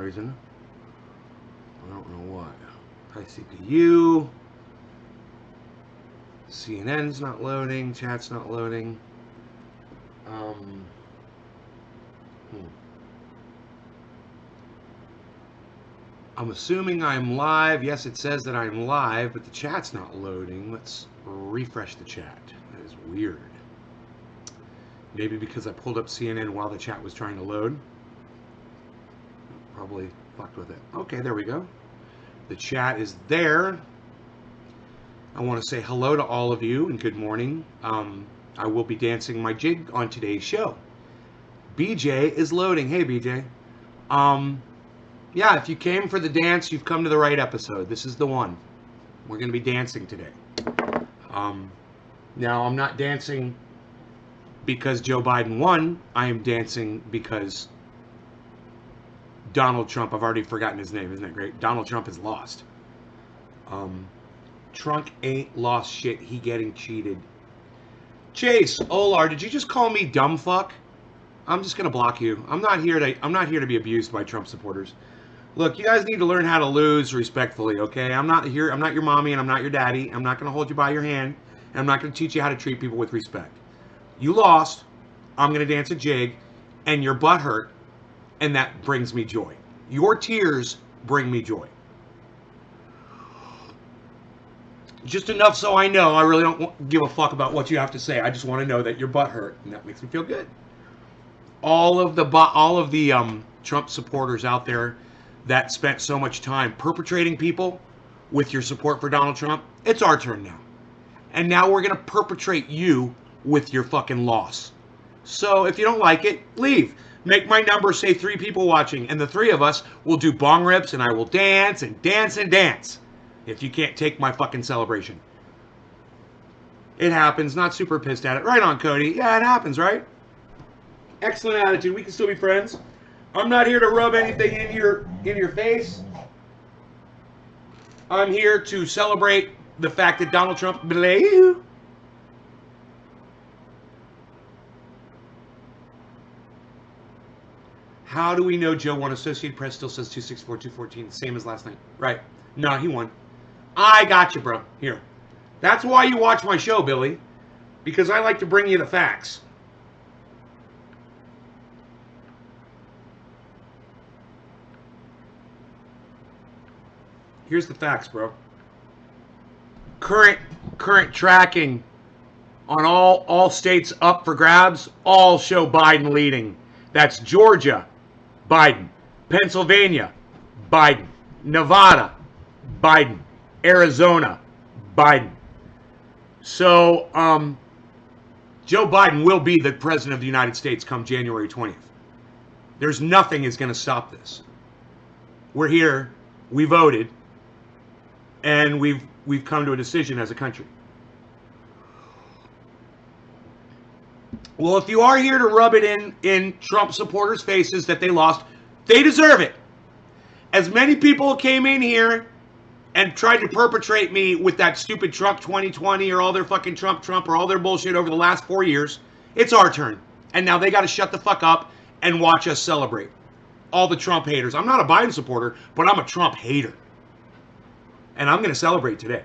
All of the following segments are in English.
reason. I don't know why. High CPU. CNN's not loading. Chat's not loading. Um, hmm. I'm assuming I'm live. Yes, it says that I'm live, but the chat's not loading. Let's refresh the chat. That is weird. Maybe because I pulled up CNN while the chat was trying to load. Probably fucked with it. Okay, there we go. The chat is there. I want to say hello to all of you and good morning. I will be dancing my jig on today's show. BJ is loading. Hey, BJ. Yeah, if you came for the dance, you've come to the right episode. This is the one. We're going to be dancing today. Now, I'm not dancing because Joe Biden won. I am dancing because Donald Trump, I've already forgotten his name, isn't that great? Donald Trump has lost. Trump ain't lost shit. He getting cheated. Chase, Olar, did you just call me dumb fuck? I'm just gonna block you. I'm not here to be abused by Trump supporters. Look, you guys need to learn how to lose respectfully, okay? I'm not your mommy and I'm not your daddy. I'm not gonna hold you by your hand, and I'm not gonna teach you how to treat people with respect. You lost. I'm gonna dance a jig, and your butt hurt, and that brings me joy. Your tears bring me joy. Just enough so I know I really don't give a fuck about what you have to say. I just want to know that your butt hurt, and that makes me feel good. All of the Trump supporters out there that spent so much time perpetrating people with your support for Donald Trump, it's our turn now. And now we're going to perpetrate you with your fucking loss. So if you don't like it, leave. Make my number say 3 people watching, and the 3 of us will do bong rips, and I will dance and dance and dance. If you can't take my fucking celebration. It happens. Not super pissed at it. Right on, Cody. Yeah, it happens, right? Excellent attitude. We can still be friends. I'm not here to rub anything in your face. I'm here to celebrate the fact that Donald Trump you. How do we know Joe won? Associated Press still says 264-214, same as last night. Right. No, he won. I got you, bro. Here. That's why you watch my show, Billy. Because I like to bring you the facts. Here's the facts, bro. Current tracking on all states up for grabs, all show Biden leading. That's Georgia, Biden. Pennsylvania, Biden. Nevada, Biden. Arizona, Biden. So, Joe Biden will be the president of the United States come January 20th. There's nothing is going to stop this. We're here, we voted, and we've come to a decision as a country. Well, if you are here to rub it in Trump supporters' faces that they lost, they deserve it. As many people came in here and tried to perpetrate me with that stupid Trump 2020 or all their fucking Trump or all their bullshit over the last 4 years, it's our turn. And now they got to shut the fuck up and watch us celebrate. All the Trump haters. I'm not a Biden supporter, but I'm a Trump hater. And I'm going to celebrate today.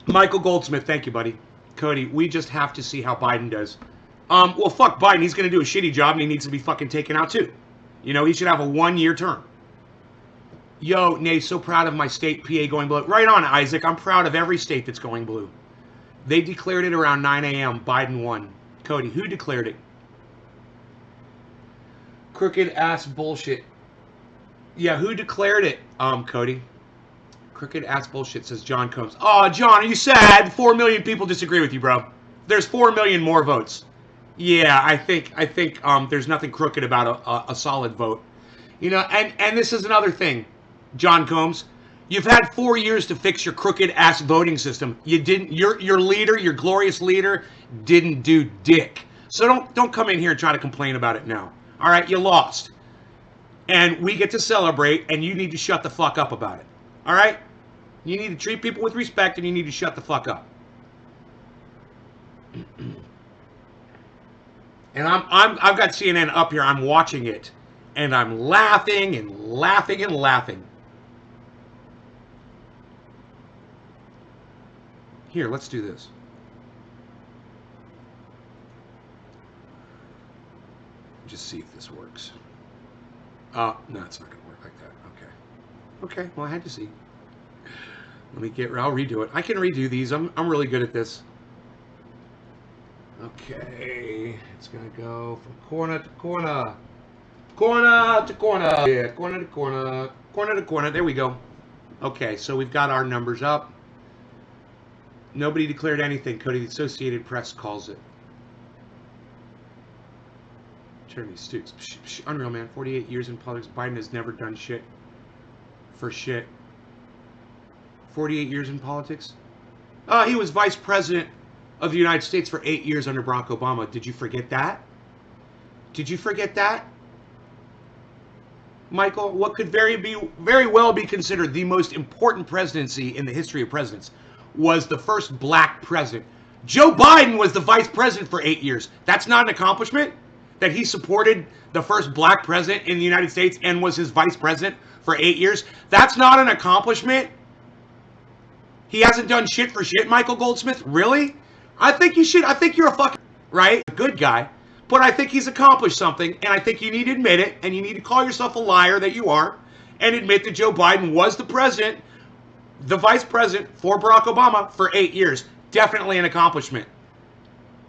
Michael Goldsmith, thank you, buddy. Cody, we just have to see how Biden does. Well, fuck Biden. He's going to do a shitty job and he needs to be fucking taken out too. You know, he should have a 1-year term. Yo, Nate, so proud of my state, PA, going blue. Right on, Isaac. I'm proud of every state that's going blue. They declared it around 9 a.m. Biden won. Cody, who declared it? Crooked ass bullshit. Yeah, who declared it, Cody? Crooked ass bullshit, says John Combs. Oh, John, are you sad? 4 million people disagree with you, bro. There's 4 million more votes. Yeah, I think there's nothing crooked about a solid vote. You know, and this is another thing, John Combs. You've had 4 years to fix your crooked ass voting system. You didn't. Your leader, your glorious leader, didn't do dick. So don't come in here and try to complain about it now. All right, you lost, and we get to celebrate, and you need to shut the fuck up about it. All right, you need to treat people with respect, and you need to shut the fuck up. And I've got CNN up here. I'm watching it, and I'm laughing and laughing and laughing. Here, let's do this. Just see if this works. No, it's not going to work like that. Okay. Okay, well, I had to see. Let me I'll redo it. I can redo these. I'm really good at this. Okay, it's going to go from corner to corner. Corner to corner. Yeah, corner to corner. Corner to corner. There we go. Okay, so we've got our numbers up. Nobody declared anything. Cody, the Associated Press calls it. Jeremy Stooks. Unreal, man. 48 years in politics. Biden has never done shit for shit. 48 years in politics? He was vice president of the United States for 8 years under Barack Obama. Did you forget that? Did you forget that? Michael, what could very well be considered the most important presidency in the history of presidents was the first black president. Joe Biden was the vice president for 8 years. That's not an accomplishment? That he supported the first black president in the United States and was his vice president for 8 years? That's not an accomplishment? He hasn't done shit for shit, Michael Goldsmith? Really? I think you should. I think you're a fucking, right? A good guy. But I think he's accomplished something, and I think you need to admit it, and you need to call yourself a liar that you are, and admit that Joe Biden was the president, the vice president for Barack Obama for 8 years. Definitely an accomplishment.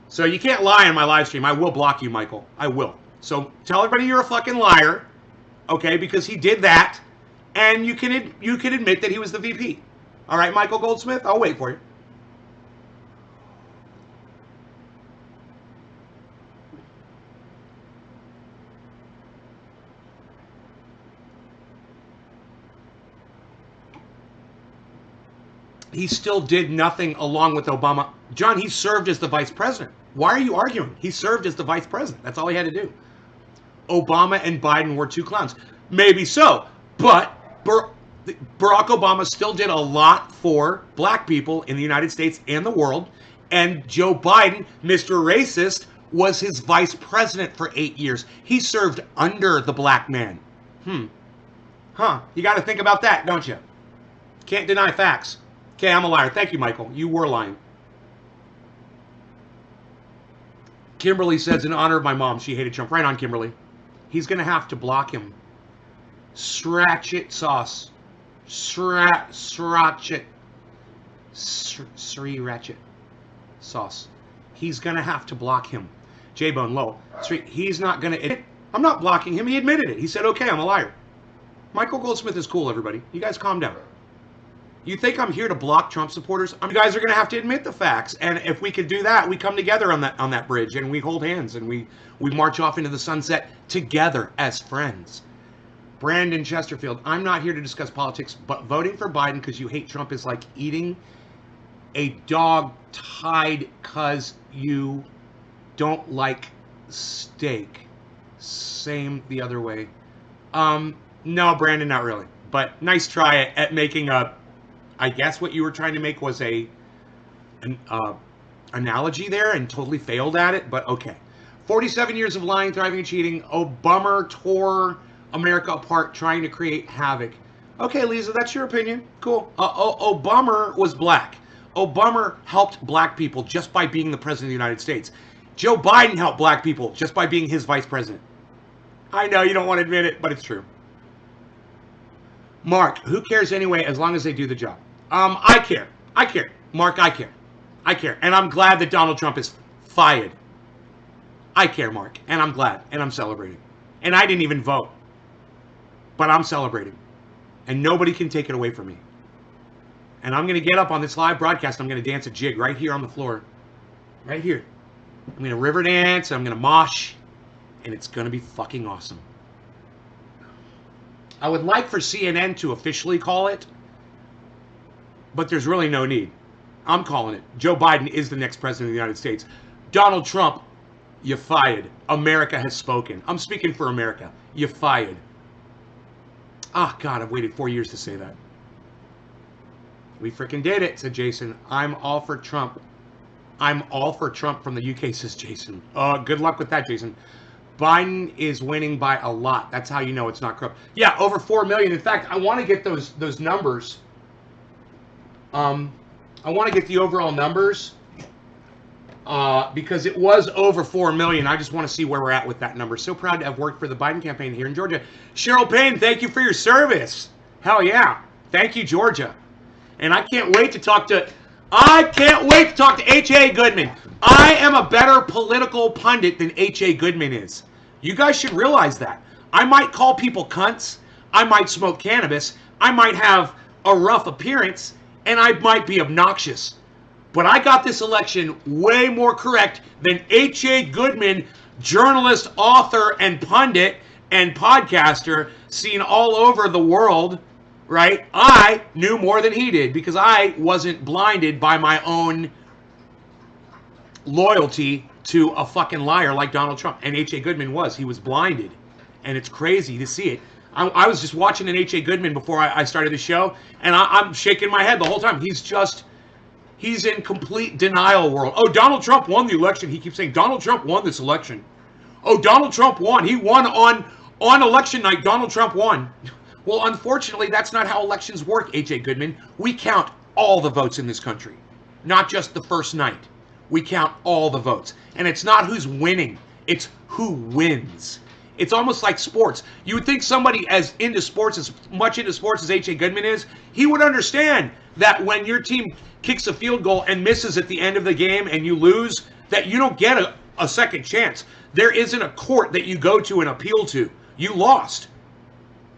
So you can't lie on my live stream. I will block you, Michael. I will. So tell everybody you're a fucking liar, okay, because he did that, and you can admit that he was the VP. All right, Michael Goldsmith? I'll wait for you. He still did nothing along with Obama. John, he served as the vice president. Why are you arguing? He served as the vice president. That's all he had to do. Obama and Biden were two clowns. Maybe so, but Barack Obama still did a lot for black people in the United States and the world. And Joe Biden, Mr. Racist, was his vice president for 8 years. He served under the black man. Huh. You got to think about that, don't you? Can't deny facts. Okay, I'm a liar. Thank you, Michael. You were lying. Kimberly says, in honor of my mom, she hated Trump. Right on, Kimberly. He's going to have to block him. Sriracha sauce. Sriracha sauce. He's going to have to block him. J-Bone Low. He's not going to... I'm not blocking him. He admitted it. He said, okay, I'm a liar. Michael Goldsmith is cool, everybody. You guys calm down. You think I'm here to block Trump supporters? You guys are going to have to admit the facts. And if we could do that, we come together on that bridge and we hold hands and we march off into the sunset together as friends. Brandon Chesterfield, I'm not here to discuss politics, but voting for Biden because you hate Trump is like eating a dog tied because you don't like steak. Same the other way. No, Brandon, not really. But nice try at making a... I guess what you were trying to make was an analogy there and totally failed at it, but okay. 47 years of lying, thriving, and cheating. Obama tore America apart trying to create havoc. Okay, Lisa, that's your opinion. Cool. Obama was black. Obama helped black people just by being the president of the United States. Joe Biden helped black people just by being his vice president. I know you don't want to admit it, but it's true. Mark, who cares anyway as long as they do the job? I care. I care. Mark, I care. I care. And I'm glad that Donald Trump is fired. I care, Mark. And I'm glad. And I'm celebrating. And I didn't even vote. But I'm celebrating. And nobody can take it away from me. And I'm going to get up on this live broadcast. I'm going to dance a jig right here on the floor. Right here. I'm going to river dance. I'm going to mosh. And it's going to be fucking awesome. I would like for CNN to officially call it, but there's really no need. I'm calling it. Joe Biden is the next president of the United States. Donald Trump, you're fired. America has spoken. I'm speaking for America. You're fired. Ah, God, I've waited 4 years to say that. We freaking did it, said Jason. I'm all for Trump. I'm all for Trump from the UK, says Jason. Good luck with that, Jason. Biden is winning by a lot. That's how you know it's not corrupt. Yeah, over 4 million. In fact, I want to get those numbers. I want to get the overall numbers because it was over 4 million. I just want to see where we're at with that number. So proud to have worked for the Biden campaign here in Georgia. Cheryl Payne, thank you for your service. Hell yeah. Thank you, Georgia. And I can't wait to talk to H.A. Goodman. I am a better political pundit than H.A. Goodman is. You guys should realize that. I might call people cunts. I might smoke cannabis. I might have a rough appearance. And I might be obnoxious. But I got this election way more correct than H.A. Goodman, journalist, author, and pundit, and podcaster, seen all over the world. Right? I knew more than he did because I wasn't blinded by my own loyalty to a fucking liar like Donald Trump. And H.A. Goodman was. He was blinded. And it's crazy to see it. I was just watching an H.A. Goodman before I started the show, and I'm shaking my head the whole time. He's in complete denial world. Oh, Donald Trump won the election. He keeps saying, Donald Trump won this election. Oh, Donald Trump won. He won on election night. Donald Trump won. Well, unfortunately, that's not how elections work, H.A. Goodman. We count all the votes in this country, not just the first night. We count all the votes. And it's not who's winning. It's who wins. It's almost like sports. You would think somebody as much into sports as H.A. Goodman is, he would understand that when your team kicks a field goal and misses at the end of the game and you lose, that you don't get a second chance. There isn't a court that you go to and appeal to. You lost.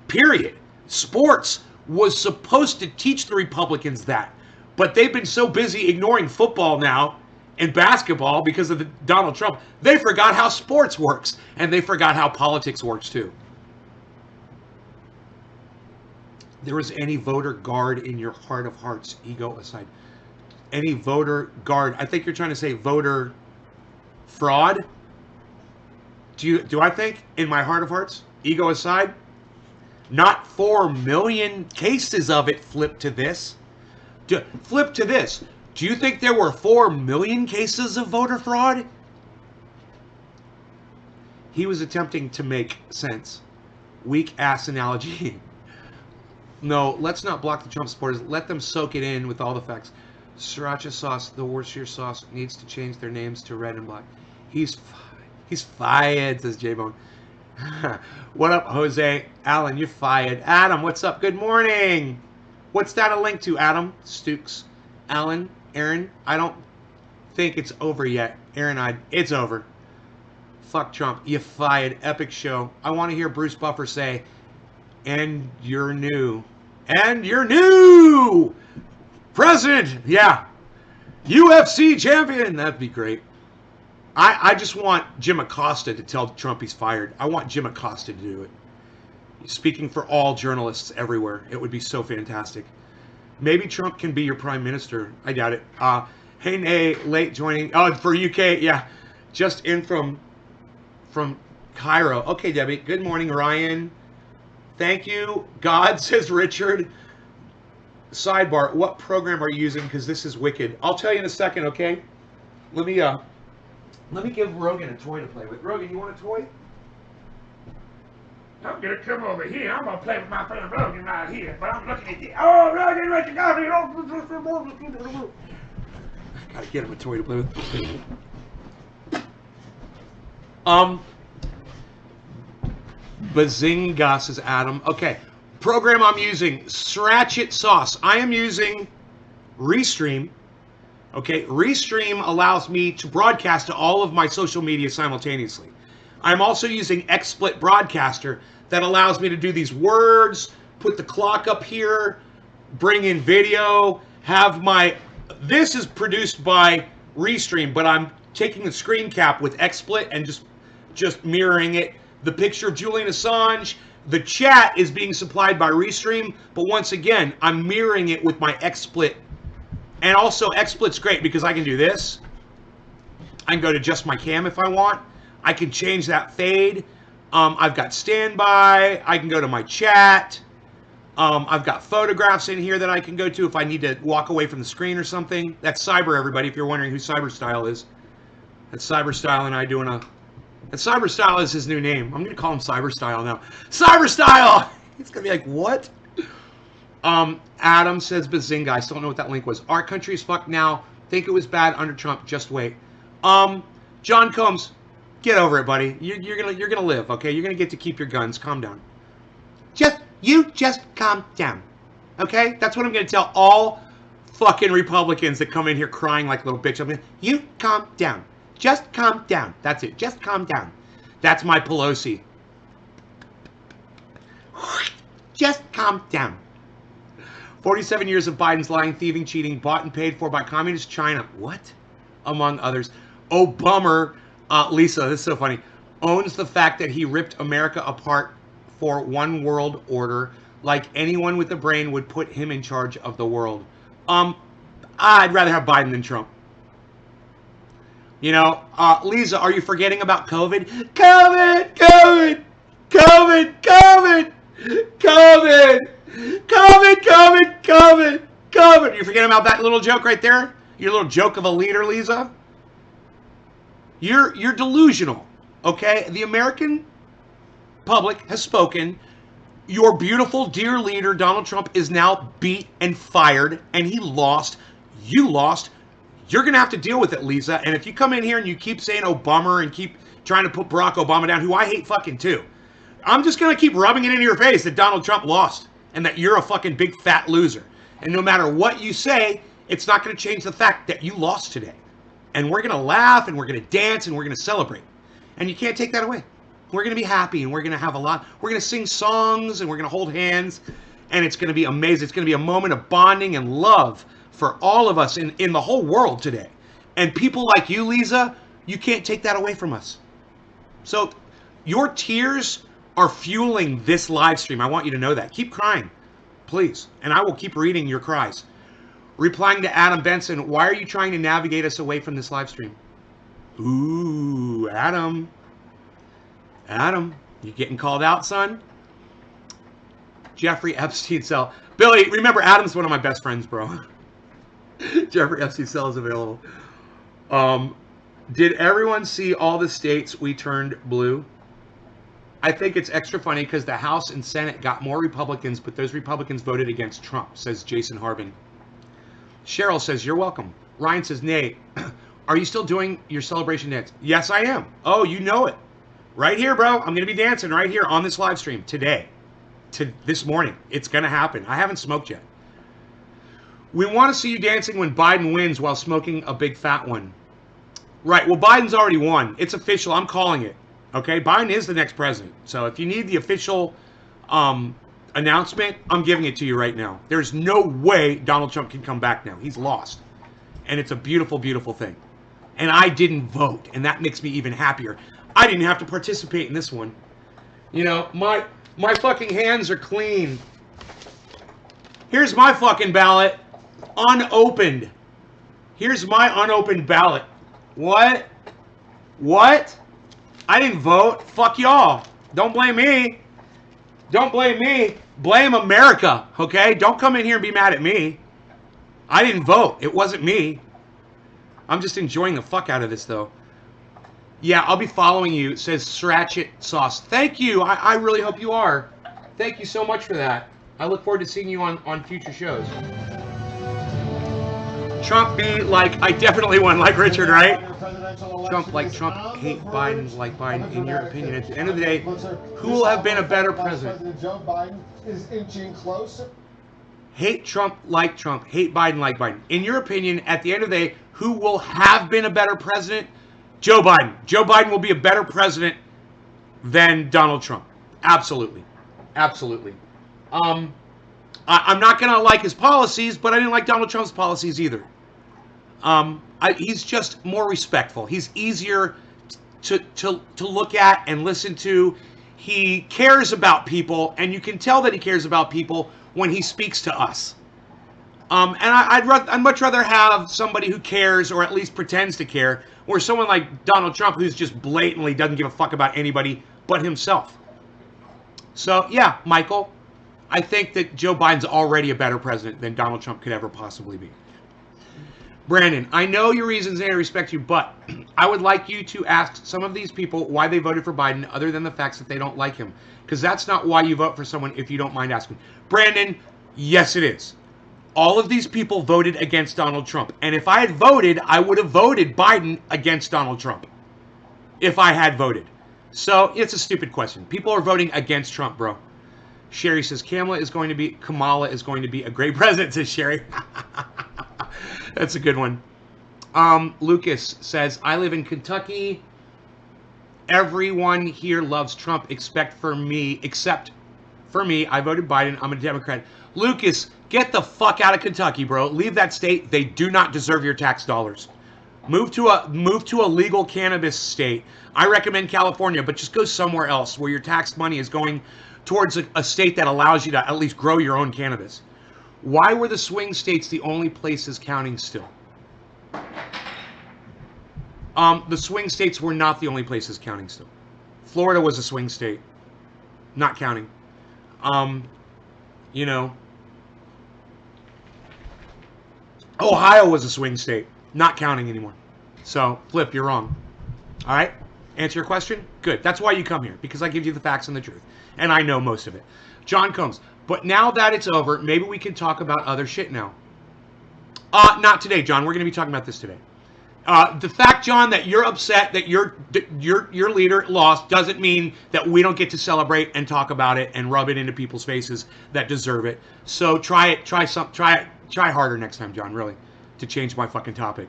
Period. Sports was supposed to teach the Republicans that. But they've been so busy ignoring football now and basketball because of Donald Trump, they forgot how sports works. And they forgot how politics works too. There is any voter guard in your heart of hearts, ego aside. Any voter guard. I think you're trying to say voter fraud. Do I think in my heart of hearts, ego aside? Not 4 million cases of it. Flip to this. Flip to this. Do you think there were 4 million cases of voter fraud? He was attempting to make sense. Weak ass analogy. No, let's not block the Trump supporters. Let them soak it in with all the facts. Sriracha sauce, the Worcestershire sauce, needs to change their names to red and black. He's fired, says J-Bone. What up, Jose? Alan, you're fired. Adam, what's up? Good morning. What's that a link to, Adam? Stukes. Alan, Aaron, I don't think it's over yet. Aaron, it's over. Fuck Trump. You fired. Epic show. I want to hear Bruce Buffer say, and you're new. And you're new! President! Yeah. UFC champion! That'd be great. I just want Jim Acosta to tell Trump he's fired. I want Jim Acosta to do it. Speaking for all journalists everywhere. It would be so fantastic. Maybe Trump can be your prime minister. I doubt it. Hey, Nay, late joining. Oh, for UK, yeah. Just in from Cairo. Okay, Debbie. Good morning, Ryan. Thank you. God, says Richard. Sidebar, what program are you using? Because this is wicked. I'll tell you in a second, okay? Let me give Rogan a toy to play with. Rogan, you want a toy? I'm gonna come over here. I'm gonna play with my friend Rogan right here. But I'm looking at the. Oh, Rogan, what you got here? Gotta get him a toy to play with. Bazinga, says Adam. Okay. Program I'm using, Sriracha sauce. I am using Restream. Okay, Restream allows me to broadcast to all of my social media simultaneously. I'm also using XSplit Broadcaster that allows me to do these words, put the clock up here, bring in video, have my... This is produced by Restream, but I'm taking the screen cap with XSplit and just mirroring it. The picture of Julian Assange, the chat is being supplied by Restream, but once again, I'm mirroring it with my XSplit. And also, XSplit's great because I can do this. I can go to just my cam if I want. I can change that fade. I've got standby. I can go to my chat. I've got photographs in here that I can go to if I need to walk away from the screen or something. That's Cyber, everybody, if you're wondering who Cyber Style is. That's Cyber Style and I doing a... And Cyber Style is his new name. I'm going to call him Cyber Style now. Cyber Style! He's going to be like, what? Adam says Bazinga. I still don't know what that link was. Our country is fucked now. Think it was bad under Trump. Just wait. John Combs, get over it, buddy. You're gonna live, okay? You're gonna get to keep your guns. Calm down. You just calm down, okay? That's what I'm gonna tell all fucking Republicans that come in here crying like little bitch. I'm gonna, you calm down. Just calm down. That's it. Just calm down. That's my Pelosi. Just calm down. 47 years of Biden's lying, thieving, cheating, bought and paid for by communist China. What? Among others. Oh, bummer. Lisa, this is so funny. Owns the fact that he ripped America apart for one world order, like anyone with a brain would put him in charge of the world. I'd rather have Biden than Trump. You know, Lisa, are you forgetting about COVID? COVID! COVID! COVID! COVID! COVID! COVID! COVID! COVID! COVID! You forgetting about that little joke right there? Your little joke of a leader, Lisa? You're delusional, okay? The American public has spoken. Your beautiful, dear leader, Donald Trump, is now beat and fired, and he lost. You lost. You're going to have to deal with it, Lisa. And if you come in here and you keep saying Obama and keep trying to put Barack Obama down, who I hate fucking too, I'm just going to keep rubbing it into your face that Donald Trump lost and that you're a fucking big fat loser. And no matter what you say, it's not going to change the fact that you lost today. And we're going to laugh and we're going to dance and we're going to celebrate. And you can't take that away. We're going to be happy and we're going to have a lot. We're going to sing songs and we're going to hold hands. And it's going to be amazing. It's going to be a moment of bonding and love for all of us in the whole world today. And people like you, Lisa, you can't take that away from us. So your tears are fueling this live stream. I want you to know that. Keep crying, please. And I will keep reading your cries. Replying to Adam Benson, why are you trying to navigate us away from this live stream? Ooh, Adam. Adam, you getting called out, son? Jeffrey Epstein cell. Billy, remember, Adam's one of my best friends, bro. Jeffrey Epstein cell is available. Did everyone see all the states we turned blue? I think it's extra funny because the House and Senate got more Republicans, but those Republicans voted against Trump, says Jason Harbin. Cheryl says, you're welcome. Ryan says, Nate, are you still doing your celebration dance? Yes, I am. Oh, you know it. Right here, bro. I'm going to be dancing right here on this live stream today. This morning. It's going to happen. I haven't smoked yet. We want to see you dancing when Biden wins while smoking a big fat one. Right. Well, Biden's already won. It's official. I'm calling it. Okay? Biden is the next president. So if you need the official announcement, I'm giving it to you right now. There's no way Donald Trump can come back now. He's lost. And it's a beautiful, beautiful thing. And I didn't vote. And that makes me even happier. I didn't have to participate in this one. You know, my fucking hands are clean. Here's my fucking ballot. Unopened. Here's my unopened ballot. What? What? I didn't vote. Fuck y'all. Don't blame me. Don't blame me. Blame America, okay? Don't come in here and be mad at me. I didn't vote. It wasn't me. I'm just enjoying the fuck out of this, though. Yeah, I'll be following you, says Sriracha Sauce. Thank you. I really hope you are. Thank you so much for that. I look forward to seeing you on future shows. Trump be like, I definitely won, like Richard, right? Trump like Trump, hate Biden like Biden. In your opinion, at the end of the day, who will have been a better president? Joe Biden is inching closer. Hate Trump like Trump, hate Biden like Biden. In your opinion, at the end of the day, who will have been a better president? Joe Biden. Joe Biden will be a better president than Donald Trump. Absolutely. Absolutely. I'm not going to like his policies, but I didn't like Donald Trump's policies either. He's just more respectful. He's easier to look at and listen to. He cares about people, and you can tell that he cares about people when he speaks to us. And I'd much rather have somebody who cares, or at least pretends to care, or someone like Donald Trump who's just blatantly doesn't give a fuck about anybody but himself. So, yeah, Michael, I think that Joe Biden's already a better president than Donald Trump could ever possibly be. Brandon, I know your reasons and I respect you, but I would like you to ask some of these people why they voted for Biden other than the facts that they don't like him. Because that's not why you vote for someone if you don't mind asking. Brandon, yes it is. All of these people voted against Donald Trump. And if I had voted, I would have voted Biden against Donald Trump. If I had voted. So it's a stupid question. People are voting against Trump, bro. Sherry says Kamala is going to be a great president, says Sherry. That's a good one. Lucas says, I live in Kentucky. Everyone here loves Trump except for me. I voted Biden. I'm a Democrat. Lucas, get the fuck out of Kentucky, bro. Leave that state. They do not deserve your tax dollars. Move to a legal cannabis state. I recommend California, but just go somewhere else where your tax money is going towards a state that allows you to at least grow your own cannabis. Why were the swing states the only places counting still? The swing states were not the only places counting still. Florida was a swing state, not counting. You know, Ohio was a swing state, not counting anymore. So, Flip, you're wrong. All right? Answer your question? Good. That's why you come here, because I give you the facts and the truth. And I know most of it. John Combs, but now that it's over, maybe we can talk about other shit now. Not today, John. We're going to be talking about this today. The fact, John, that you're upset that your leader lost doesn't mean that we don't get to celebrate and talk about it and rub it into people's faces that deserve it. So try harder next time, John, really, to change my fucking topic.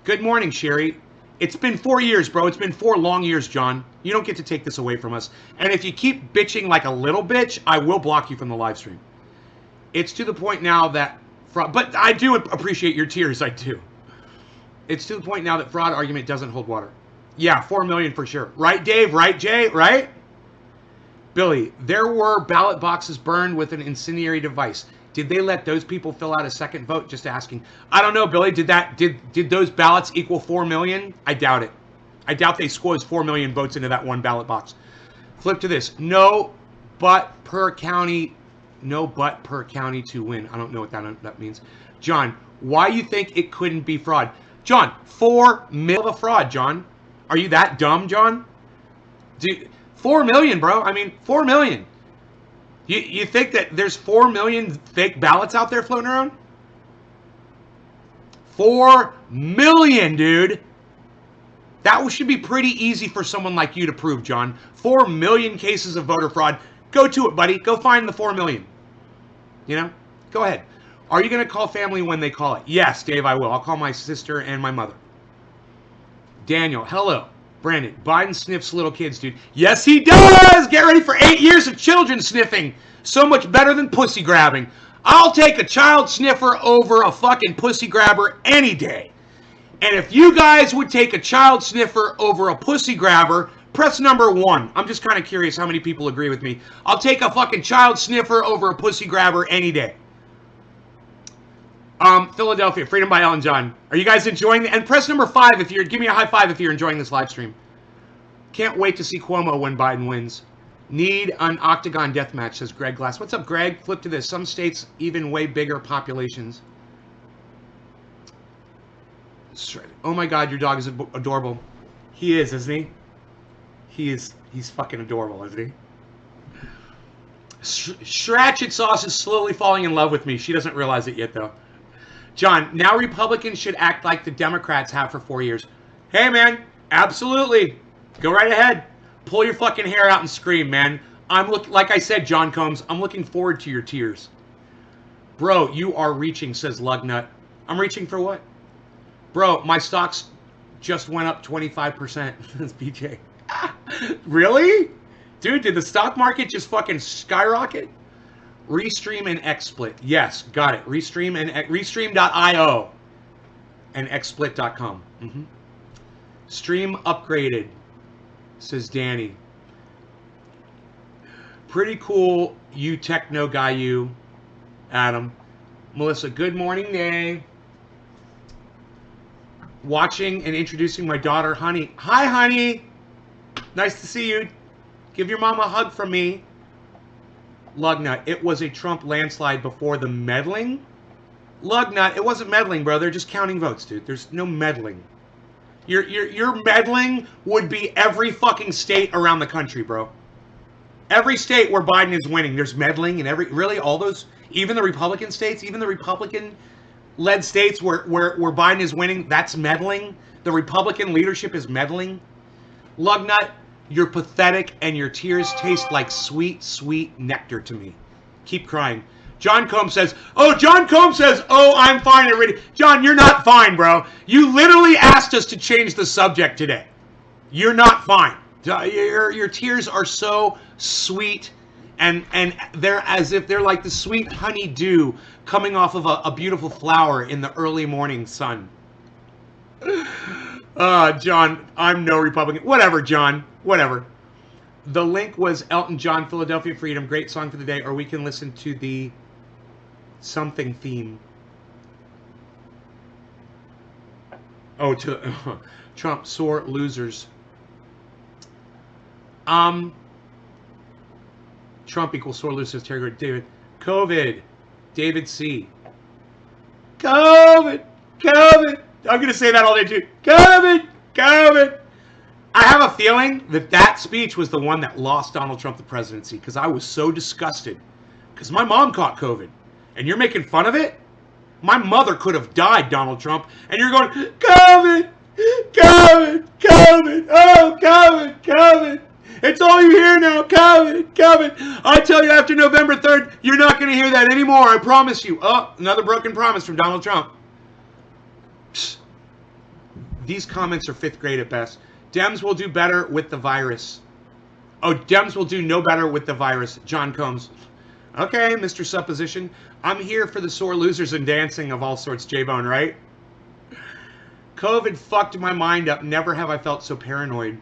Good morning, Sherry. It's been 4 years, bro. It's been 4 long years, John. You don't get to take this away from us. And if you keep bitching like a little bitch, I will block you from the live stream. It's to the point now that but I do appreciate your tears, I do. It's to the point now that fraud argument doesn't hold water. Yeah, 4 million for sure. Right, Dave? Right, Jay? Right? Billy, there were ballot boxes burned with an incendiary device. Did they let those people fill out a second vote? Just asking. I don't know, Billy. Did those ballots equal 4 million? I doubt it. I doubt they squeezed 4 million votes into that one ballot box. Flip to this. No but per county to win. I don't know what that means. John, why you think it couldn't be fraud? John, 4 million of a fraud, John. Are you that dumb, John? 4 million, bro. I mean, 4 million. You think that there's 4 million fake ballots out there floating around? 4 million, dude. That should be pretty easy for someone like you to prove, John. 4 million cases of voter fraud. Go to it, buddy. Go find the 4 million. You know? Go ahead. Are you going to call family when they call it? Yes, Dave, I will. I'll call my sister and my mother. Daniel, hello. Brandon, Biden sniffs little kids, dude. Yes, he does! Get ready for 8 years of children sniffing. So much better than pussy grabbing. I'll take a child sniffer over a fucking pussy grabber any day. And if you guys would take a child sniffer over a pussy grabber, press number 1. I'm just kind of curious how many people agree with me. I'll take a fucking child sniffer over a pussy grabber any day. Philadelphia, Freedom by Ellen John. Are you guys enjoying it? And press number 5 if you're, give me a high five if you're enjoying this live stream. Can't wait to see Cuomo when Biden wins. Need an octagon death match, says Greg Glass. What's up, Greg? Flip to this. Some states even way bigger populations. Oh my God, your dog is adorable. He is, isn't he? He's fucking adorable, isn't he? Shratchet Sauce is slowly falling in love with me. She doesn't realize it yet, though. John, now Republicans should act like the Democrats have for 4 years. Hey, man, absolutely. Go right ahead. Pull your fucking hair out and scream, man. Like I said, John Combs, I'm looking forward to your tears. Bro, you are reaching, says Lugnut. I'm reaching for what? Bro, my stocks just went up 25%. That's BJ. Really? Dude, did the stock market just fucking skyrocket? Restream and XSplit. Yes, got it. Restream.io and XSplit.com. Stream upgraded, says Danny. Pretty cool, you techno guy, you, Adam. Melissa, good morning, Dave. Watching and introducing my daughter, Honey. Hi, Honey. Nice to see you. Give your mom a hug from me. Lugnut, it was a Trump landslide before the meddling. Lugnut, it wasn't meddling, bro. They're just counting votes, dude. There's no meddling. Your meddling would be every fucking state around the country, bro. Every state where Biden is winning, there's meddling in really all those, even the Republican states, even the Republican-led states where Biden is winning, that's meddling. The Republican leadership is meddling. Lugnut, you're pathetic and your tears taste like sweet, sweet nectar to me. Keep crying. John Combs says, oh, I'm fine already. John, you're not fine, bro. You literally asked us to change the subject today. You're not fine. Your tears are so sweet, and they're as if they're like the sweet honey dew coming off of a beautiful flower in the early morning sun. John, I'm no Republican. Whatever, John. Whatever. The link was Elton John, Philadelphia Freedom. Great song for the day. Or we can listen to the something theme. Oh, to Trump, sore losers. Trump equals sore losers. Terry Gordon, David. COVID. David C. COVID. I'm going to say that all day too. COVID. I have a feeling that speech was the one that lost Donald Trump the presidency because I was so disgusted because my mom caught COVID and you're making fun of it? My mother could have died, Donald Trump, and you're going, COVID. Oh, COVID. It's all you hear now, COVID. I tell you, after November 3rd, you're not going to hear that anymore, I promise you. Oh, another broken promise from Donald Trump. Psst. These comments are 5th grade at best. Dems will do better with the virus. Oh, Dems will do no better with the virus. John Combs. Okay, Mr. Supposition. I'm here for the sore losers and dancing of all sorts, J-Bone, right? COVID fucked my mind up. Never have I felt so paranoid.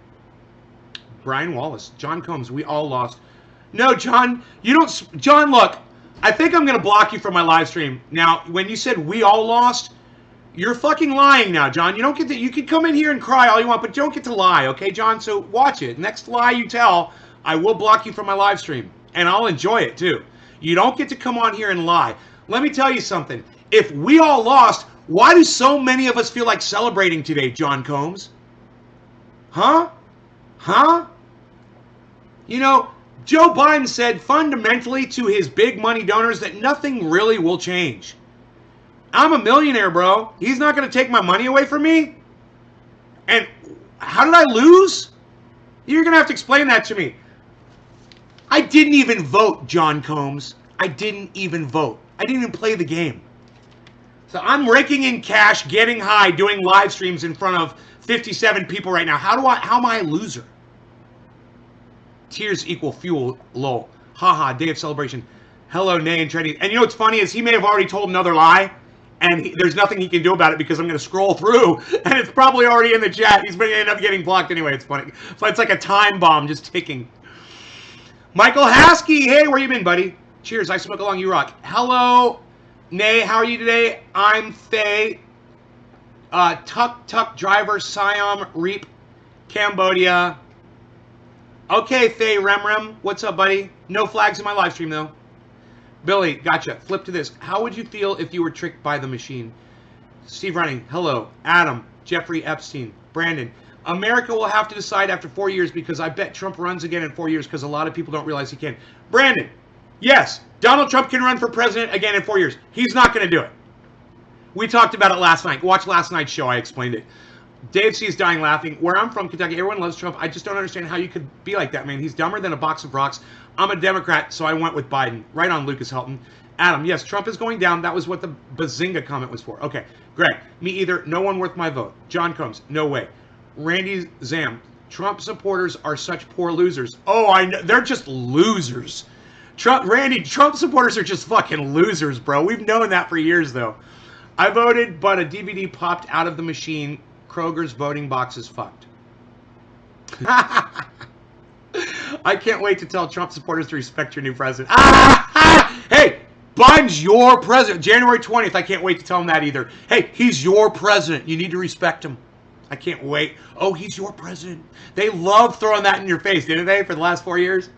Brian Wallace. John Combs, we all lost. No, John, you don't... John, look, I think I'm going to block you from my live stream. Now, when you said we all lost, you're fucking lying now, John. You don't get to... You can come in here and cry all you want, but you don't get to lie, okay, John? So watch it. Next lie you tell, I will block you from my live stream. And I'll enjoy it, too. You don't get to come on here and lie. Let me tell you something. If we all lost, why do so many of us feel like celebrating today, John Combs? Huh? You know, Joe Biden said fundamentally to his big money donors that nothing really will change. I'm a millionaire, bro. He's not going to take my money away from me. And how did I lose? You're going to have to explain that to me. I didn't even vote, John Combs. I didn't even vote. I didn't even play the game. So I'm raking in cash, getting high, doing live streams in front of 57 people right now. How am I a loser? Tears equal fuel, lol. Haha, day of celebration. Hello, Nay and Trendy. And you know what's funny is he may have already told another lie, and there's nothing he can do about it because I'm going to scroll through, and it's probably already in the chat. He's going to end up getting blocked anyway. It's funny. So it's like a time bomb just ticking. Michael Haskey, hey, where you been, buddy? Cheers, I smoke along, you rock. Hello, Nay, how are you today? I'm Faye. Tuk Driver, Siam, Reap, Cambodia. Okay, Faye Rem, what's up, buddy? No flags in my live stream, though. Billy, gotcha. Flip to this. How would you feel if you were tricked by the machine? Steve Running, hello. Adam, Jeffrey Epstein, Brandon. America will have to decide after 4 years because I bet Trump runs again in 4 years because a lot of people don't realize he can. Brandon, yes, Donald Trump can run for president again in 4 years. He's not going to do it. We talked about it last night. Watch last night's show. I explained it. Dave C is dying laughing. Where I'm from, Kentucky, everyone loves Trump. I just don't understand how you could be like that, man. He's dumber than a box of rocks. I'm a Democrat, so I went with Biden. Right on, Lucas Helton. Adam, yes, Trump is going down. That was what the Bazinga comment was for. Okay, Greg, me either. No one worth my vote. John Combs, no way. Randy Zam, Trump supporters are such poor losers. Oh, I know. They're just losers. Trump supporters are just fucking losers, bro. We've known that for years, though. I voted, but a DVD popped out of the machine. Kroger's voting box is fucked. I can't wait to tell Trump supporters to respect your new president. Hey, Biden's your president. January 20th, I can't wait to tell him that either. Hey, he's your president. You need to respect him. I can't wait. Oh, he's your president. They love throwing that in your face, didn't they, for the last 4 years?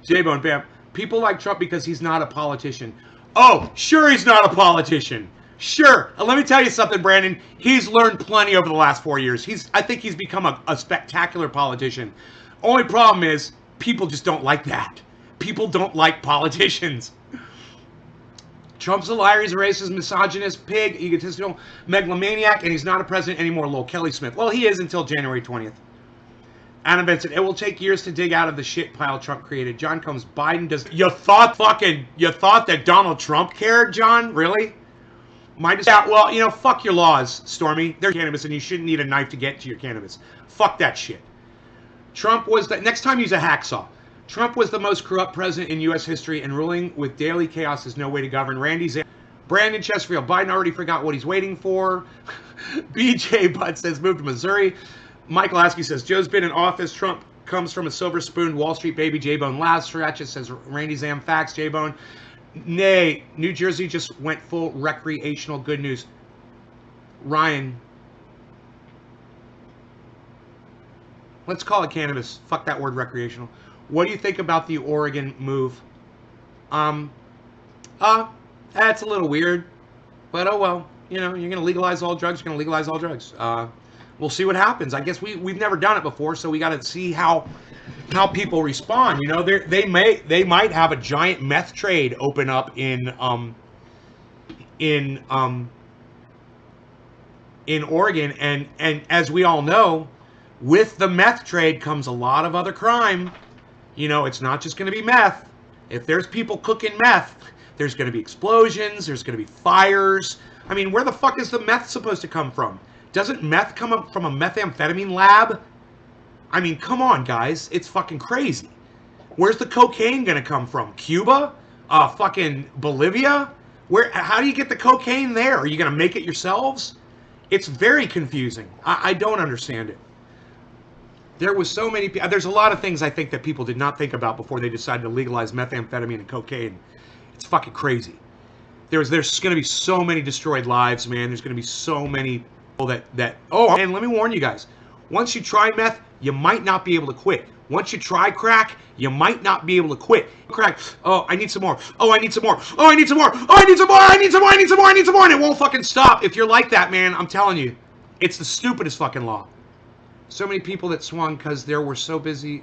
J-Bone, Bam. People like Trump because he's not a politician. Oh, sure he's not a politician. Sure. Let me tell you something, Brandon. He's learned plenty over the last 4 years. I think he's become a spectacular politician. Only problem is people just don't like that. People don't like politicians. Trump's a liar, he's a racist, misogynist, pig, egotistical, megalomaniac, and he's not a president anymore, Lowell Kelly Smith. Well, he is until January 20th. Adam Benson, it will take years to dig out of the shit pile Trump created. John Combs, Biden does... You thought that Donald Trump cared, John? Really? Well, you know, fuck your laws, Stormy. They're cannabis, and you shouldn't need a knife to get to your cannabis. Fuck that shit. Trump was the... Next time, use a hacksaw. Trump was the most corrupt president in U.S. history, and ruling with daily chaos is no way to govern. Brandon Chesterfield, Biden already forgot what he's waiting for. BJ Butt says, move to Missouri. Michael Askey says, Joe's been in office. Trump comes from a silver spoon. Wall Street baby. J-Bone last. Ratchet says, Randy Zam facts. J-Bone. Nay, New Jersey just went full recreational. Good news. Ryan. Let's call it cannabis. Fuck that word recreational. What do you think about the Oregon move? That's a little weird, but oh well. You know, you're gonna legalize all drugs. You're gonna legalize all drugs. We'll see what happens. I guess we've never done it before, so we got to see how people respond. You know, they might have a giant meth trade open up in Oregon, and as we all know, with the meth trade comes a lot of other crime. You know, it's not just going to be meth. If there's people cooking meth, there's going to be explosions, there's going to be fires. I mean, where the fuck is the meth supposed to come from? Doesn't meth come up from a methamphetamine lab? I mean, come on, guys. It's fucking crazy. Where's the cocaine going to come from? Cuba? Fucking Bolivia? How do you get the cocaine there? Are you going to make it yourselves? It's very confusing. I don't understand it. There was so many... There's a lot of things I think that people did not think about before they decided to legalize methamphetamine and cocaine. It's fucking crazy. There's going to be so many destroyed lives, man. There's going to be so many people that... Oh, and let me warn you guys. Once you try meth, you might not be able to quit. Once you try crack, you might not be able to quit. Crack. Oh, I need some more. Oh, I need some more. Oh, I need some more. Oh, I need some more. I need some more. I need some more. I need some more. And it won't fucking stop. If you're like that, man, I'm telling you, it's the stupidest fucking law. So many people that swung because they were so busy.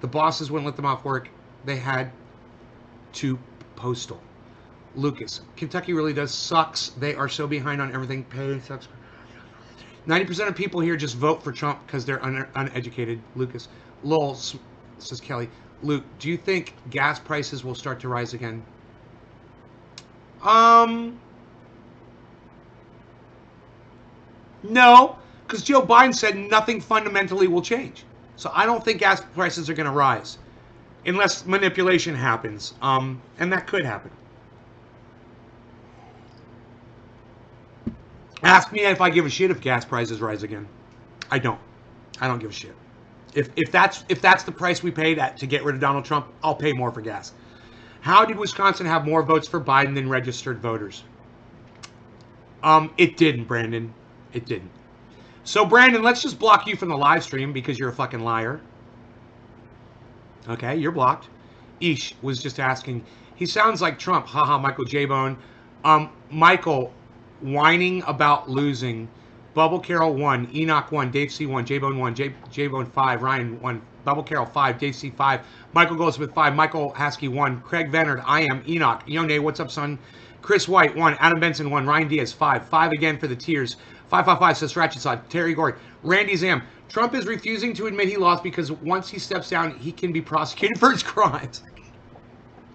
The bosses wouldn't let them off work. They had to postal. Lucas, Kentucky really does sucks. They are so behind on everything. Pay sucks. 90% of people here just vote for Trump because they're uneducated. Lucas. Lowell, says Kelly. Luke, do you think gas prices will start to rise again? No, because Joe Biden said nothing fundamentally will change. So I don't think gas prices are going to rise unless manipulation happens. And that could happen. Ask me if I give a shit if gas prices rise again. I don't. I don't give a shit. If that's the price we paid to get rid of Donald Trump, I'll pay more for gas. How did Wisconsin have more votes for Biden than registered voters? It didn't, Brandon. It didn't. So, Brandon, let's just block you from the live stream because you're a fucking liar. Okay, you're blocked. Ish was just asking. He sounds like Trump. Haha, Michael J-Bone. Michael, whining about losing. Bubble Carol 1, Enoch 1, Dave C 1, J-Bone 1, J-Bone 5, Ryan 1, Bubble Carol 5, Dave C 5, Michael Goldsmith 5, Michael Haskey 1, Craig Vennard, I am Enoch, Yone, what's up, son? Chris White 1, Adam Benson 1, Ryan Diaz 5, 5 again for the tears, 555 says Ratchet Side, Terry Gorey, Randy Zam. Trump is refusing to admit he lost because once he steps down, he can be prosecuted for his crimes.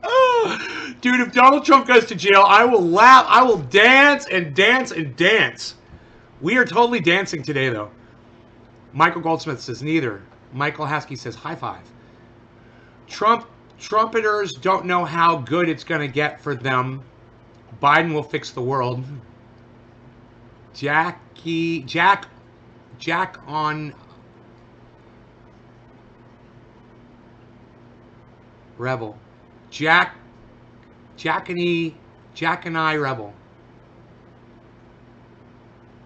Oh, dude, if Donald Trump goes to jail, I will laugh, I will dance and dance and dance. We are totally dancing today, though. Michael Goldsmith says neither. Michael Haskey says high five. Trumpeters don't know how good it's going to get for them. Biden will fix the world. Jack on Rebel. Jack and I Rebel.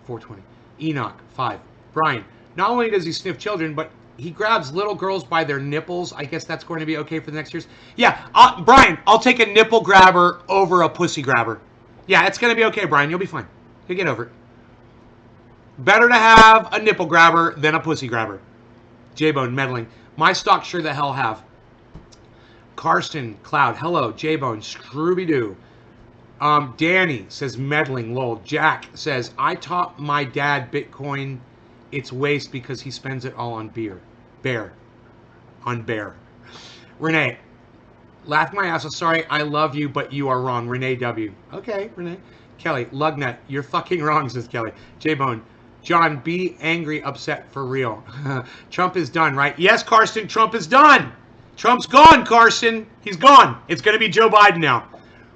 420. Enoch 5. Brian, not only does he sniff children, but He grabs little girls by their nipples. I guess that's going to be okay for the next years. Yeah, Brian, I'll take a nipple grabber over a pussy grabber. Yeah, it's going to be okay, Brian. You'll be fine. You'll get over it. Better to have a nipple grabber than a pussy grabber. J-Bone meddling. My stock sure the hell have. Karsten Cloud. Hello, J-Bone. Scrooby-Doo. Danny says meddling. Lol. Jack says, I taught my dad Bitcoin. It's waste because he spends it all on beer. Bear. On bear. Renee. Laugh my ass off. Sorry, I love you, but you are wrong. Renee W. Okay, Renee. Kelly. Lugnut. You're fucking wrong, says Kelly. J-Bone. John, be angry, upset for real. Trump is done, right? Yes, Karsten, Trump is done. Trump's gone, Karsten. He's gone. It's going to be Joe Biden now.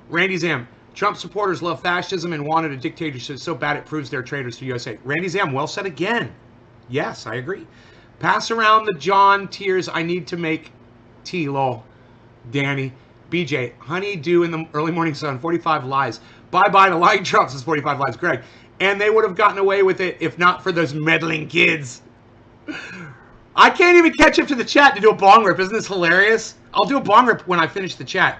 Randy Zam. Trump supporters love fascism and wanted a dictatorship so bad it proves they're traitors to USA. Randy Zam, well said again. Yes, I agree. Pass around the John tears. I need to make tea, lol. Danny. BJ. Honeydew in the early morning sun. 45 lies. Bye-bye to lying Trump, says 45 lies. Greg. And they would have gotten away with it if not for those meddling kids. I can't even catch up to the chat to do a bong rip. Isn't this hilarious? I'll do a bong rip when I finish the chat.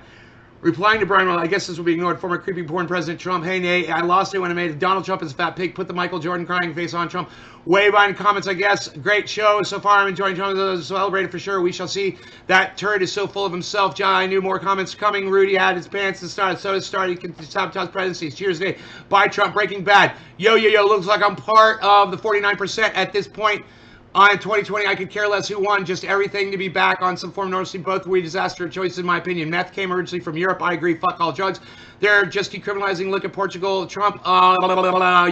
Replying to Brian, well, I guess this will be ignored. Former creepy porn President Trump. Hey, Nate, I lost it when I made Donald Trump as a fat pig. Put the Michael Jordan crying face on Trump. Way behind comments, I guess. Great show so far. I'm enjoying Trump. Celebrated for sure. We shall see. That turret is so full of himself. John, I knew more comments coming. Rudy had his pants to start. So to start. He can sabotage presidencies. Cheers today. Bye, Trump. Breaking Bad. Yo. Looks like I'm part of the 49% at this point. On 2020, I could care less who won. Just everything to be back on some form of normalcy. Both were disaster choices, in my opinion. Meth came originally from Europe. I agree. Fuck all drugs. They're just decriminalizing. Look at Portugal. Trump.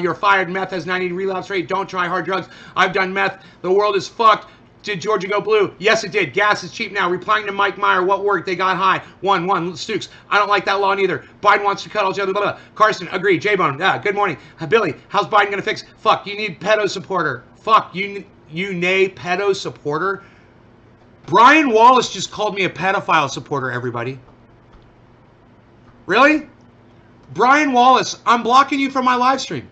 You're fired. Meth has 90 relapse rate. Don't try hard drugs. I've done meth. The world is fucked. Did Georgia go blue? Yes, it did. Gas is cheap now. Replying to Mike Meyer. What worked? They got high. One. Stukes. I don't like that law neither. Biden wants to cut all the other. Carson. Agree. J-Bone. Good morning. Billy. How's Biden going to fix? Fuck. You need pedo supporter. Fuck. You nay pedo supporter. Brian Wallace just called me a pedophile supporter, everybody. Really? Brian Wallace, I'm blocking you from my live stream.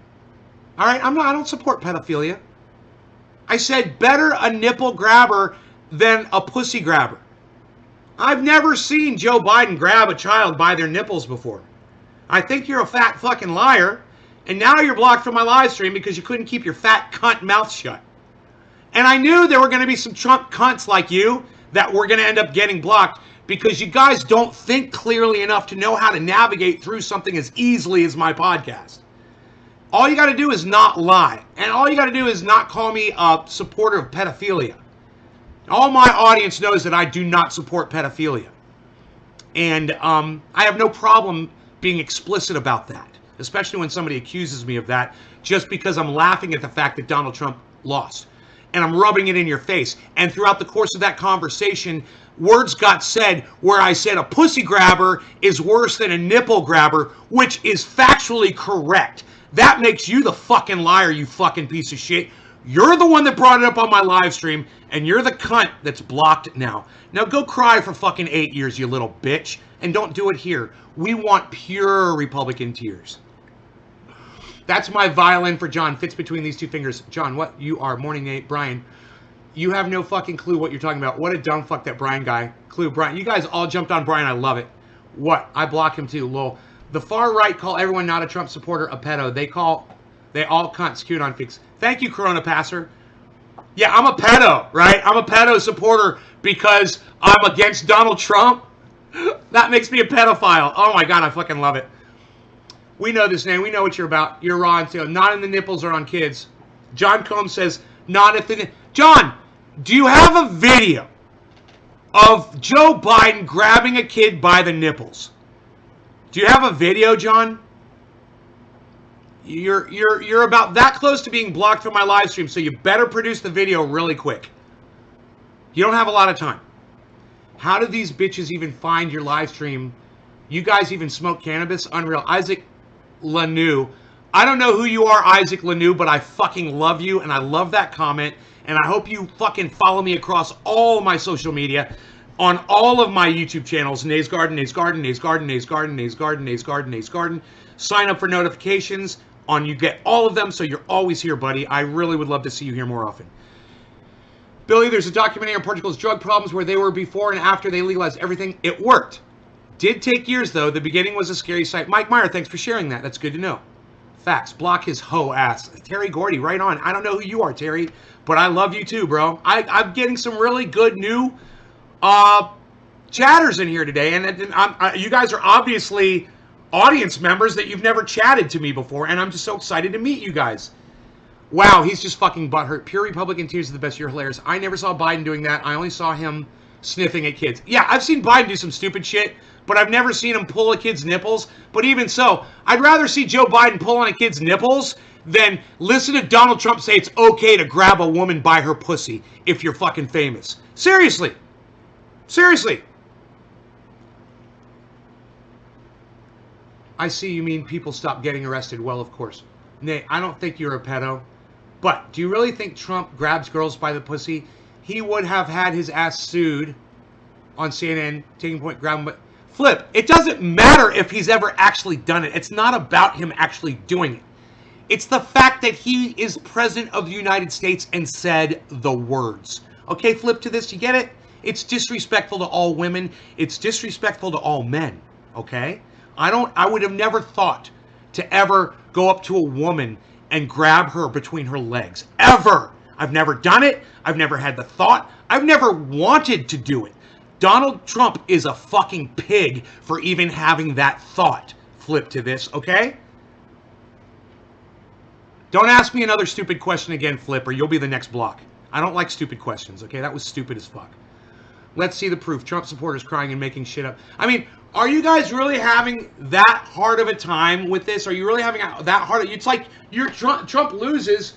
All right, I don't support pedophilia. I said better a nipple grabber than a pussy grabber. I've never seen Joe Biden grab a child by their nipples before. I think you're a fat fucking liar, and now you're blocked from my live stream because you couldn't keep your fat cunt mouth shut. And I knew there were going to be some Trump cunts like you that were going to end up getting blocked because you guys don't think clearly enough to know how to navigate through something as easily as my podcast. All you got to do is not lie. And all you got to do is not call me a supporter of pedophilia. All my audience knows that I do not support pedophilia. And I have no problem being explicit about that, especially when somebody accuses me of that just because I'm laughing at the fact that Donald Trump lost. And I'm rubbing it in your face. And throughout the course of that conversation, words got said where I said a pussy grabber is worse than a nipple grabber, which is factually correct. That makes you the fucking liar, you fucking piece of shit. You're the one that brought it up on my live stream, and you're the cunt that's blocked now. Now go cry for fucking 8 years, you little bitch. And don't do it here. We want pure Republican tears. That's my violin for John. Fits between these two fingers. John, what? You are. Morning, Nate. Brian, you have no fucking clue what you're talking about. What a dumb fuck that Brian guy. Clue. Brian, you guys all jumped on Brian. I love it. What? I block him too. Lol. The far right call everyone not a Trump supporter a pedo. They all cunts. QAnon fix. Thank you, Corona Passer. Yeah, I'm a pedo, right? I'm a pedo supporter because I'm against Donald Trump. That makes me a pedophile. Oh my God, I fucking love it. We know this name. We know what you're about. You're raw and tail. Not in the nipples or on kids. John Combs says, not if the... John, do you have a video of Joe Biden grabbing a kid by the nipples? Do you have a video, John? You're about that close to being blocked from my live stream, so you better produce the video really quick. You don't have a lot of time. How did these bitches even find your live stream? You guys even smoke cannabis? Unreal. Isaac Lanou. I don't know who you are, Isaac Lanou, but I fucking love you, and I love that comment, and I hope you fucking follow me across all my social media, on all of my YouTube channels, Nays Garden, Nays Garden, Nays Garden, Nays Garden, Nays Garden, Nays Garden, Nays Garden. Sign up for notifications you get all of them, so you're always here, buddy. I really would love to see you here more often. Billy, there's a documentary on Portugal's drug problems where they were before and after they legalized everything. It worked. Did take years, though. The beginning was a scary sight. Mike Meyer, thanks for sharing that. That's good to know. Facts. Block his hoe ass. Terry Gordy, right on. I don't know who you are, Terry, but I love you too, bro. I'm getting some really good new chatters in here today, and you guys are obviously audience members that you've never chatted to me before, and I'm just so excited to meet you guys. Wow, he's just fucking butthurt. Pure Republican tears are the best. You're hilarious. I never saw Biden doing that. I only saw him sniffing at kids. Yeah, I've seen Biden do some stupid shit, but I've never seen him pull a kid's nipples. But even so, I'd rather see Joe Biden pull on a kid's nipples than listen to Donald Trump say it's okay to grab a woman by her pussy if you're fucking famous. Seriously. Seriously. I see you mean people stop getting arrested. Well, of course. Nay, I don't think you're a pedo. But do you really think Trump grabs girls by the pussy? He would have had his ass sued on CNN, taking point, grab him. But Flip, it doesn't matter if he's ever actually done it. It's not about him actually doing it. It's the fact that he is president of the United States and said the words. Okay, Flip to this, you get it? It's disrespectful to all women. It's disrespectful to all men. Okay? I would have never thought to ever go up to a woman and grab her between her legs. Ever. I've never done it. I've never had the thought. I've never wanted to do it. Donald Trump is a fucking pig for even having that thought. Flip to this, okay? Don't ask me another stupid question again, Flip, or you'll be the next block. I don't like stupid questions, okay? That was stupid as fuck. Let's see the proof. Trump supporters crying and making shit up. I mean, are you guys really having that hard of a time with this? Are you really having that hard? It's like Trump loses.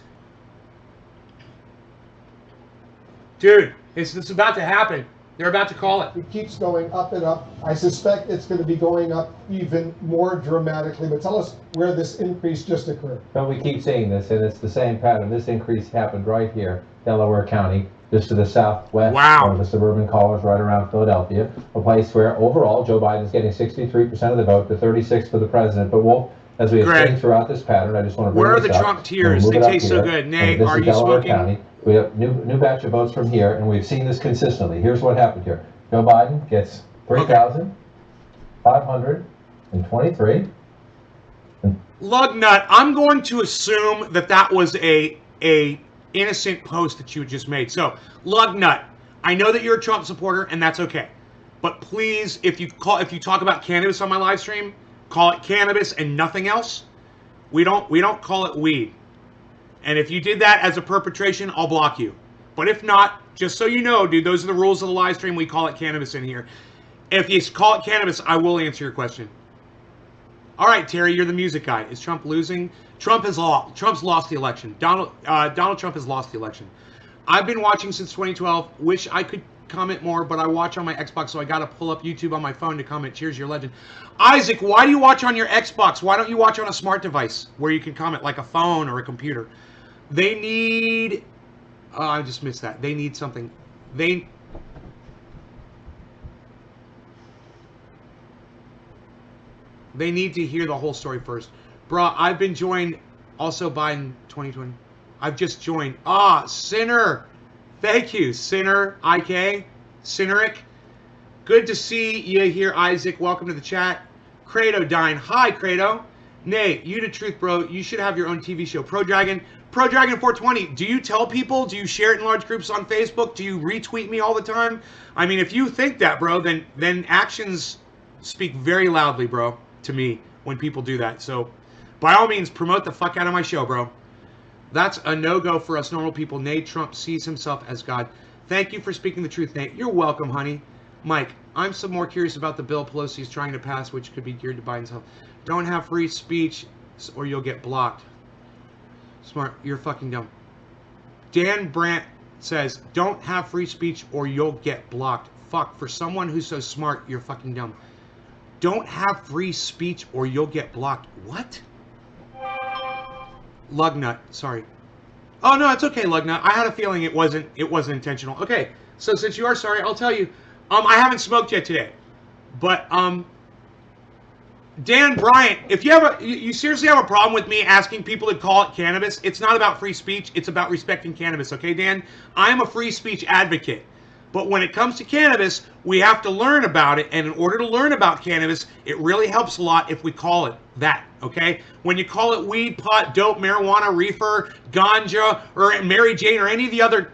Dude, it's about to happen. They're about to call it. It keeps going up and up. I suspect it's going to be going up even more dramatically. But tell us where this increase just occurred. Well, we keep seeing this, and it's the same pattern. This increase happened right here, Delaware County, just to the southwest of the suburban college, right around Philadelphia, a place where overall Joe Biden is getting 63% of the vote to 36% for the president. But we'll, as we have seen throughout this pattern, I just want to bring where are this the up. Trump tears? They taste so good. Nate, are you smoking? County. We have new batch of votes from here, and we've seen this consistently. Here's what happened here. Joe Biden gets 3,523. Lugnut, I'm going to assume that was a innocent post that you just made. So, Lugnut, I know that you're a Trump supporter, and that's okay. But please, if you talk about cannabis on my live stream, call it cannabis and nothing else. We don't call it weed. And if you did that as a perpetration, I'll block you. But if not, just so you know, dude, those are the rules of the live stream. We call it cannabis in here. If you call it cannabis, I will answer your question. All right, Terry, you're the music guy. Is Trump losing? Trump's lost the election. Donald Trump has lost the election. I've been watching since 2012. Wish I could comment more, but I watch on my Xbox, so I got to pull up YouTube on my phone to comment. Cheers, you're a legend. Isaac, why do you watch on your Xbox? Why don't you watch on a smart device where you can comment like a phone or a computer? They need... Oh, I just missed that. They need something. They need to hear the whole story first. Bruh, I've been joined also Biden 2020. I've just joined. Sinner. Thank you, Sinner, IK, Sinneric. Good to see you here, Isaac. Welcome to the chat. Credo Dine. Hi, Credo. Nay, you the truth, bro. You should have your own TV show. Pro Dragon 420. Do you tell people? Do you share it in large groups on Facebook? Do you retweet me all the time? I mean, if you think that, bro, then actions speak very loudly, bro, to me when people do that. So, by all means, promote the fuck out of my show, bro. That's a no-go for us normal people. Nate Trump sees himself as God. Thank you for speaking the truth, Nate. You're welcome, honey. Mike, I'm some more curious about the bill Pelosi is trying to pass, which could be geared to Biden's health. Don't have free speech or you'll get blocked. Smart, you're fucking dumb. Dan Brandt says, don't have free speech or you'll get blocked. Fuck, for someone who's so smart, you're fucking dumb. Don't have free speech or you'll get blocked. What? Lugnut, sorry. Oh no, it's okay, Lugnut. I had a feeling it wasn't intentional. Okay, so since you are sorry, I'll tell you. I haven't smoked yet today, but Dan Bryant, if you seriously have a problem with me asking people to call it cannabis, it's not about free speech, it's about respecting cannabis, okay, Dan? I am a free speech advocate. But when it comes to cannabis, we have to learn about it, and in order to learn about cannabis, it really helps a lot if we call it that, okay? When you call it weed, pot, dope, marijuana, reefer, ganja, or Mary Jane, or any of the other,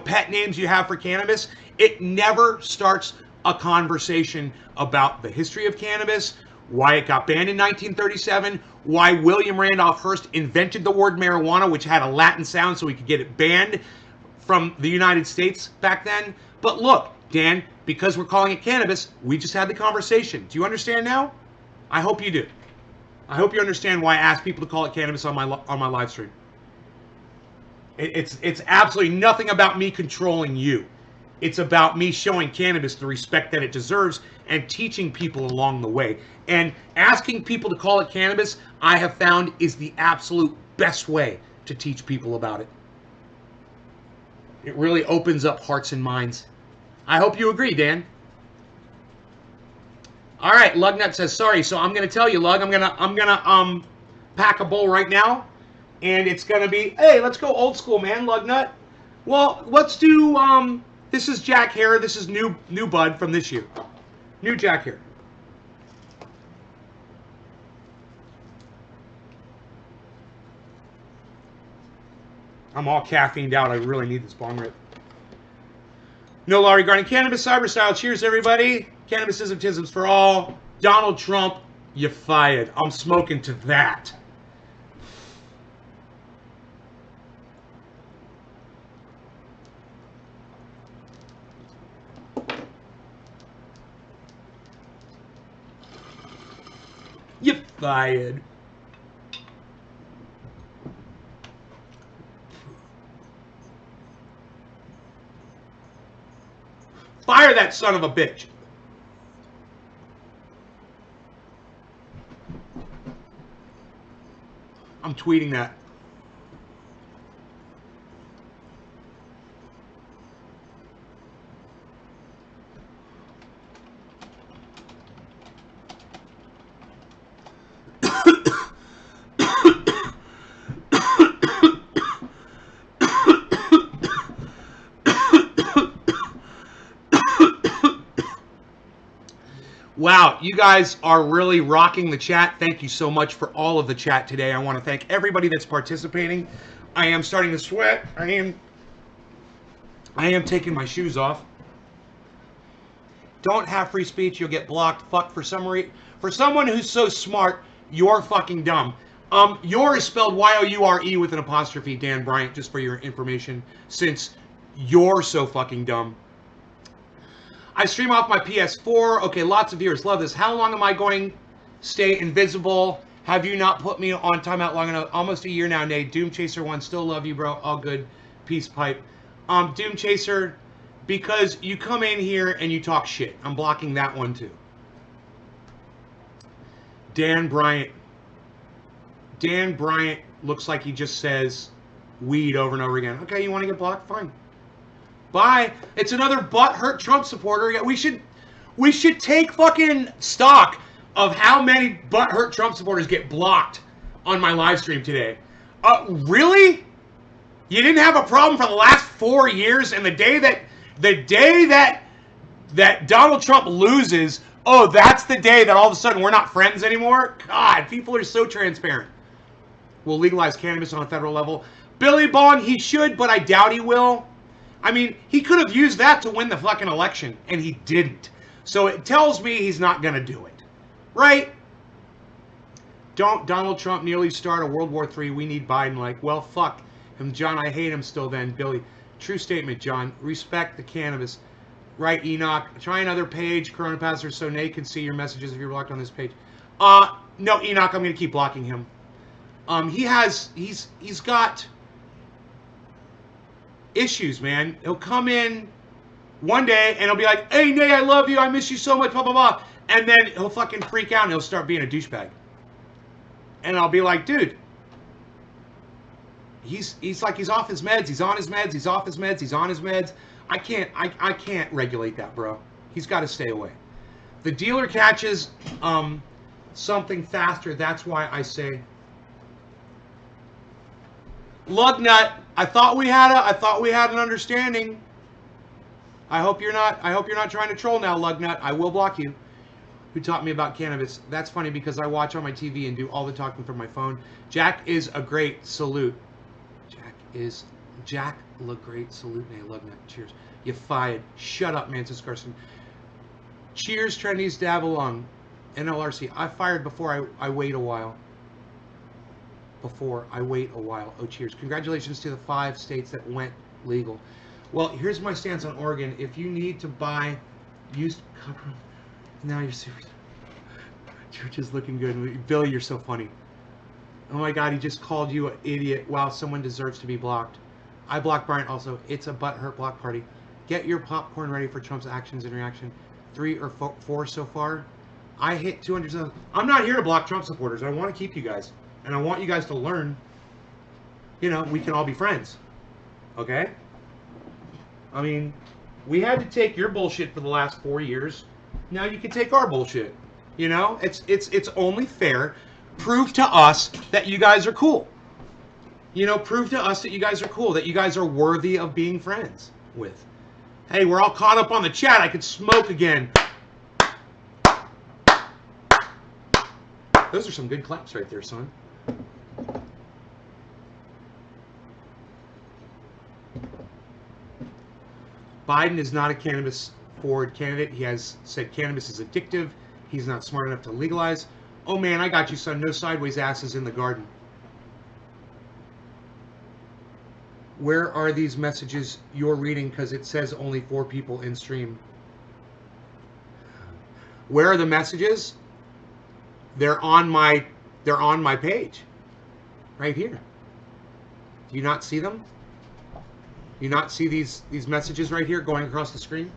pet names you have for cannabis, it never starts a conversation about the history of cannabis, why it got banned in 1937, why William Randolph Hearst invented the word marijuana, which had a Latin sound so we could get it banned from the United States back then. But look, Dan, because we're calling it cannabis, we just had the conversation. Do you understand now? I hope you do. I hope you understand why I ask people to call it cannabis on my live stream. It's absolutely nothing about me controlling you. It's about me showing cannabis the respect that it deserves and teaching people along the way. And asking people to call it cannabis, I have found, is the absolute best way to teach people about it. It really opens up hearts and minds. I hope you agree, Dan. All right, Lugnut says sorry, so I'm gonna tell you, Lug, I'm gonna pack a bowl right now, and it's gonna be, hey, let's go old school, man, Lugnut. Well, let's do this is Jack Hare. This is new bud from this year. New Jack Hare. I'm all caffeined out. I really need this bong rip. No law regarding cannabis. Cyber style. Cheers, everybody. Cannabisism, tisms for all. Donald Trump, you fired. I'm smoking to that. You fired. Fire that son of a bitch. I'm tweeting that. Wow, you guys are really rocking the chat. Thank you so much for all of the chat today. I want to thank everybody that's participating. I am starting to sweat. I am taking my shoes off. Don't have free speech, you'll get blocked. Fuck, for someone who's so smart, you're fucking dumb. Your is spelled Y-O-U-R-E with an apostrophe, Dan Bryant, just for your information, since you're so fucking dumb. I stream off my PS4. Okay, lots of viewers love this. How long am I going to stay invisible? Have you not put me on timeout long enough? Almost a year now, Nate. Doom Chaser 1, still love you, bro. All good. Peace pipe. Doom Chaser, because you come in here and you talk shit. I'm blocking that one too. Dan Bryant. Dan Bryant looks like he just says weed over and over again. Okay, you want to get blocked? Fine. Bye. It's another butthurt Trump supporter. Yeah, we should take fucking stock of how many butthurt Trump supporters get blocked on my live stream today. Really? You didn't have a problem for the last 4 years, and the day that Donald Trump loses, oh, that's the day that all of a sudden we're not friends anymore? God, people are so transparent. We'll legalize cannabis on a federal level. Billy Bond, he should, but I doubt he will. I mean, he could have used that to win the fucking election, and he didn't. So it tells me he's not going to do it. Right? Don't Donald Trump nearly start a World War III? We need Biden. Like, well, fuck him, John. I hate him still then. Billy, true statement, John. Respect the cannabis. Right, Enoch? Try another page, Corona Pastor, so Nate can see your messages if you're blocked on this page. No, Enoch, I'm going to keep blocking him. He's got issues, man. He'll come in one day and he'll be like, hey, Nate, I love you. I miss you so much, blah, blah, blah. And then he'll fucking freak out and he'll start being a douchebag. And I'll be like, dude, he's like, he's off his meds. He's on his meds. He's off his meds. He's on his meds. I can't regulate that, bro. He's got to stay away. The dealer catches something faster. That's why I say, Lugnut. I thought we had an understanding. I hope you're not trying to troll now, Lugnut. I will block you. Who taught me about cannabis? That's funny because I watch on my TV and do all the talking from my phone. Jack is a great salute. Jack great salute. Nay, Lugnut. Cheers. You fired. Shut up, Mantis Carson. Cheers, Trendies dab along. NLRC. I fired before I wait a while. Oh, cheers. Congratulations to the 5 states that went legal. Well, here's my stance on Oregon. If you need to buy used cover, now you're super. Church is looking good. Billy, you're so funny. Oh my God, he just called you an idiot. Wow, someone deserves to be blocked. I blocked Bryant also. It's a butthurt block party. Get your popcorn ready for Trump's actions and reaction. 3 or 4 so far. I hit 200,000. I'm not here to block Trump supporters. I want to keep you guys. And I want you guys to learn, you know, we can all be friends. Okay? I mean, we had to take your bullshit for the last 4 years. Now you can take our bullshit. You know? It's only fair. Prove to us that you guys are cool. You know, prove to us that you guys are cool, that you guys are worthy of being friends with. Hey, we're all caught up on the chat. I could smoke again. Those are some good claps right there, son. Biden is not a cannabis-forward candidate. He has said cannabis is addictive. He's not smart enough to legalize. Oh man, I got you, son. No sideways asses in the garden. Where are these messages you're reading? Because it says only 4 people in stream. Where are the messages? They're on my page. Right here. Do you not see them? Do you not see these messages right here going across the screen?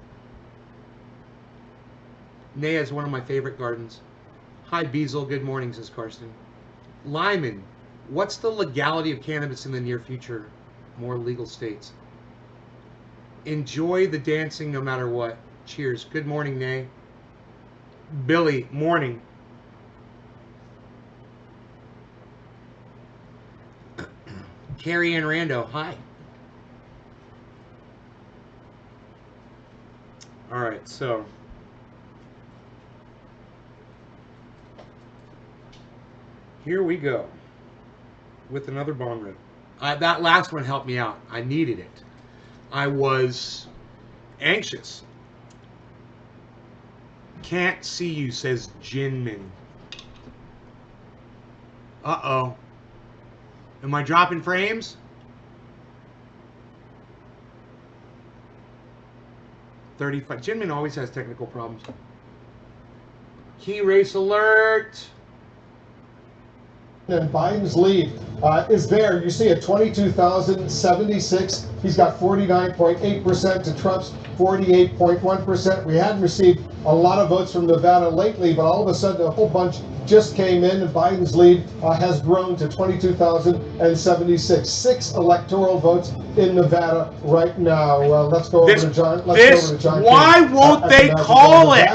Naya is one of my favorite gardens. Hi Beazle, good morning, says Karsten. Lyman, what's the legality of cannabis in the near future? More legal states. Enjoy the dancing no matter what. Cheers. Good morning, Nay. Billy, morning. Carrie Ann Rando, hi. All right, so here we go with another bong rip. That last one helped me out. I needed it. I was anxious. Can't see you, says Jinmin. Uh-oh. Am I dropping frames? 35. Jinmin always has technical problems. Key race alert. And Biden's lead is there. You see at 22,076. He's got 49.8% to Trump's 48.1%. We hadn't received a lot of votes from Nevada lately, but all of a sudden a whole bunch just came in, and Biden's lead has grown to 22,076. 6 electoral votes in Nevada right now. Let's go over to John. Let's go over to John. Why won't they call it?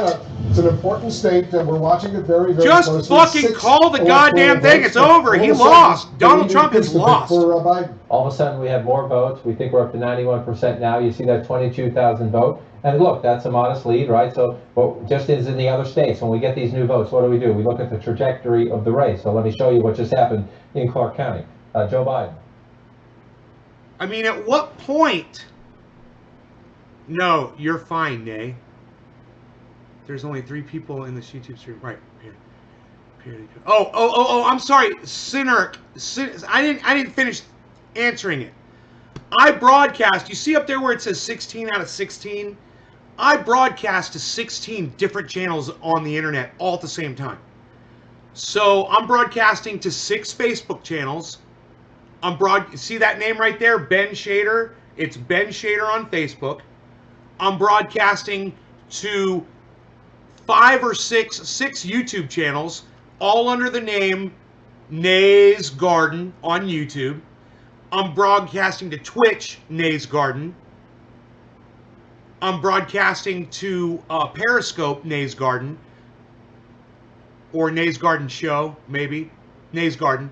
It's an important state, and we're watching it very, very closely. Just fucking call the goddamn thing. It's over. He lost. Donald Trump has lost. All of a sudden, we have more votes. We think we're up to 91% now. You see that 22,000 vote. And look, that's a modest lead, right? So, but just as in the other states, when we get these new votes, what do? We look at the trajectory of the race. So let me show you what just happened in Clark County. Joe Biden. I mean, at what point? No, you're fine, Nay. There's only 3 people in this YouTube stream. Right here. Oh, I'm sorry. Sinner. I didn't finish answering it. I broadcast. You see up there where it says 16 out of 16? I broadcast to 16 different channels on the internet all at the same time. So I'm broadcasting to 6 Facebook channels. See that name right there? Ben Shader. It's Ben Shader on Facebook. I'm broadcasting to 5 or 6 YouTube channels, all under the name Nay's Garden on YouTube. I'm broadcasting to Twitch, Nay's Garden. I'm broadcasting to Periscope, Nay's Garden. or Nays Garden Show, maybe. Nays Garden.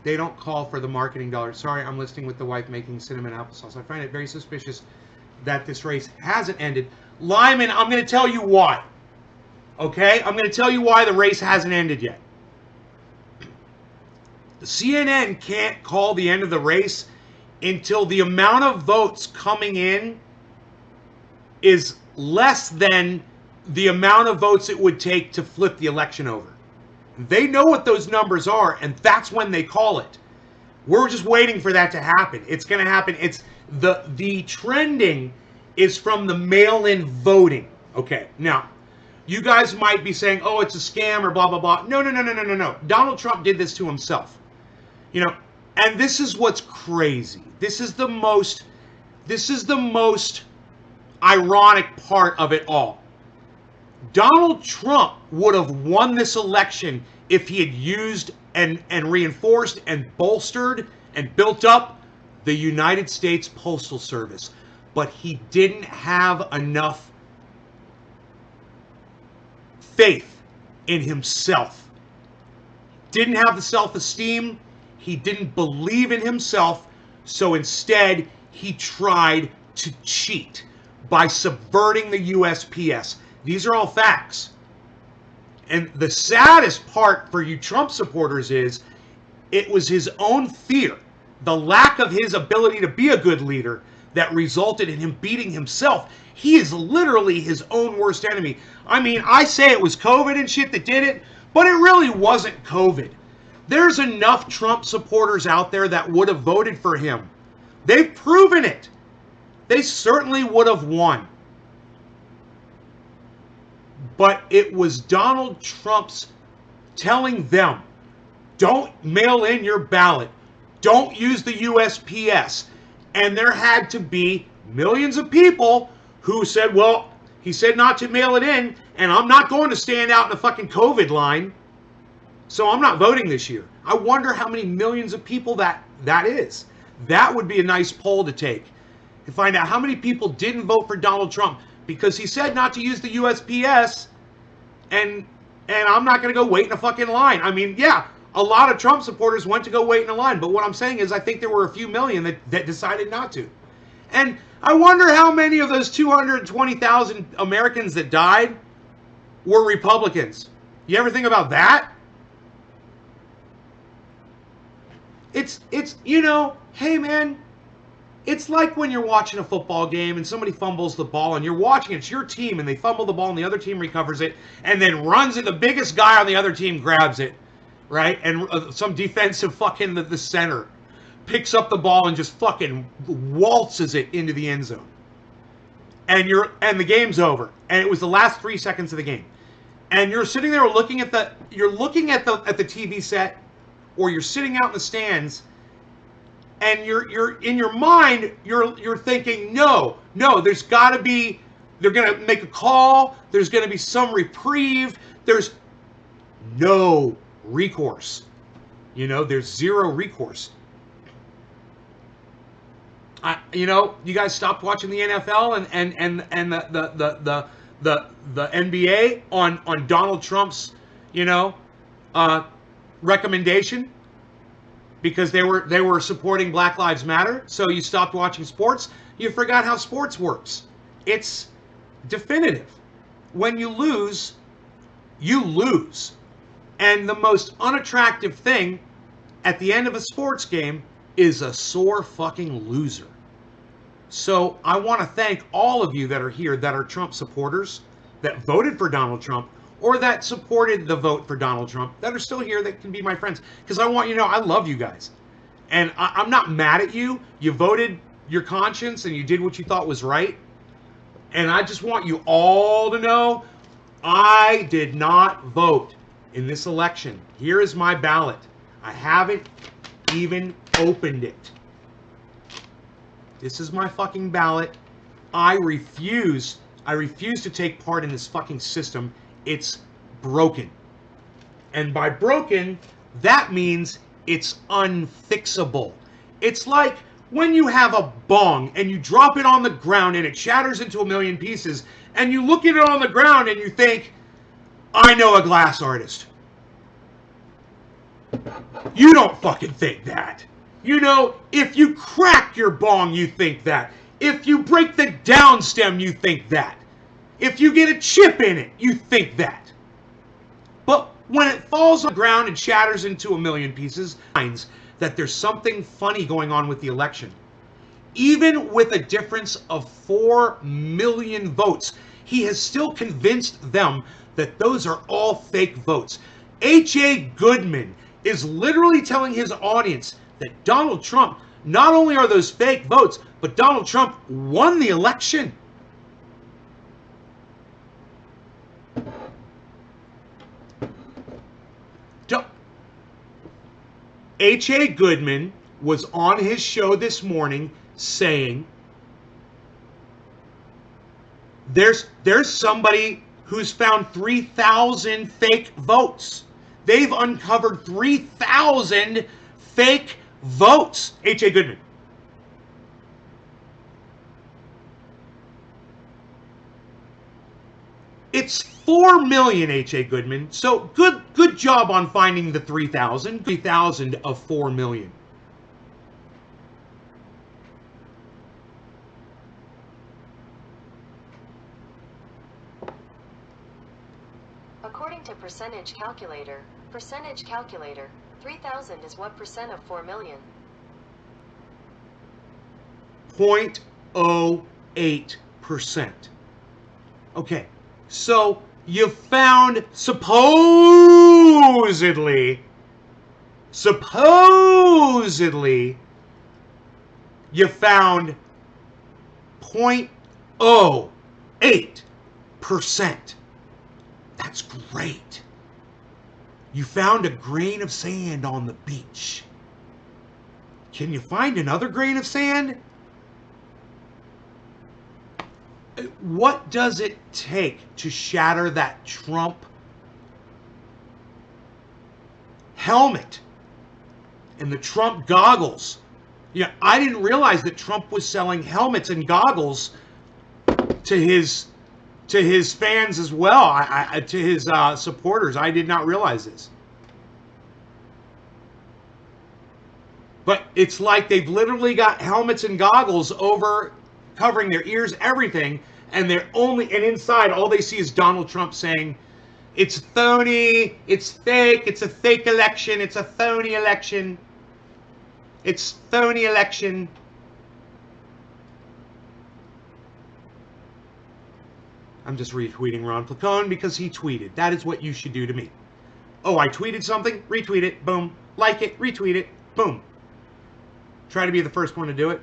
They don't call for the marketing dollars. Sorry, I'm listening with the wife making cinnamon applesauce. I find it very suspicious that this race hasn't ended. Lyman, I'm going to tell you why. Okay? I'm going to tell you why the race hasn't ended yet. The CNN can't call the end of the race until the amount of votes coming in is less than the amount of votes it would take to flip the election over. They know what those numbers are, and that's when they call it. We're just waiting for that to happen. It's going to happen. It's the trending is from the mail-in voting. Okay, now, you guys might be saying, oh, it's a scam or blah, blah, blah. No. Donald Trump did this to himself. You know, and this is what's crazy. This is the most ironic part of it all. Donald Trump would have won this election if he had used and reinforced and bolstered and built up the United States Postal Service. But he didn't have enough faith in himself. Didn't have the self-esteem. He didn't believe in himself. So instead, he tried to cheat by subverting the USPS. These are all facts. And the saddest part for you Trump supporters is it was his own fear, the lack of his ability to be a good leader, that resulted in him beating himself. He is literally his own worst enemy. I mean, I say it was COVID and shit that did it, but it really wasn't COVID. There's enough Trump supporters out there that would have voted for him. They've proven it. They certainly would have won. But it was Donald Trump's telling them, don't mail in your ballot. Don't use the USPS. And there had to be millions of people who said, well, he said not to mail it in, and I'm not going to stand out in the fucking COVID line, so I'm not voting this year. I wonder how many millions of people that is. That would be a nice poll to take, to find out how many people didn't vote for Donald Trump because he said not to use the USPS, and I'm not going to go wait in a fucking line. I mean, yeah, a lot of Trump supporters went to go wait in a line, but what I'm saying is I think there were a few million that decided not to. And I wonder how many of those 220,000 Americans that died were Republicans. You ever think about that? It's you know, hey man, it's like when you're watching a football game and somebody fumbles the ball and you're watching, it's your team, and they fumble the ball and the other team recovers it and then runs it, the biggest guy on the other team grabs it, right? And some defensive fucking the center picks up the ball and just fucking waltzes it into the end zone. And the game's over. And it was the last 3 seconds of the game. And you're sitting there looking at the TV set, or you're sitting out in the stands, and you're in your mind you're thinking, no, there's got to be, they're gonna make a call, there's gonna be some reprieve, there's no recourse. You know, there's zero recourse. You guys stopped watching the NFL and the NBA on Donald Trump's, recommendation, because they were supporting Black Lives Matter. So you stopped watching sports. You forgot how sports works. It's definitive. When you lose, you lose. And the most unattractive thing at the end of a sports game is a sore fucking loser. So I want to thank all of you that are here that are Trump supporters, that voted for Donald Trump, or that supported the vote for Donald Trump, that are still here, that can be my friends. Because I want you to know I love you guys. And I'm not mad at you. You voted your conscience and you did what you thought was right. And I just want you all to know I did not vote in this election. Here is my ballot. I haven't even opened it. This is my fucking ballot. I refuse to take part in this fucking system. It's broken. And by broken, that means it's unfixable. It's like when you have a bong and you drop it on the ground and it shatters into a million pieces, and you look at it on the ground and you think, I know a glass artist. You don't fucking think that. You know, if you crack your bong, you think that. If you break the downstem, you think that. If you get a chip in it, you think that. But when it falls on the ground and shatters into a million pieces, finds that there's something funny going on with the election. Even with a difference of 4 million votes, he has still convinced them that those are all fake votes. H.A. Goodman is literally telling his audience that Donald Trump, not only are those fake votes, but Donald Trump won the election. H.A. Goodman was on his show this morning saying there's somebody who's found 3,000 fake votes. They've uncovered 3,000 fake votes. H.A. Goodman. It's 4 million, H.A. Goodman. So good job on finding the 3,000. 3,000 of 4 million. According to percentage calculator, 3,000 is what percent of 4 million? 0.08%. Okay. So you found supposedly you found 0.08%. That's great. You found a grain of sand on the beach. Can you find another grain of sand? What does it take to shatter that Trump helmet and the Trump goggles? Yeah, I didn't realize that Trump was selling helmets and goggles to his fans as well, to his supporters. I did not realize this. But it's like they've literally got helmets and goggles over covering their ears, everything, and inside all they see is Donald Trump saying, it's phony, it's fake, it's a fake election, it's a phony election, it's phony election. I'm just retweeting Ron Placone because he tweeted. That is what you should do to me. Oh, I tweeted something? Retweet it, boom. Like it, retweet it, boom. Try to be the first one to do it.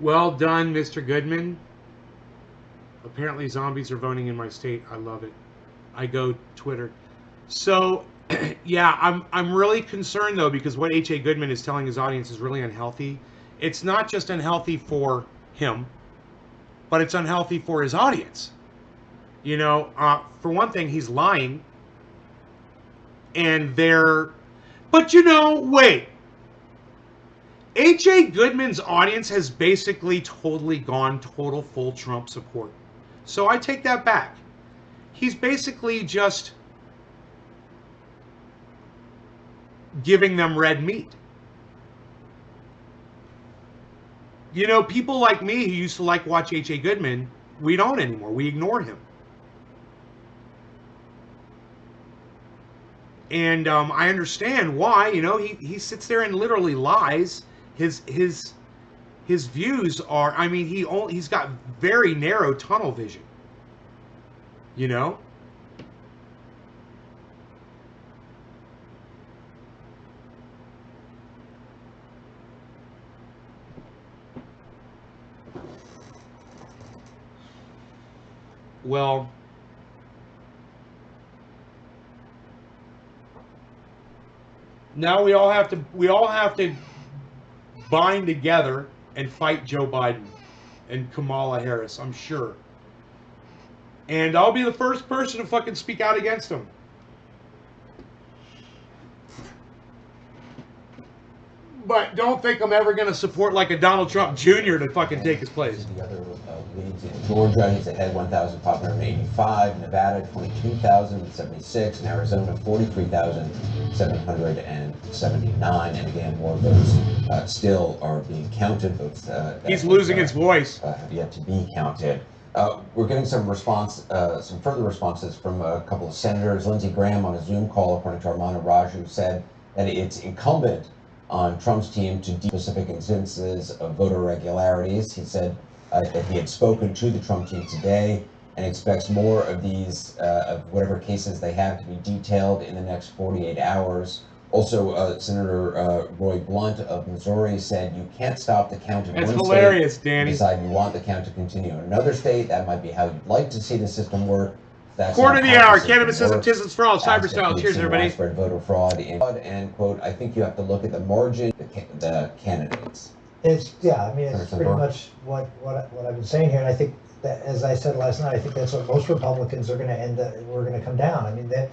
Well done, Mr. Goodman. Apparently zombies are voting in my state. I love it. I go Twitter. So, yeah, I'm really concerned, though, because what H.A. Goodman is telling his audience is really unhealthy. It's not just unhealthy for him, but it's unhealthy for his audience. You know, for one thing, he's lying. And but you know, wait. H.A. Goodman's audience has basically totally gone full Trump support. So I take that back. He's basically just giving them red meat. You know, people like me who used to watch H.A. Goodman, we don't anymore. We ignore him. And I understand why. You know, he sits there and literally lies. His views are, I mean, he's got very narrow tunnel vision. You know? Well, now we all have to bind together and fight Joe Biden and Kamala Harris, I'm sure. And I'll be the first person to fucking speak out against them. But don't think I'm ever going to support like a Donald Trump Jr. to fucking take his place. The other leads in Georgia, he's ahead 1,585. Nevada, 22,076. And Arizona, 43,779. And again, more votes still are being counted. Votes he's losing his voice. Have yet to be counted. We're getting some further responses from a couple of senators. Lindsey Graham on a Zoom call, according to Armando Raju, said that it's incumbent on Trump's team to deal with specific instances of voter irregularities. He said that he had spoken to the Trump team today and expects more of these, of whatever cases they have, to be detailed in the next 48 hours. Also, Senator Roy Blunt of Missouri said you can't stop the count in That's one hilarious, state Danny. decide you want the count to continue in another state. That might be how you'd like to see the system work. That's Quarter of the not how hour, system cannabis isn't works. tisms for all, cyber style. We've Cheers, seen everybody. widespread voter fraud and quote, I think you have to look at the margin, the candidates. It's I mean, it's Senator pretty Burr? much what I've been saying here, and I think that, as I said last night, I think that's what most Republicans are going to end up. We're going to come down. I mean, that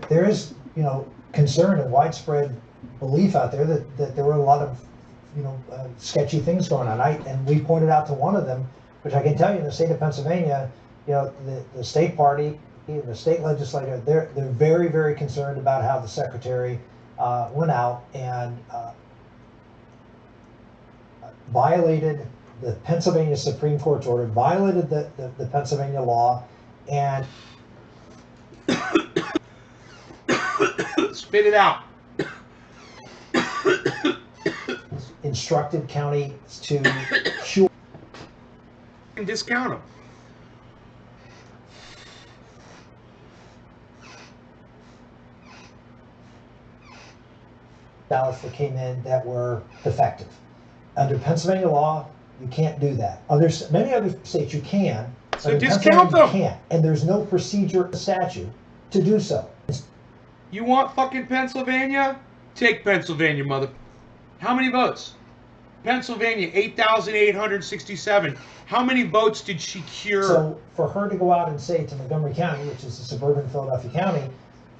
there is concern and widespread belief out there that there were a lot of sketchy things going on. And we pointed out to one of them, which I can tell you in the state of Pennsylvania, the state party, the state legislature, they're very, very concerned about how the secretary went out and violated the Pennsylvania Supreme Court's order, violated the Pennsylvania law, and Spit it out. instructed counties to cure. Discount them. Ballots that came in that were defective. Under Pennsylvania law, you can't do that. Many other states you can, but So in discount Pennsylvania them. you can't, and there's no procedure in the statute to do so. You want fucking Pennsylvania? Take Pennsylvania, mother. How many votes? Pennsylvania, 8,867. How many votes did she cure? So for her to go out and say to Montgomery County, which is a suburban Philadelphia county,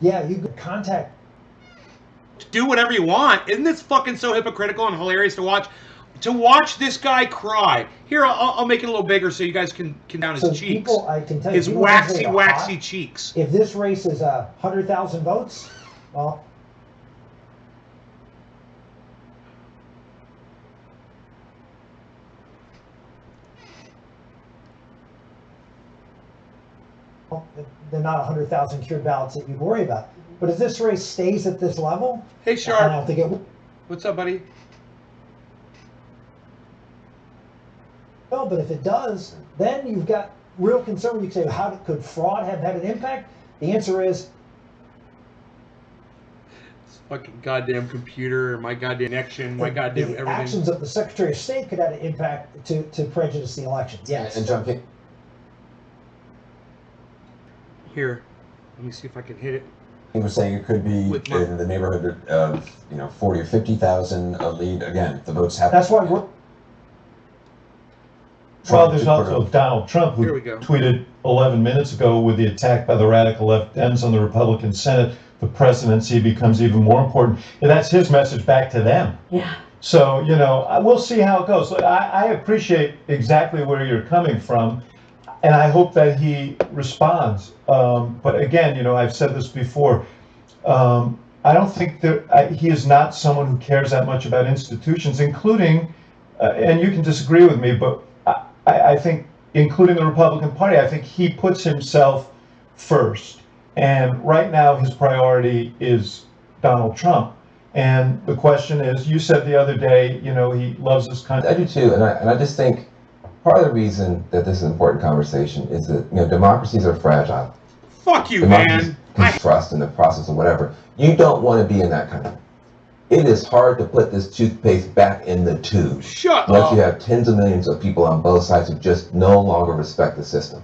yeah, you could contact. Do whatever you want. Isn't this fucking so hypocritical and hilarious to watch? To watch this guy cry. Here, I'll make it a little bigger so you guys can down his So cheeks. people, I can tell you, His people waxy, usually are waxy hot. cheeks. If this race is 100,000 votes, well, they're not 100,000 cured ballots that you'd worry about. But if this race stays at this level, Hey, I Sharp. don't think it will. What's up, buddy? No, but if it does, then you've got real concern. You say, how could fraud have had an impact? The answer is This fucking goddamn computer, my goddamn connection, my goddamn the everything. actions of the Secretary of State could have an impact to prejudice the elections. Yes. And John, Here, let me see if I can hit it. he was saying it could be With my- in the neighborhood of 40 or 50,000 a lead. Again, the votes have. That's why we're. Well, there's also Donald Trump, who Here we go. tweeted 11 minutes ago, with the attack by the radical left Dems on the Republican Senate, the presidency becomes even more important. And that's his message back to them. Yeah. So, we'll see how it goes. I appreciate exactly where you're coming from, and I hope that he responds. But again, I've said this before. I don't think that he is not someone who cares that much about institutions, including, and you can disagree with me, but I think, including the Republican Party, I think he puts himself first. And right now, his priority is Donald Trump. And the question is, you said the other day, you know, he loves this country. I do too, and I just think part of the reason that this is an important conversation is that, you know, democracies are fragile. Fuck you, Democracies man. can trust in the process or whatever. You don't want to be in that country. It is hard to put this toothpaste back in the tube. Shut Unless up. you have tens of millions of people on both sides who just no longer respect the system.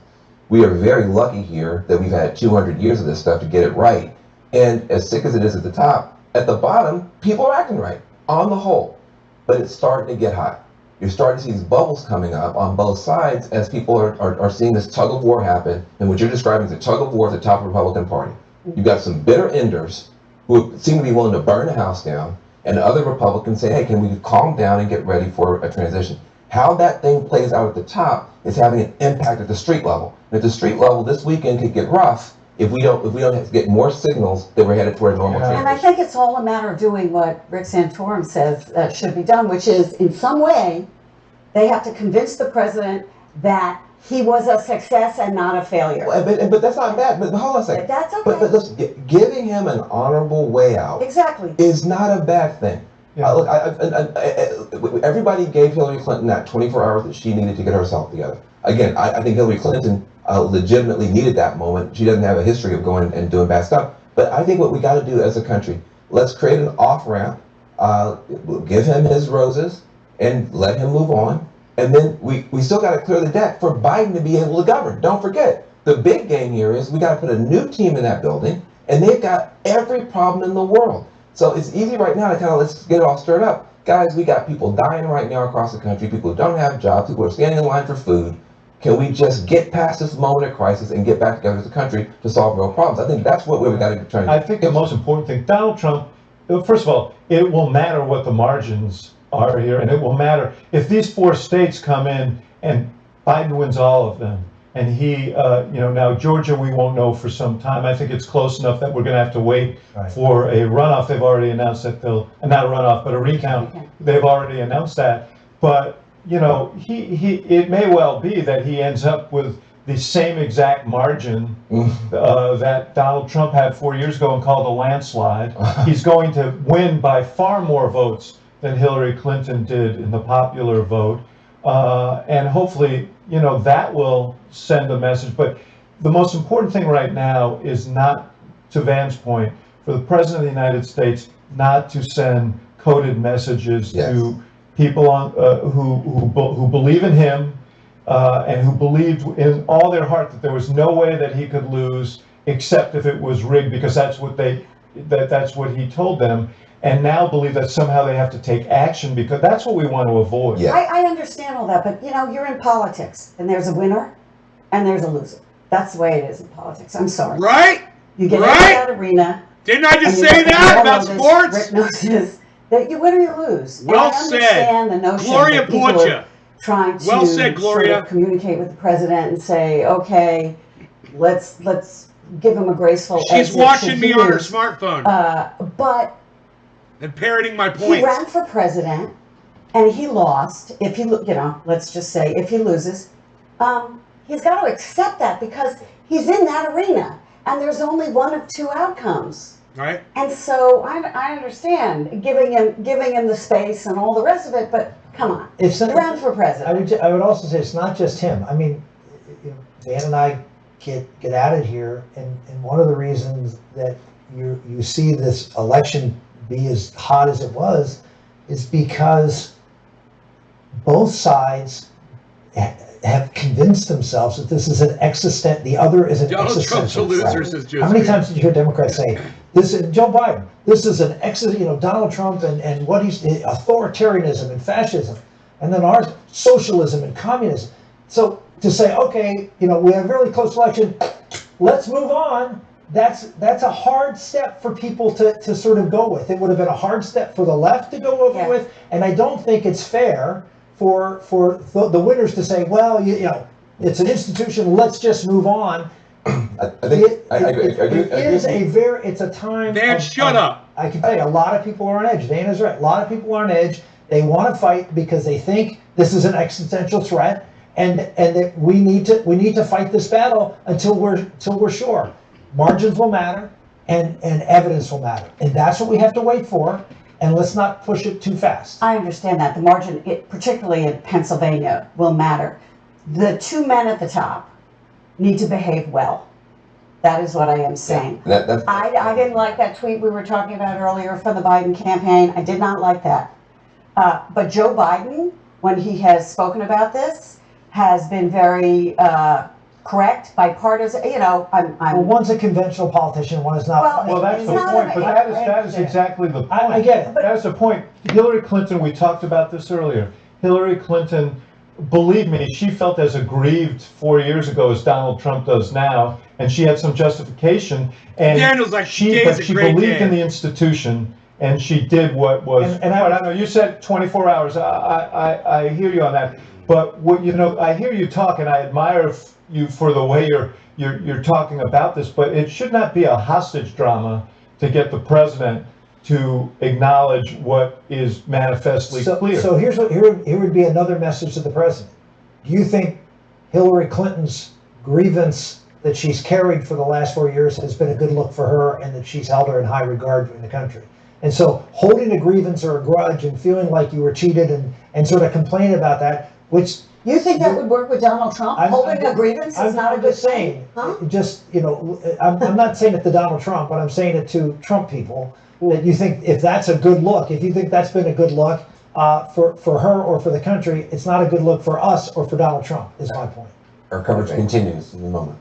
We are very lucky here that we've had 200 years of this stuff to get it right. And as sick as it is at the top, at the bottom, people are acting right, on the whole. But it's starting to get hot. You're starting to see these bubbles coming up on both sides as people are seeing this tug of war happen. And what you're describing is a tug of war at the top of the Republican Party. You've got some bitter enders who seem to be willing to burn the house down, and other Republicans say, hey, can we calm down and get ready for a transition? How that thing plays out at the top is having an impact at the street level. And at the street level, this weekend could get rough if we don't have to get more signals that we're headed toward a normal transition. And I think it's all a matter of doing what Rick Santorum says should be done, which is, in some way, they have to convince the president that he was a success and not a failure. But that's not bad. But hold on a second. That's okay. But listen, giving him an honorable way out Exactly. is not a bad thing. Yeah. Look, everybody gave Hillary Clinton that 24 hours that she needed to get herself together. Again, I think Hillary Clinton legitimately needed that moment. She doesn't have a history of going and doing bad stuff. But I think what we got to do as a country, let's create an off-ramp, give him his roses, and let him move on. And then we still got to clear the deck for Biden to be able to govern. Don't forget, the big game here is we got to put a new team in that building, and they've got every problem in the world. So it's easy right now to kind of let's get it all stirred up. Guys, we got people dying right now across the country, people who don't have jobs, people who are standing in line for food. Can we just get past this moment of crisis and get back together as a country to solve real problems? I think that's what we got to try to do. I think the most important thing, Donald Trump, first of all, it will matter what the margins are here, and it will matter if these 4 states come in and Biden wins all of them, and he, now Georgia we won't know for some time. I think it's close enough that we're going to have to wait for a runoff. They've already announced that they'll, not a runoff, but a recount. They've already announced that. But it may well be that he ends up with the same exact margin that Donald Trump had 4 years ago and called a landslide. He's going to win by far more votes than Hillary Clinton did in the popular vote. And hopefully, that will send a message. But the most important thing right now is not, to Van's point, for the President of the United States not to send coded messages to people on who believe in him and who believed in all their heart that there was no way that he could lose except if it was rigged, because that's what that's what he told them. And now believe that somehow they have to take action, because that's what we want to avoid. Yeah. I understand all that, but you're in politics, and there's a winner and there's a loser. That's the way it is in politics. I'm sorry. Right? You get into that arena. Didn't I just and say you that know about this, sports? Rick knows this, that you win or you lose. Well and I understand said. the notion Gloria that people Portia. are trying to Well said, Gloria. sort of communicate with the president and say, okay, let's give him a graceful She's exit watching me on her lose. smartphone But and parroting my he points. ran for president and he lost. If he, let's just say if he loses, he's got to accept that because he's in that arena and there's only one of 2 outcomes. Right? And so I understand giving him the space and all the rest of it, but come on, he ran for president. I would also say it's not just him. I mean, Van and I get at it here, and one of the reasons that you see this election be as hot as it was is because both sides have convinced themselves that this is the other is an Donald Trump's a existential loser, threat. says Joe How many Scarborough. times did you hear Democrats say, Joe Biden, this is an Donald Trump and what he's, authoritarianism and fascism, and then ours, socialism and communism. So to say, okay, we have a really close election, let's move on, that's a hard step for people to sort of go with. It would have been a hard step for the left to go over with, and I don't think it's fair for the winners to say, well, it's an institution, let's just move on. I think I agree. It's a time. Van, shut up. I can tell you, a lot of people are on edge. Dan is right. A lot of people are on edge. They want to fight because they think this is an existential threat, and that we need to fight this battle until we're sure. margins will matter and evidence will matter. And that's what we have to wait for. And let's not push it too fast. I understand that. The margin, particularly in Pennsylvania, will matter. The two men at the top need to behave well. That is what I am saying. I didn't like that tweet we were talking about earlier from the Biden campaign. I did not like that. But Joe Biden, when he has spoken about this, has been very correct, bipartisan. You know, well, one's a conventional politician, one is not. Well, that's the point. But that is exactly the point. I get it. That's the point. Hillary Clinton, we talked about this earlier. Hillary Clinton, believe me, she felt as aggrieved 4 years ago as Donald Trump does now, and she had some justification. And Daniel's like, she believed in the institution, and she did what was. And I don't know. You said 24 hours. I hear you on that. But what I hear you talk, and I admire you for the way you're talking about this. But it should not be a hostage drama to get the president to acknowledge what is manifestly clear. So here would be another message to the president. Do you think Hillary Clinton's grievance that she's carried for the last 4 years has been a good look for her, and that she's held her in high regard in the country? And so holding a grievance or a grudge and feeling like you were cheated and sort of complaining about that, which you think that would work with Donald Trump? Holding a grievance is not a good thing. Huh? Just, I'm not saying it to Donald Trump, but I'm saying it to Trump people. That you think if that's a good look, if you think that's been a good look for her or for the country, it's not a good look for us or for Donald Trump, is my point. Our coverage continues in a moment.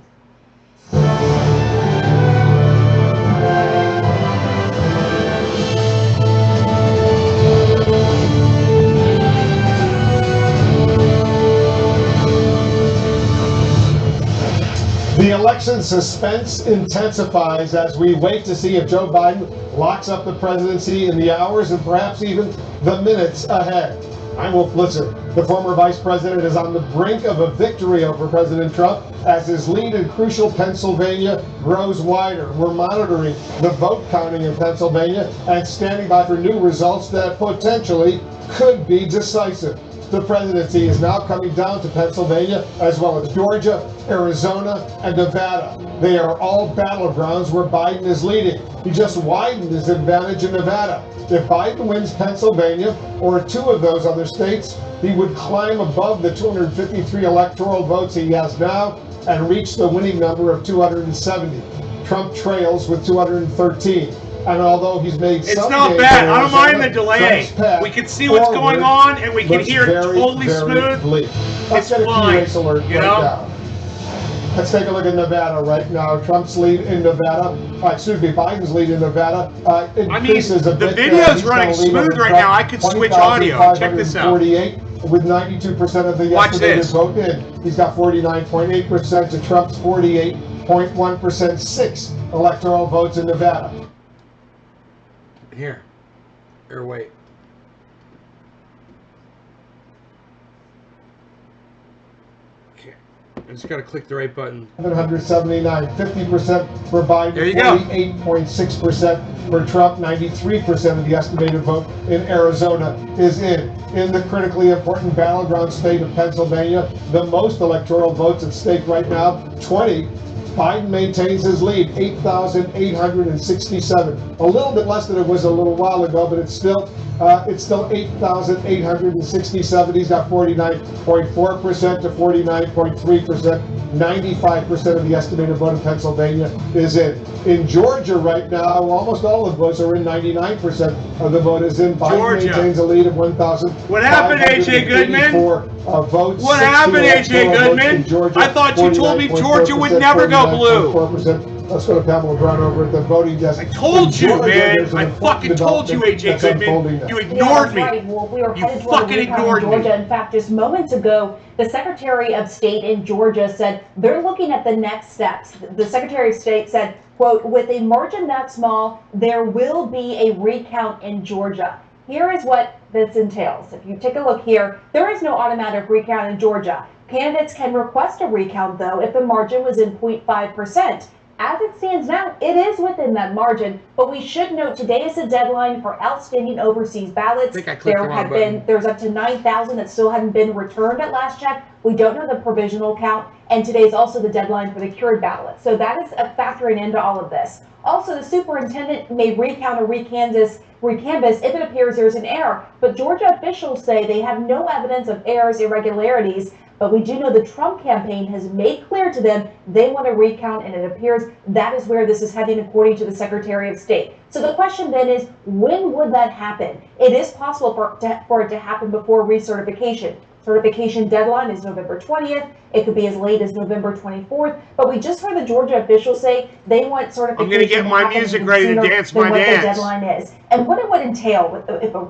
The election suspense intensifies as we wait to see if Joe Biden locks up the presidency in the hours and perhaps even the minutes ahead. I'm Wolf Blitzer. The former vice president is on the brink of a victory over President Trump as his lead in crucial Pennsylvania grows wider. We're monitoring the vote counting in Pennsylvania and standing by for new results that potentially could be decisive. The presidency is now coming down to Pennsylvania, as well as Georgia, Arizona, and Nevada. They are all battlegrounds where Biden is leading. He just widened his advantage in Nevada. If Biden wins Pennsylvania or two of those other states, he would climb above the 253 electoral votes he has now and reach the winning number of 270. Trump trails with 213. And although he's made some it's not bad. I don't mind the delay. We can see what's going on, and we can hear it totally smooth. Let's get a T-Race alert right now. Let's take a look at Nevada right now. Trump's lead in Nevada, Biden's lead in Nevada increases a bit. The video's running smooth right now. I could switch audio. Check this out. With 92% of the estimated vote in. He's got 49.8% to Trump's 48.1%. 6 electoral votes in Nevada. Here, wait. Okay, I just gotta click the right button. 779, 50% for Biden. There you go. 48.6% for Trump. 93% of the estimated vote in Arizona is in. In the critically important battleground state of Pennsylvania, the most electoral votes at stake right now, 20. Biden maintains his lead, 8,867. A little bit less than it was a little while ago, but it's still 8,867. He's got 49.4% to 49.3%. 95% of the estimated vote in Pennsylvania is in. In Georgia right now, almost all of the votes are in. 99% of the vote is in. Biden maintains a lead of 1,000. What happened, AJ Goodman? Votes. What happened, AJ Goodman? I thought you told me Georgia would never go blue. 4%. Let's go to Pamela Brown over at the voting desk. I told you, man. I fucking told you, AJ Goodman. You ignored me. Right. Well, we were you fucking ignored me. Georgia. In fact, just moments ago, the Secretary of State in Georgia said they're looking at the next steps. The Secretary of State said, quote, with a margin that small, there will be a recount in Georgia. Here is what this entails. If you take a look here, there is no automatic recount in Georgia. Candidates can request a recount, though, if the margin was in 0.5%. As it stands now, it is within that margin, but we should note today is the deadline for outstanding overseas ballots. There's up to 9,000 that still haven't been returned at last check. We don't know the provisional count, and today is also the deadline for the cured ballots. So that is factoring into all of this. Also, the superintendent may recount or recanvass if it appears there's an error, but Georgia officials say they have no evidence of errors, irregularities. But we do know the Trump campaign has made clear to them they want to recount, and it appears that is where this is heading according to the Secretary of State. So the question then is, when would that happen? It is possible for it to happen before recertification. Certification deadline is November 20th. It could be as late as November 24th. But we just heard the Georgia officials say they want certification. I'm going to get my music ready to dance my dance. The deadline is. And what it would entail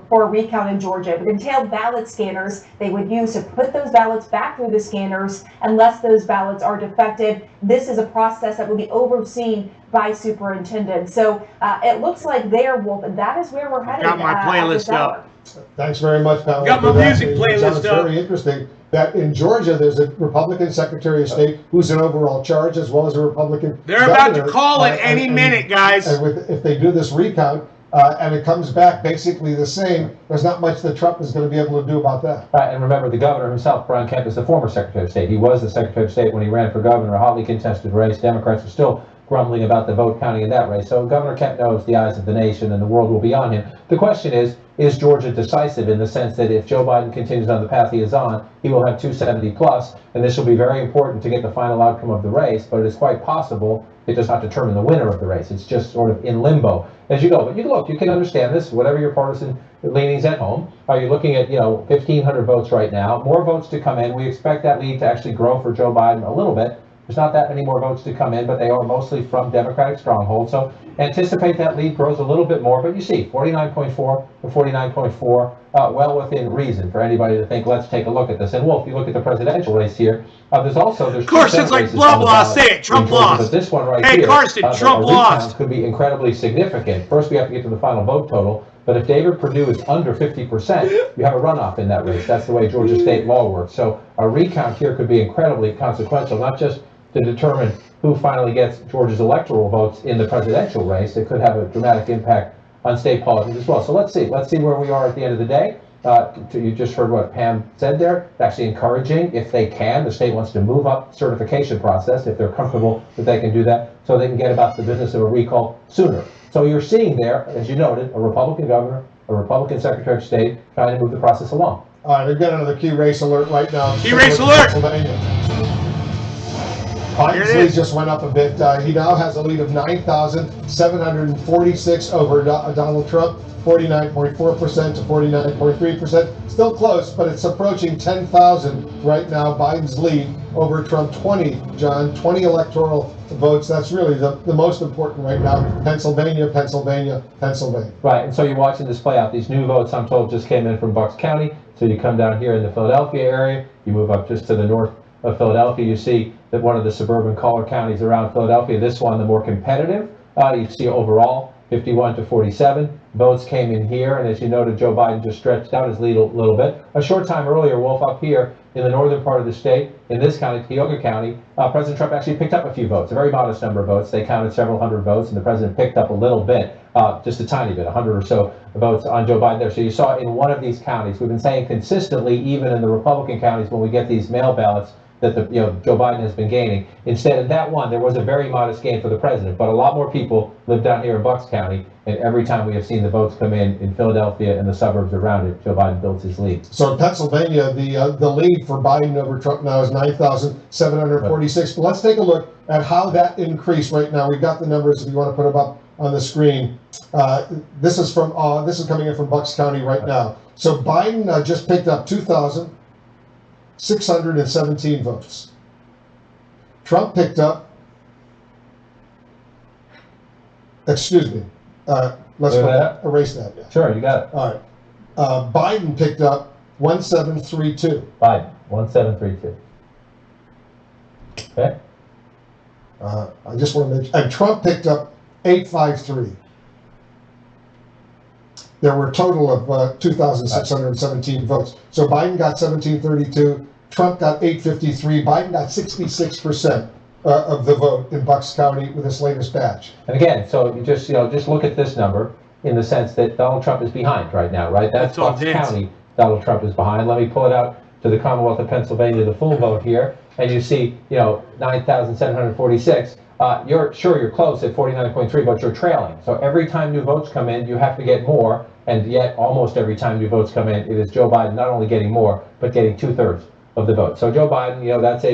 for a recount in Georgia, it would entail ballot scanners they would use to put those ballots back through the scanners unless those ballots are defective. This is a process that will be overseen by superintendent. So it looks like there, Wolf, and that is where we're headed. Got my playlist up. Thanks very much, Pamela. Got my music playlist It's up. very interesting that in Georgia there's a Republican Secretary of State who's in overall charge, as well as a Republican. They're about to call it any minute, guys. And if they do this recount and it comes back basically the same, there's not much that Trump is going to be able to do about that. Right, and remember the governor himself, Brian Kemp, is the former Secretary of State. He was the Secretary of State when he ran for governor, a hotly contested race. Democrats are still grumbling about the vote counting in that race. So Governor Kemp knows the eyes of the nation and the world will be on him. The question is Georgia decisive in the sense that if Joe Biden continues on the path he is on, he will have 270 plus, and this will be very important to get the final outcome of the race, but it is quite possible it does not determine the winner of the race. It's just sort of in limbo as you go. But you can understand this, whatever your partisan leanings at home. You're looking at, 1,500 votes right now, more votes to come in. We expect that lead to actually grow for Joe Biden a little bit. There's not that many more votes to come in, but they are mostly from Democratic strongholds. So anticipate that lead grows a little bit more, but you see 49.4 to 49.4, well within reason for anybody to think, let's take a look at this. And Wolf, you look at the presidential race here, there's of course, it's like blah, blah, say it, Trump lost. But this one right here, hey, Karsten, Trump lost. Could be incredibly significant. First, we have to get to the final vote total. But if David Perdue is under 50%, you have a runoff in that race. That's the way Georgia state law works. So a recount here could be incredibly consequential, not just to determine who finally gets Georgia's electoral votes in the presidential race. It could have a dramatic impact on state politics as well. So let's see where we are at the end of the day. You just heard what Pam said there. It's actually encouraging if they can. The state wants to move up certification process if they're comfortable that they can do that, so they can get about the business of a recall sooner. So you're seeing there, as you noted, a Republican governor, a Republican Secretary of State trying to move the process along. All right, we've got another key race alert right now. Key race alert! Biden's lead just went up a bit. He now has a lead of 9,746 over Donald Trump, 49.4% to 49.3%. Still close, but it's approaching 10,000 right now. Biden's lead over Trump, 20 electoral votes. That's really the most important right now. Pennsylvania. Right, and so you're watching this play out. These new votes, I'm told, just came in from Bucks County. So you come down here in the Philadelphia area, you move up just to the north of Philadelphia, you see that one of the suburban collar counties around Philadelphia, this one the more competitive, you see overall 51 to 47 votes came in here, and as you noted, Joe Biden just stretched out his lead a little bit. A short time earlier, Wolf, up here in the northern part of the state, in this county, Tioga County, President Trump actually picked up a few votes, a very modest number of votes. They counted several hundred votes, and the president picked up a little bit, just a tiny bit, 100 or so votes on Joe Biden there. So you saw in one of these counties, we've been saying consistently, even in the Republican counties, when we get these mail ballots, that Joe Biden has been gaining. Instead of that one, there was a very modest gain for the president, but a lot more people live down here in Bucks County, and every time we have seen the votes come in Philadelphia and the suburbs around it, Joe Biden builds his lead. So in Pennsylvania, the lead for Biden over Trump now is 9,746. But let's take a look at how that increased right now. We've got the numbers if you want to put them up on the screen. This is coming in from Bucks County right now. So Biden just picked up 2,617 votes. Trump picked up, let's erase that. Yeah. Sure, you got it. All right. Biden picked up 1732. Biden, 1732. Okay. I just want to mention, and Trump picked up 853. There were a total of 2,617 votes. So Biden got 1732, Trump got 853, Biden got 66%. of the vote in Bucks County with this latest batch. And again, so you just look at this number in the sense that Donald Trump is behind right now, right? That's all Bucks dance. County. Donald Trump is behind. Let me pull it out to the Commonwealth of Pennsylvania, the full vote here, and you see, 9,746. You're close at 49.3, but you're trailing. So every time new votes come in, you have to get more, and yet almost every time new votes come in, it is Joe Biden not only getting more, but getting 2/3 of the vote. So Joe Biden, that's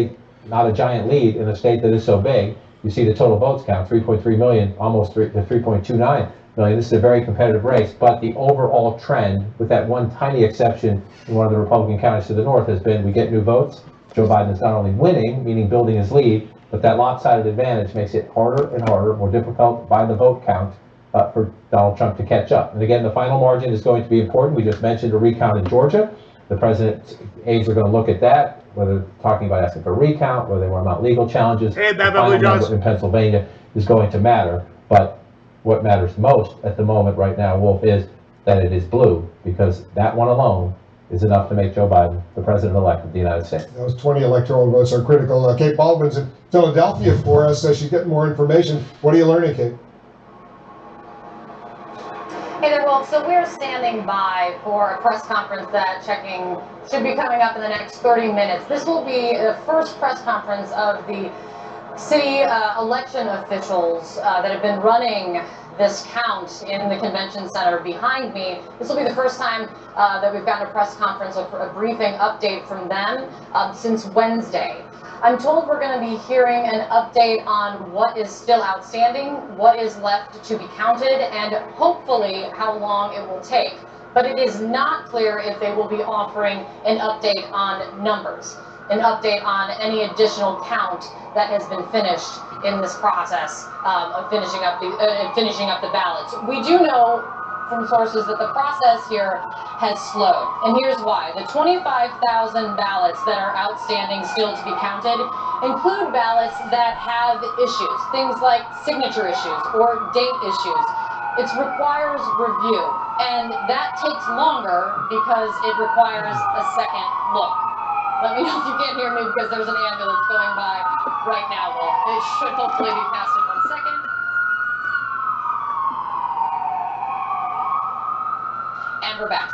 not a giant lead in a state that is so big. You see the total votes count, 3.3 million, almost 3.29 million. This is a very competitive race, but the overall trend, with that one tiny exception in one of the Republican counties to the north, has been we get new votes. Joe Biden is not only winning, meaning building his lead, but that lopsided advantage makes it harder and harder, more difficult by the vote count for Donald Trump to catch up. And again, the final margin is going to be important. We just mentioned a recount in Georgia. The president's aides are going to look at that, whether talking about asking for a recount, whether they want about legal challenges. Hey, the final number in Pennsylvania is going to matter. But what matters most at the moment right now, Wolf, is that it is blue, because that one alone is enough to make Joe Biden the president-elect of the United States. Those 20 electoral votes are critical. Kate Baldwin's in Philadelphia for us. She's getting more information. What are you learning, Kate? Hey there, Wolf. So we're standing by for a press conference that should be coming up in the next 30 minutes. This will be the first press conference of the city election officials that have been running this count in the convention center behind me. This will be the first time that we've gotten a press conference, a briefing update from them since Wednesday. I'm told we're going to be hearing an update on what is still outstanding, what is left to be counted, and hopefully how long it will take. But it is not clear if they will be offering an update on numbers, an update on any additional count that has been finished in this process of finishing up the ballots. We do know from sources that the process here has slowed, and here's why. The 25,000 ballots that are outstanding still to be counted include ballots that have issues, things like signature issues or date issues. It requires review, and that takes longer because it requires a second look. Let me know if you can't hear me, because there's an ambulance going by right now, Wolf. It should hopefully be past in 1 second. And we're back.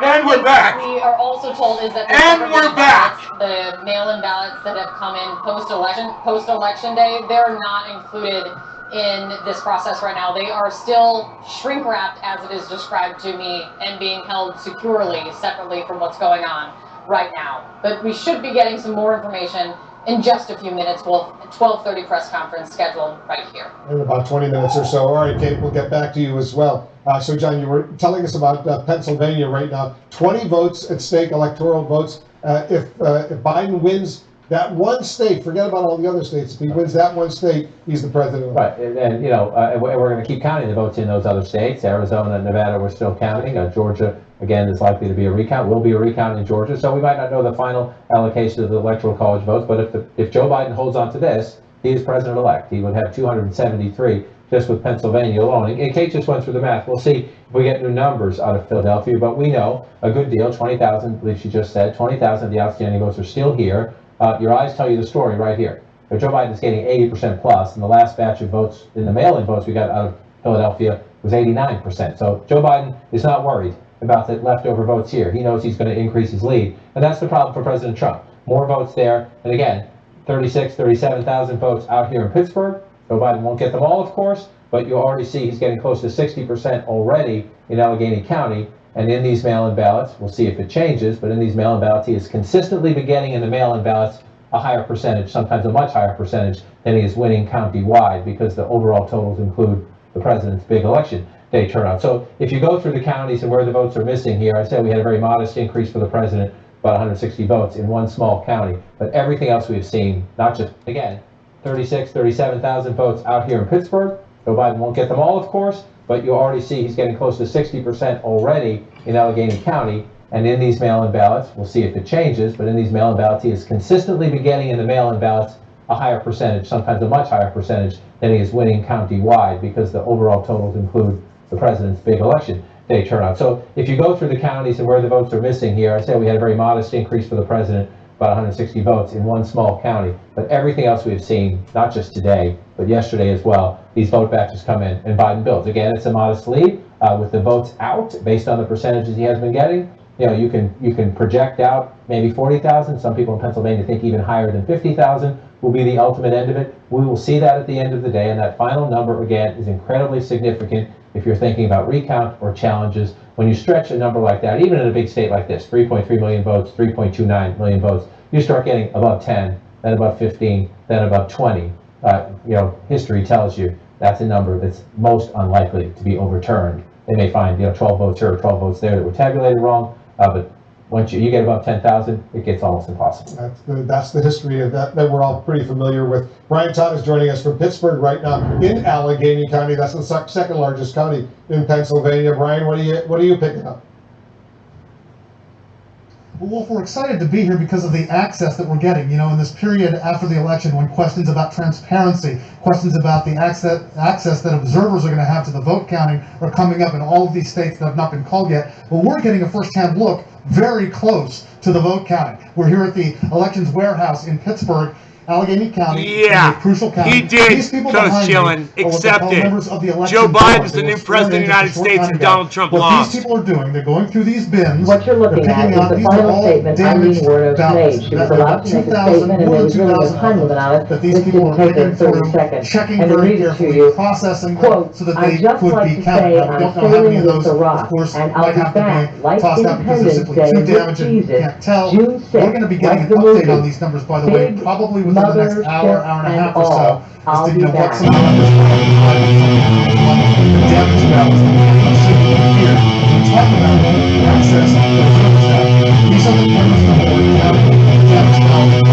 And we're back. We are also told is that the mail-in ballots that have come in post-election day, they're not included in this process right now. They are still shrink-wrapped, as it is described to me, and being held securely, separately from what's going on right now. But we should be getting some more information in just a few minutes. We'll 12:30 press conference scheduled right here. In about 20 minutes or so. All right, Kate, we'll get back to you as well. So, John, you were telling us about Pennsylvania right now. 20 votes at stake, electoral votes. If Biden wins that one state, forget about all the other states. If he wins that one state, he's the president. Right, and we're going to keep counting the votes in those other states. Arizona and Nevada, we're still counting. Georgia, again, is likely to be a recount. Will be a recount in Georgia, so we might not know the final allocation of the Electoral College votes. But if Joe Biden holds on to this, he is president-elect. He would have 273 just with Pennsylvania alone. And Kate just went through the math. We'll see if we get new numbers out of Philadelphia, but we know a good deal, 20,000, I believe she just said, 20,000 of the outstanding votes are still here. Your eyes tell you the story right here. If Joe Biden is getting 80% plus, and the last batch of votes, in the mail-in votes we got out of Philadelphia was 89%. So Joe Biden is not worried about the leftover votes here. He knows he's going to increase his lead. And that's the problem for President Trump. More votes there. And again, 37,000 votes out here in Pittsburgh. Joe Biden won't get them all, of course, but you already see he's getting close to 60% already in Allegheny County. And in these mail-in ballots, we'll see if it changes, but in these mail-in ballots, he has consistently been getting in the mail-in ballots a higher percentage, sometimes a much higher percentage than he is winning county-wide, because the overall totals include the president's big election day turnout. So if you go through the counties and where the votes are missing here, I said we had a very modest increase for the president, about 160 votes in one small county, but everything else we've seen, not just, again, 37,000 votes out here in Pittsburgh. Joe Biden won't get them all, of course, but you already see he's getting close to 60% already in Allegheny County. And in these mail-in ballots, we'll see if it changes, but in these mail-in ballots, he has consistently been getting in the mail-in ballots a higher percentage, sometimes a much higher percentage than he is winning county-wide, because the overall totals include the president's big election day turnout. So if you go through the counties and where the votes are missing here, I said we had a very modest increase for the president, about 160 votes in one small county. But everything else we've seen, not just today, but yesterday as well, these vote batches come in and Biden builds. Again, it's a modest lead with the votes out based on the percentages he has been getting. You can project out maybe 40,000. Some people in Pennsylvania think even higher than 50,000 will be the ultimate end of it. We will see that at the end of the day, and that final number, again, is incredibly significant if you're thinking about recount or challenges. When you stretch a number like that, even in a big state like this, 3.3 million votes, 3.29 million votes, you start getting above 10, then above 15, then above 20. History tells you that's a number that's most unlikely to be overturned. They may find 12 votes here or 12 votes there that were tabulated wrong, but once you get above 10,000, it gets almost impossible. That's the history of that we're all pretty familiar with. Brian Todd is joining us from Pittsburgh right now in Allegheny County. That's the second largest county in Pennsylvania. Brian, what are you picking up? Well, we're excited to be here because of the access that we're getting, in this period after the election when questions about transparency, questions about the access that observers are going to have to the vote counting are coming up in all of these states that have not been called yet. But we're getting a first-hand look very close to the vote counting. We're here at the Elections Warehouse in Pittsburgh, Allegheny County, yeah, crucial county. He did, Coach Chillin, accepted. Joe Biden's the new president of the United States and Donald Trump lost. What these people are doing, they're going through these bins. What you're looking at is the final statement Eileen Wuornos made. She was allowed to make a statement, and there was really no time limit on it. This didn't take her 30 seconds. And to read it to you, quote, I'd just like to say I'm sailing with the rock, and I'll be back, like Independence Day, with Jesus, June 6th, we're going to be getting an update on these numbers, by the way, probably within the next hour and a half or so. I'll be back. What some of the numbers are, the damage balance here. We talk about access to the these are the numbers that we're counting. Damage balance.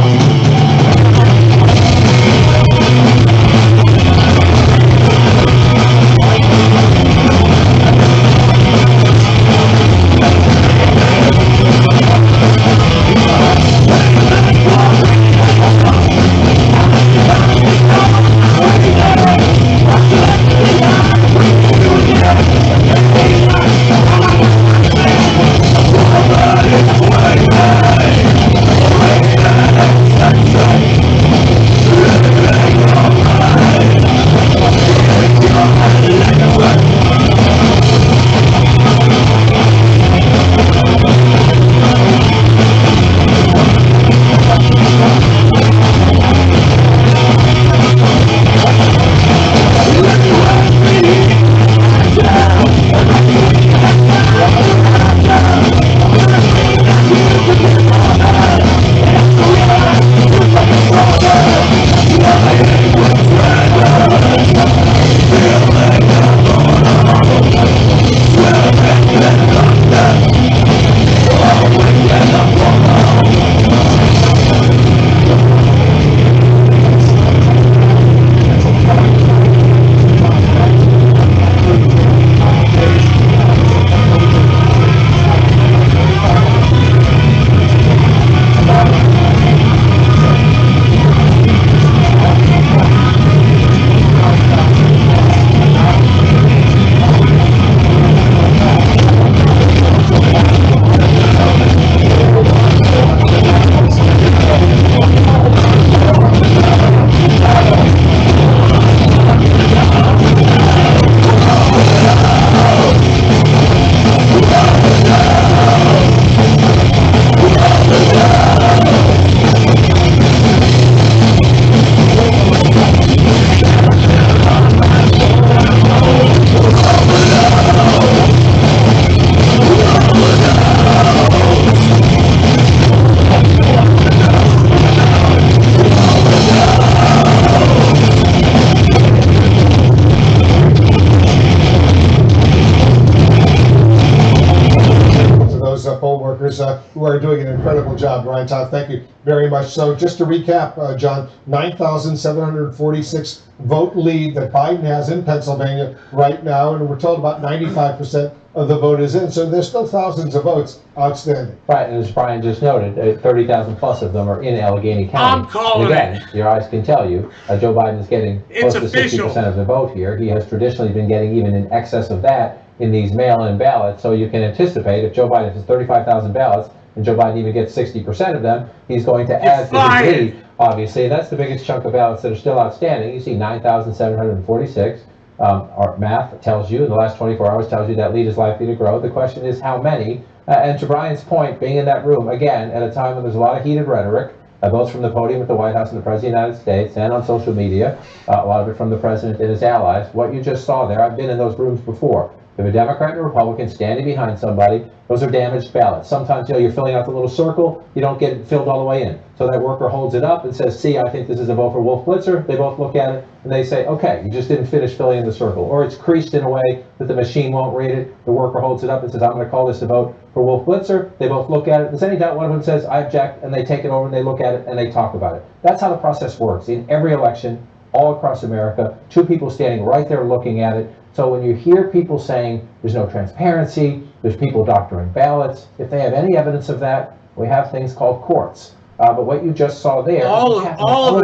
Who are doing an incredible job, Brian Todd. Thank you very much. So just to recap, John, 9,746 vote lead that Biden has in Pennsylvania right now, and we're told about 95% of the vote is in. So there's still thousands of votes outstanding. Right, and as Brian just noted, 30,000 plus of them are in Allegheny County. I'm calling and again, your eyes can tell you, Joe Biden is getting close to 60% of the vote here. He has traditionally been getting even in excess of that in these mail-in ballots. So you can anticipate if Joe Biden has 35,000 ballots, and Joe Biden even gets 60% of them, he's going to add to the lead, obviously. And that's the biggest chunk of ballots that are still outstanding. You see 9,746. Our math tells you, in the last 24 hours, tells you that lead is likely to grow. The question is how many? And to Brian's point, being in that room, again, at a time when there's a lot of heated rhetoric, both from the podium at the White House and the President of the United States and on social media, a lot of it from the President and his allies, what you just saw there, I've been in those rooms before. If a Democrat and a Republican standing behind somebody, those are damaged ballots. Sometimes, you're filling out the little circle, you don't get it filled all the way in. So that worker holds it up and says, see, I think this is a vote for Wolf Blitzer. They both look at it and they say, okay, you just didn't finish filling in the circle. Or it's creased in a way that the machine won't read it. The worker holds it up and says, I'm going to call this a vote for Wolf Blitzer. They both look at it. There's any doubt one of them says, I object, and they take it over and they look at it and they talk about it. That's how the process works. In every election, all across America, two people standing right there looking at it. So when you hear people saying there's no transparency, there's people doctoring ballots, if they have any evidence of that, we have things called courts. But what you just saw there, all the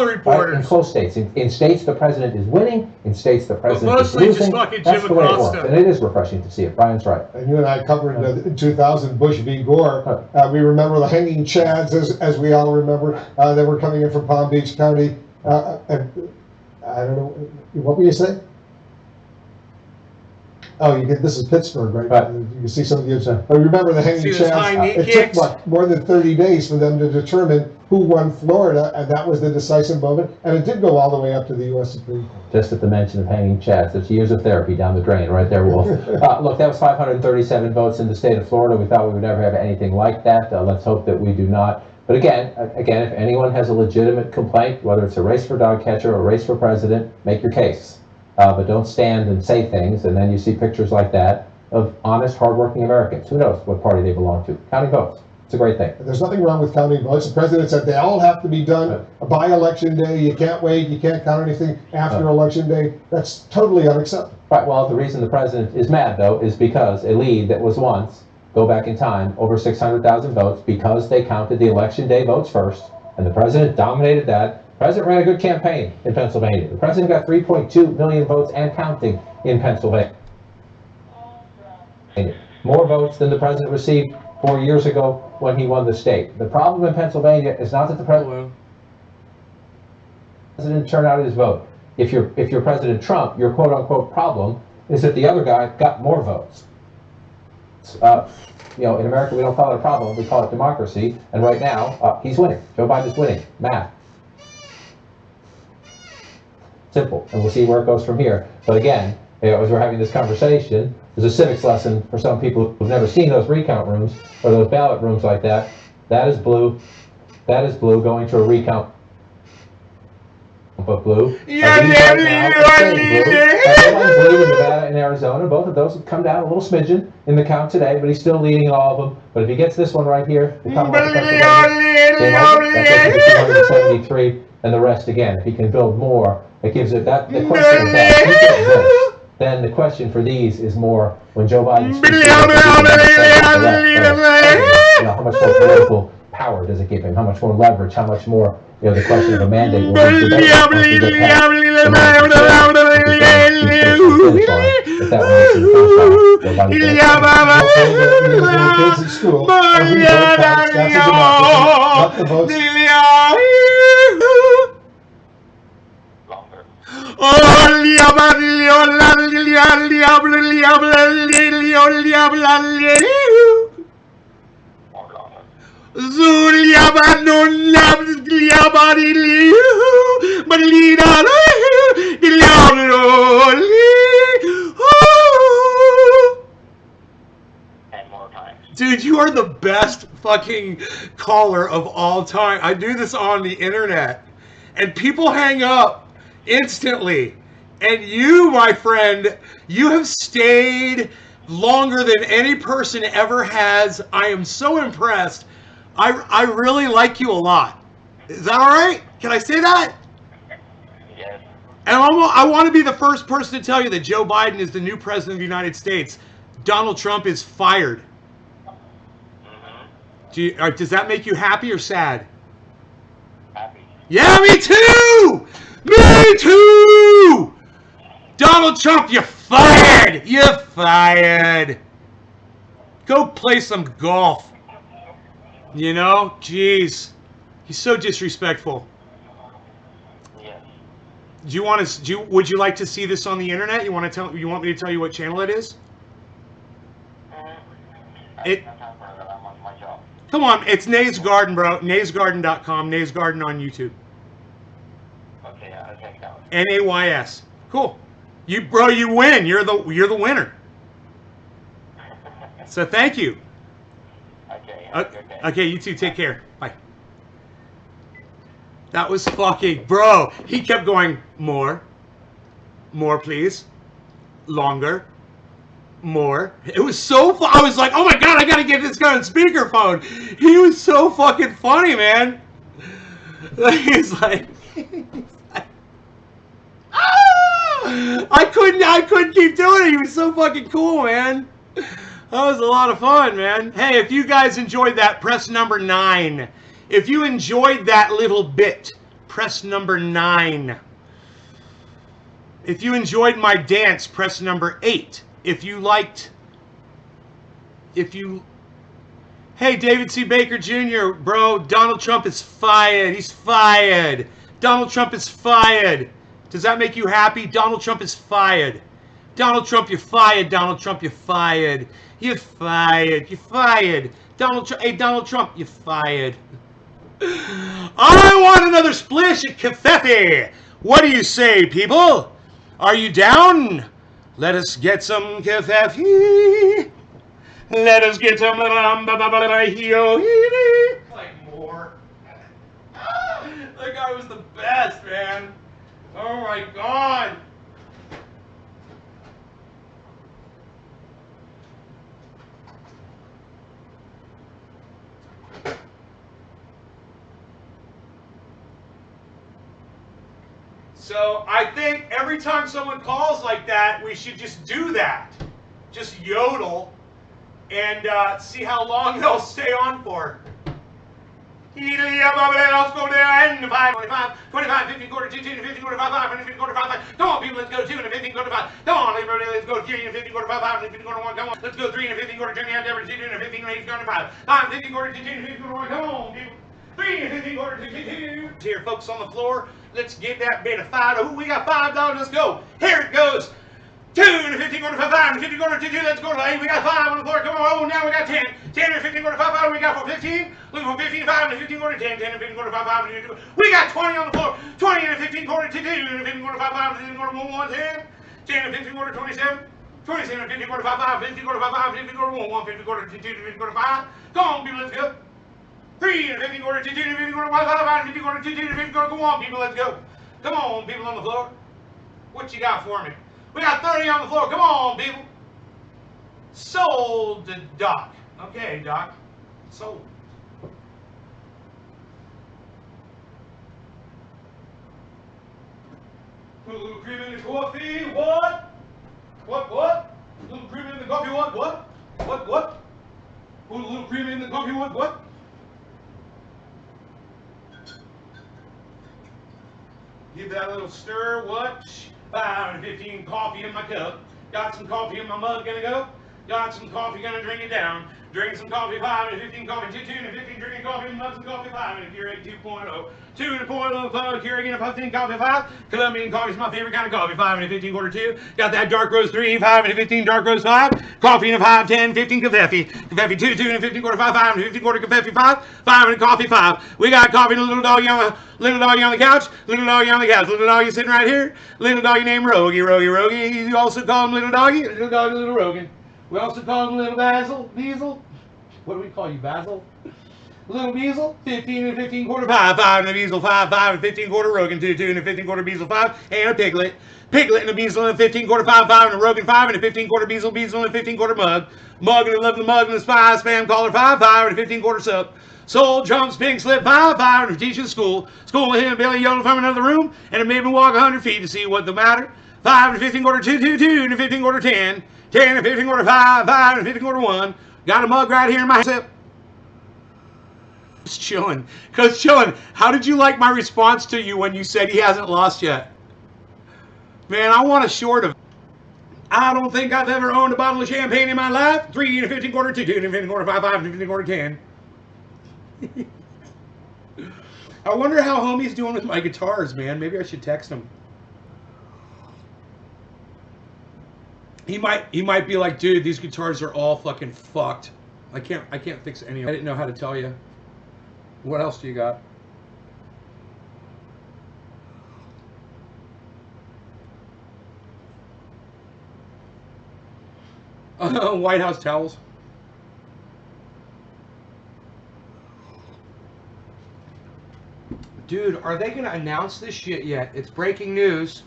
reporters, right? In close states, in states the president is winning, in states the president is losing. Just fucking That's Jim the way it Acosta. works, and it is refreshing to see it. Brian's right. And you and I covered in 2000 Bush v. Gore. We remember the hanging chads, as we all remember, that were coming in from Palm Beach County. And I don't know, what were you saying? Oh, this is Pittsburgh, right? You can see some of the. I remember the hanging chads. It took more than 30 days for them to determine who won Florida, and that was the decisive moment. And it did go all the way up to the U.S. Supreme Court. Just at the mention of hanging chads, there's years of therapy down the drain, right there, Wolf. Look, that was 537 votes in the state of Florida. We thought we would never have anything like that. Let's hope that we do not. But again, if anyone has a legitimate complaint, whether it's a race for dog catcher or a race for president, make your case. But don't stand and say things, and then you see pictures like that of honest, hardworking Americans. Who knows what party they belong to? Counting votes. It's a great thing. There's nothing wrong with counting votes. The president said they all have to be done by election day. You can't wait. You can't count anything after election day. That's totally unacceptable. Right. Well, the reason the president is mad, though, is because a lead that was once, go back in time, over 600,000 votes, because they counted the election day votes first, and the president dominated that. The president ran a good campaign in Pennsylvania. The president got 3.2 million votes and counting in Pennsylvania. More votes than the president received 4 years ago when he won the state. The problem in Pennsylvania is not that the president turned out his vote. If you're President Trump, your quote unquote problem is that the other guy got more votes. In America we don't call it a problem, we call it democracy. And right now, he's winning. Joe Biden is winning. Math. Simple, and we'll see where it goes from here. But again, as we're having this conversation, there's a civics lesson for some people who've never seen those recount rooms or those ballot rooms like that. That is blue. That is blue going to a recount. But blue. Blue in Nevada and Arizona. Both of those have come down a little smidgen in the count today, but he's still leading all of them. But if he gets this one right here, the Commonwealth of Pennsylvania, that's 273, and the rest again. If he can build more, it gives it that. The question is that. Then the question for these is more when Joe Biden speaks, how much more political power does it give him? How much more leverage? How much more, the question of a mandate will be Dude, you are the best fucking caller of all time. I do this on the internet, and people hang up instantly. And you, my friend, you have stayed longer than any person ever has. I am so impressed. I really like you a lot. Is that all right? Can I say that? Yes. And I want to be the first person to tell you that Joe Biden is the new president of the United States. Donald Trump is fired. Does that make you happy or sad? Happy. Yeah, me too! Me too! Donald Trump, you're fired! You're fired! Go play some golf. You know, jeez, he's so disrespectful. Yes. Do you want to? Would you like to see this on the internet? You want to tell? You want me to tell you what channel it is? It. I'm on my job. Come on, it's Nays Garden, bro. NaysGarden.com. Nays Garden on YouTube. Okay, I'll check it out. NAYS. Cool. You, bro, you win. You're the winner. So thank you. Okay. Okay, you too. Take care. Bye. That was fucking, bro. He kept going, more, please, longer, more. It was so fun. I was like, oh my god, I gotta get this guy on speakerphone. He was so fucking funny, man. He's like, ah! I couldn't keep doing it. He was so fucking cool, man. That was a lot of fun, man. Hey, if you guys enjoyed that, press number 9. If you enjoyed that little bit, press number 9. If you enjoyed my dance, press number 8. Hey, David C. Baker Jr., bro, Donald Trump is fired. He's fired. Donald Trump is fired. Does that make you happy? Donald Trump is fired. Donald Trump, you're fired. Donald Trump, you're fired. You're fired. You're fired. Hey, Donald Trump, you're fired. I want another splish at Covfefe. What do you say, people? Are you down? Let us get some Covfefe. Let us get some like more. That guy was the best, man. Oh my god. So I think every time someone calls like that, we should just do that. Just yodel and see how long they'll stay on for. Let's go down. 5, 25, 25, 50, quarter, 2, 50, quarter, 5, 5, 50, quarter, 5, 5. Come on, people, let's go 2 and 50, quarter, 5. Come on, everybody, let's go 3 and 50, quarter, 5, 5, 50, quarter, 1. Come on, let's go 3 and 50, quarter, 2 and 50, 2 and 50, quarter, 5. 5, 50, quarter, 2 and 50, quarter, 1. Come on, people. 3 and 50, quarter, 2. Here, folks on the floor, let's get that bit of fight. Oh, we got $5. Let's go. Here it goes. 2 and 50, quarter, 5, 5 and 50, quarter, 2. Let's go. Hey, we got 5 on the floor. Come on. Oh, now we got 10. 10 and 50, quarter, 5, 5. We got for 15. Look for 15, 5 and 15, quarter, 10. 10 and 15, quarter, 5, 5 and 15. We got 20 on the floor. 20 and 15, quarter, 2. 2 and 15, quarter, 5, 5 and 15, quarter, 1, 10. 10 and 15, quarter, 27. 27 and 50, quarter, 5, 5. 50, quarter, 5, 5. 50, quarter, 1, 50, quarter, 2. 50, quarter, 5. Come on, people. Let's go. 3 and 50, quarter, 2. 2 and 50, quarter, 5, 5 and 50, quarter, 2. 2 and 50, quarter, go on, people. Let's go. Come on, people on the floor. What you got for me? We got 30 on the floor. Come on, people. Sold to Doc. Okay, Doc. Sold. Put a little cream in the coffee. What? What? A little cream in the coffee. What? Put a little cream in the coffee. What? Give that a little stir. What? 5 and 15 coffee in my cup. Got some coffee in my mug, gonna go. Got some coffee, gonna drink it down. Drink some coffee, 5 and 15 coffee, 2 and 15 drinking coffee, mug some coffee, 5 and Keurig 2.0. 2 and 0.05 Keurig and 15 coffee, 5. Colombian coffee is my favorite kind of coffee, 5 and 15 quarter 2. Got that dark roast 3, 5 and 15 dark roast 5. Coffee and 5, 10, 15 Covfefe. Covfefe 2, 2 and 15 quarter 5, 5 and 15 quarter Covfefe 5. 5 and coffee 5. We got coffee and a little doggy on the couch. Little doggy sitting right here. Little doggy named Rogie. You also call him little doggy. Little doggy, little Rogan. We also call him little Basil. What do we call you, Basil? Little Beazle, 15 and 15 quarter 5, 5 and a Beazle 5, 5 and 15 quarter Rogan 2, 2 and a 15 quarter Beazle 5, and a Piglet. Piglet and a Beazle and a 15 quarter 5, 5 and a Rogan 5 and a 15 quarter Beazle and a 15 quarter Mug. Mug and a lovely Mug and a Spy Spam Caller 5, 5 and a 15 quarter Sup. Soul Trumps Pink Slip 5, 5 and a teacher school. School with him and Billy yelling from another room, and it made me walk 100 feet to see what the matter. 5 and a 15 quarter 2, 2, 2 and a 15 quarter 10. 10 and a 15 quarter 5, 5 and a 15 quarter 1. Got a mug right here in my sip. Coach Chillin', how did you like my response to you when you said he hasn't lost yet? Man, I want a short of. I don't think I've ever owned a bottle of champagne in my life. 3 and a 15 quarter 2, 2 and a 15 quarter 5, 5 and a 15 quarter 10. I wonder how homie's doing with my guitars, man. Maybe I should text him. He might be like, dude, these guitars are all fucking fucked. I can't fix any of them. I didn't know how to tell you. What else do you got? White House towels. Dude, are they gonna announce this shit yet? It's breaking news.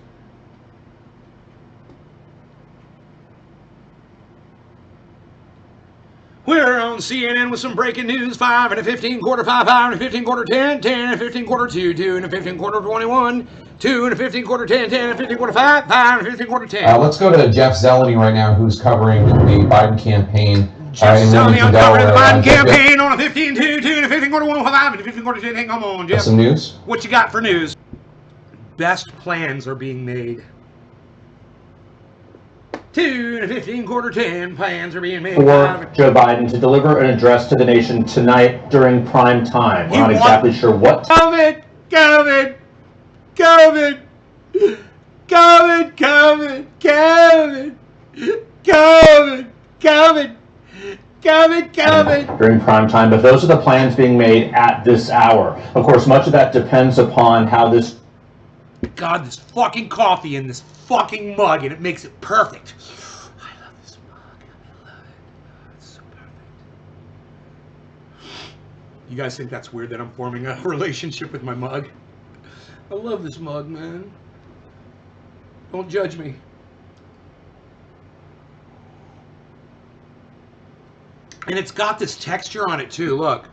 We're on CNN with some breaking news. 5 and a 15 quarter 5, 5 and a 15 quarter 10, 10 and a 15 quarter 2, 2 and a 15 quarter 21, 2 and a 15 quarter 10, 10 and a 15 quarter 5, 5 and a 15 quarter 10. Let's go to Jeff Zeleny right now, who's covering the Biden campaign. Jeff Zeleny on covering the Biden campaign on a 15 2, 2 and a 15 quarter 1, 5 and a 15 quarter 10. Hey, come on, Jeff. Some news? What you got for news? Best plans are being made. 2 and a 15 quarter 10 plans are being made for Joe Biden to deliver an address to the nation tonight during prime time. We're not exactly sure what. COVID, COVID, COVID, COVID, COVID, COVID, COVID, COVID, COVID, COVID. During prime time, but those are the plans being made at this hour. Of course, much of that depends upon how this. God, this fucking coffee in this fucking mug, and it makes it perfect. I love this mug. I love it. Oh, it's so perfect. You guys think that's weird that I'm forming a relationship with my mug? I love this mug, man. Don't judge me. And it's got this texture on it too, look.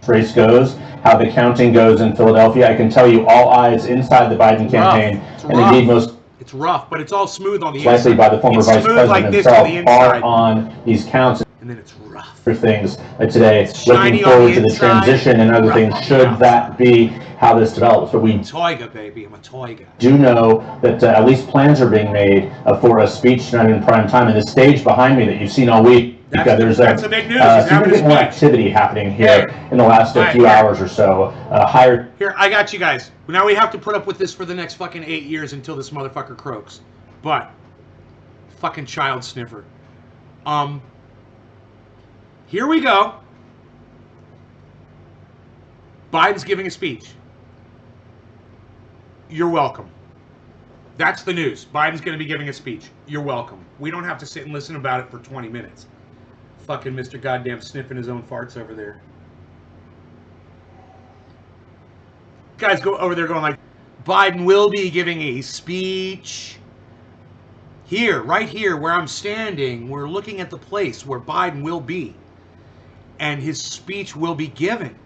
Race goes, how the counting goes in Philadelphia. I can tell you all eyes inside the Biden campaign, and indeed most. It's rough, but it's all smooth on the likely inside. by the former vice president like himself are on these counts. And then it's rough. For things like today, looking forward to the transition and other things. Should that be how this develops? But we Toyga, baby, I'm a Toyga. do know that at least plans are being made for a speech tonight in prime time. And the stage behind me that you've seen all week. There's that's the big news. Significant more activity happening here in the last few hours or so. Higher. Here, I got you guys. Now we have to put up with this for the next fucking 8 years until this motherfucker croaks. But, fucking child sniffer. Here we go. Biden's giving a speech. You're welcome. That's the news. Biden's going to be giving a speech. You're welcome. We don't have to sit and listen about it for 20 minutes. Fucking Mr. Goddamn sniffing his own farts over there. Guys go over there going like, Biden will be giving a speech. Here, right here where I'm standing, we're looking at the place where Biden will be. And his speech will be given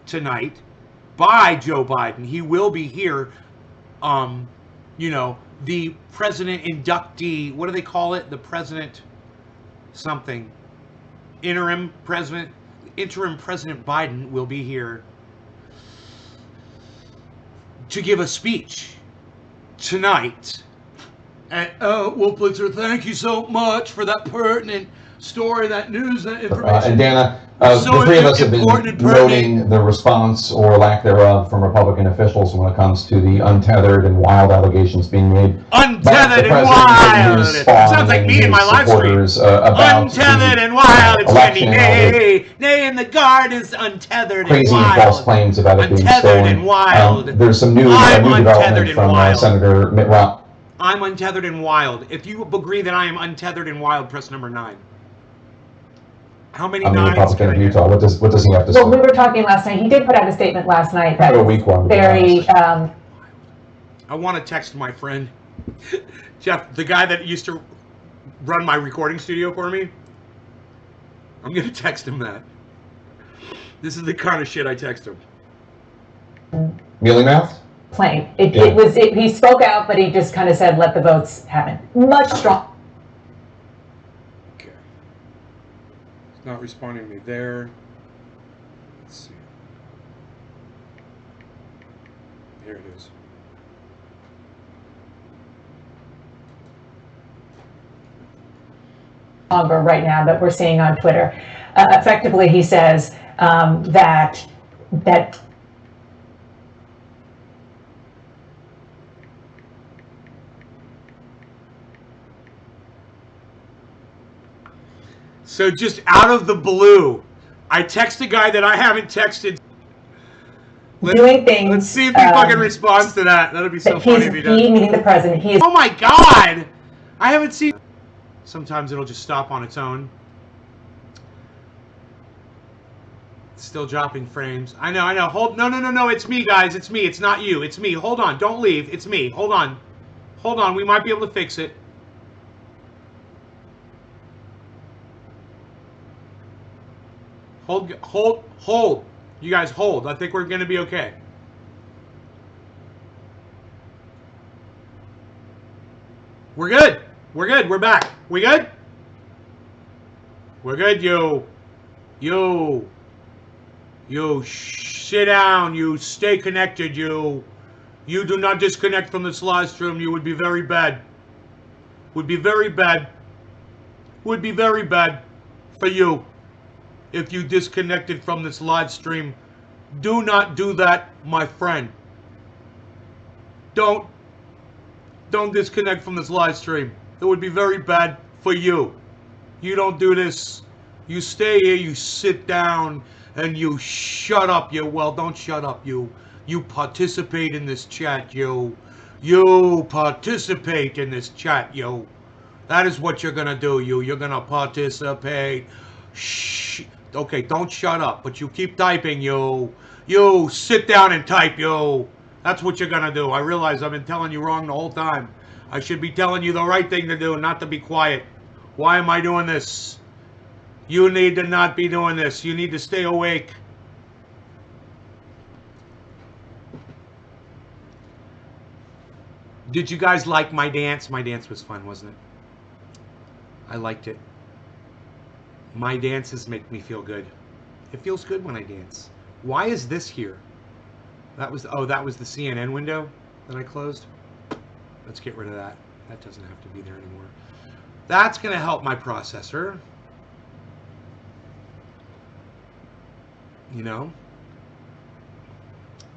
tonight by Joe Biden. He will be here. You know, the president inductee, what do they call it? The president something. Interim President Biden will be here to give a speech tonight. And Will Blitzer, thank you so much for that pertinent story, that news, that information. And Dana, the three of us have been noting the response or lack thereof from Republican officials when it comes to the untethered and wild allegations being made. Untethered and wild! It sounds like me in my live stream. Untethered and wild, it's Wendy. Nay, in the gardens, untethered and wild. Crazy and false claims about it being stolen. Untethered and wild. There's some new development from Senator Mitt Romney. I'm untethered and wild. If you agree that I am untethered and wild, press number 9. How many I'm a nines? Republican of Utah. What does he have to say? Well, we were talking last night. He did put out a statement last night that a weak one. Very. I want to text my friend Jeff, the guy that used to run my recording studio for me. I'm gonna text him that. This is the kind of shit I text him. Mealy mouth? Plain. He spoke out, but he just kind of said, "Let the votes happen." Much stronger. Not responding to me there. Let's see. Here it is. longer right now that we're seeing on Twitter. Effectively, he says that So just out of the blue, I text a guy that I haven't texted. Doing things. Let's see if he fucking responds to that. That'll be so funny if he does. He meeting the president. He is. Oh my God! I haven't seen. Sometimes it'll just stop on its own. It's still dropping frames. I know. Hold. No. It's me, guys. It's me. It's not you. It's me. Hold on. Don't leave. It's me. Hold on. Hold on. We might be able to fix it. Hold. You guys hold. I think we're going to be okay. We're good. We're good. We're back. We good? We're good, yo. Sit down. You stay connected, you. You do not disconnect from this live stream. You would be very bad. Would be very bad. Would be very bad for you if you disconnected from this live stream. Do not do that, my friend. Don't disconnect from this live stream. It would be very bad for you. You don't do this. You stay here, you sit down, and you shut up, you. Well, don't shut up, you. You participate in this chat, you. You participate in this chat, you. That is what you're gonna do, you. You're gonna participate. Shh. Okay, don't shut up, but you keep typing, you. You sit down and type, you. That's what you're gonna do. I realize I've been telling you wrong the whole time. I should be telling you the right thing to do, not to be quiet. Why am I doing this? You need to not be doing this. You need to stay awake. Did you guys like my dance? My dance was fun, wasn't it? I liked it. My dances make me feel good. It feels good when I dance. Why is this here? That was the CNN window that I closed. Let's get rid of that. That doesn't have to be there anymore. That's going to help my processor. You know?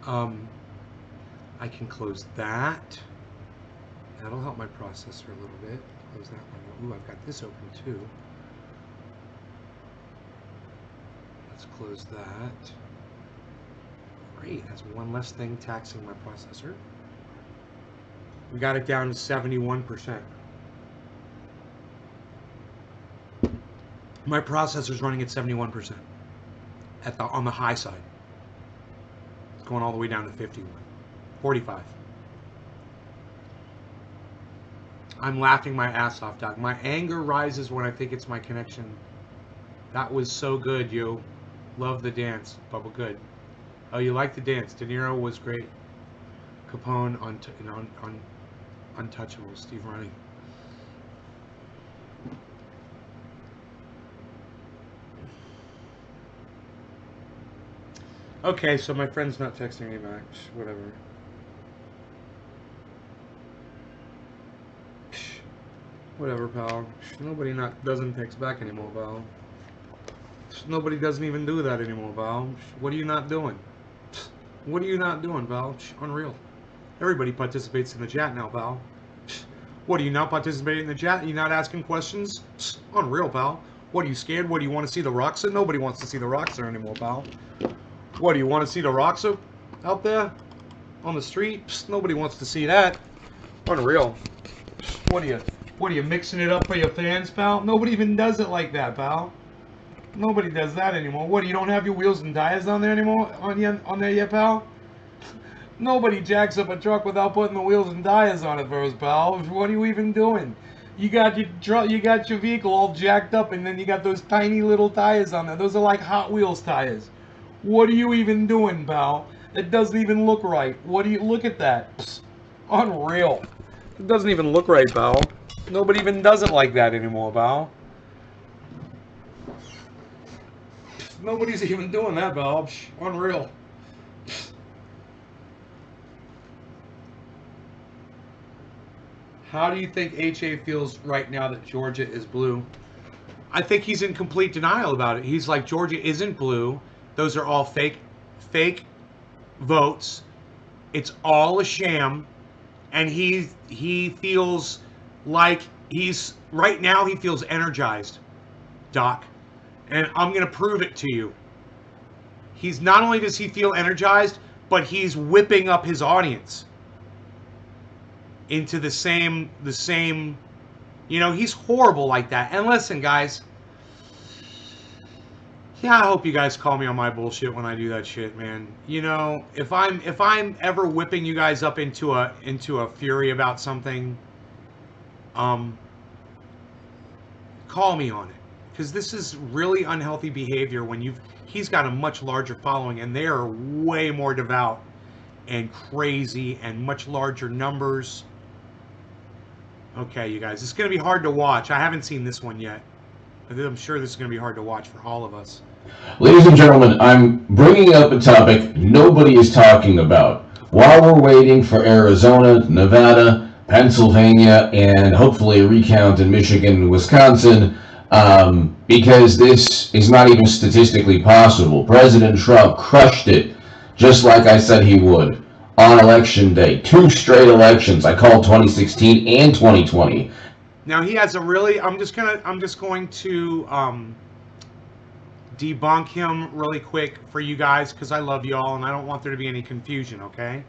I can close that. That'll help my processor a little bit. Close that one. Ooh, I've got this open too. Let's close that. Great, that's one less thing taxing my processor. We got it down to 71%. My processor's running at 71% on the high side. It's going all the way down to 45. I'm laughing my ass off, Doc. My anger rises when I think it's my connection. That was so good, you. Love the dance, Bubba. Good. Oh, you like the dance. De Niro was great. Capone on Untouchable. Steve Running. Okay, so my friend's not texting me back. Whatever. Whatever, pal. Nobody doesn't text back anymore, pal. Nobody doesn't even do that anymore, pal. What are you not doing? What are you not doing, pal? Unreal. Everybody participates in the chat now, pal. What, are you not participating in the chat? Are you not asking questions? Unreal, pal. What, are you scared? What, do you want to see the Roxa? Nobody wants to see the Roxa anymore, pal. What, do you want to see the Roxa out there on the street? Nobody wants to see that. Unreal. What are you mixing it up for your fans, pal? Nobody even does it like that, pal. Nobody does that anymore. What, you don't have your wheels and tires on there anymore? On there yet, pal? Nobody jacks up a truck without putting the wheels and tires on it first, pal. What are you even doing? You got your vehicle all jacked up, and then you got those tiny little tires on there. Those are like Hot Wheels tires. What are you even doing, pal? It doesn't even look right. Look at that? Psst. Unreal. It doesn't even look right, pal. Nobody even does it like that anymore, pal. Nobody's even doing that, pal. Unreal. How do you think HA feels right now that Georgia is blue? I think he's in complete denial about it. He's like, Georgia isn't blue. Those are all fake votes. It's all a sham. And he feels like right now he feels energized, Doc. And I'm going to prove it to you. He's not only does he feel energized, but he's whipping up his audience into the same, he's horrible like that. And listen, guys, yeah, I hope you guys call me on my bullshit when I do that shit, man. If I'm ever whipping you guys up into a fury about something, call me on it, because this is really unhealthy behavior when he's got a much larger following, and they are way more devout and crazy and much larger numbers. Okay, you guys, it's going to be hard to watch. I haven't seen this one yet. I'm sure this is going to be hard to watch for all of us. Ladies and gentlemen, I'm bringing up a topic nobody is talking about. While we're waiting for Arizona, Nevada, Pennsylvania, and hopefully a recount in Michigan and Wisconsin, because this is not even statistically possible. President Trump crushed it, just like I said he would, on election day. 2 straight elections. I called 2016 and 2020. Now he has a really, I'm just going to debunk him really quick for you guys, because I love you all and I don't want there to be any confusion, okay?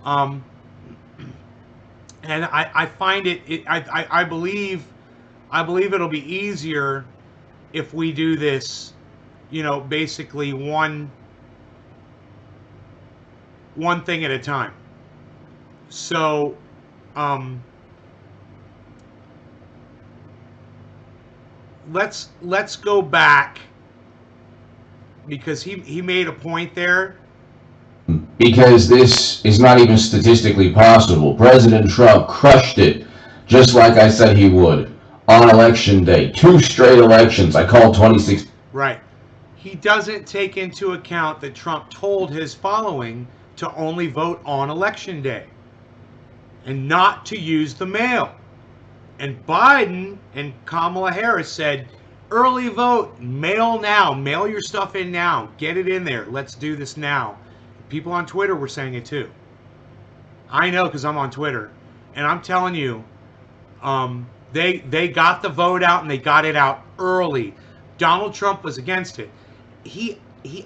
And I find I believe it'll be easier if we do this, basically one thing at a time. So, let's go back, because he made a point there. Because this is not even statistically possible. President Trump crushed it, just like I said he would, on election day. 2 straight elections. I called 2016. Right. He doesn't take into account that Trump told his following to only vote on election day and not to use the mail. And Biden and Kamala Harris said, early vote, mail now, mail your stuff in now, get it in there, let's do this now. People on Twitter were saying it too. I know, because I'm on Twitter, and I'm telling you, they got the vote out, and they got it out early. Donald Trump was against it. He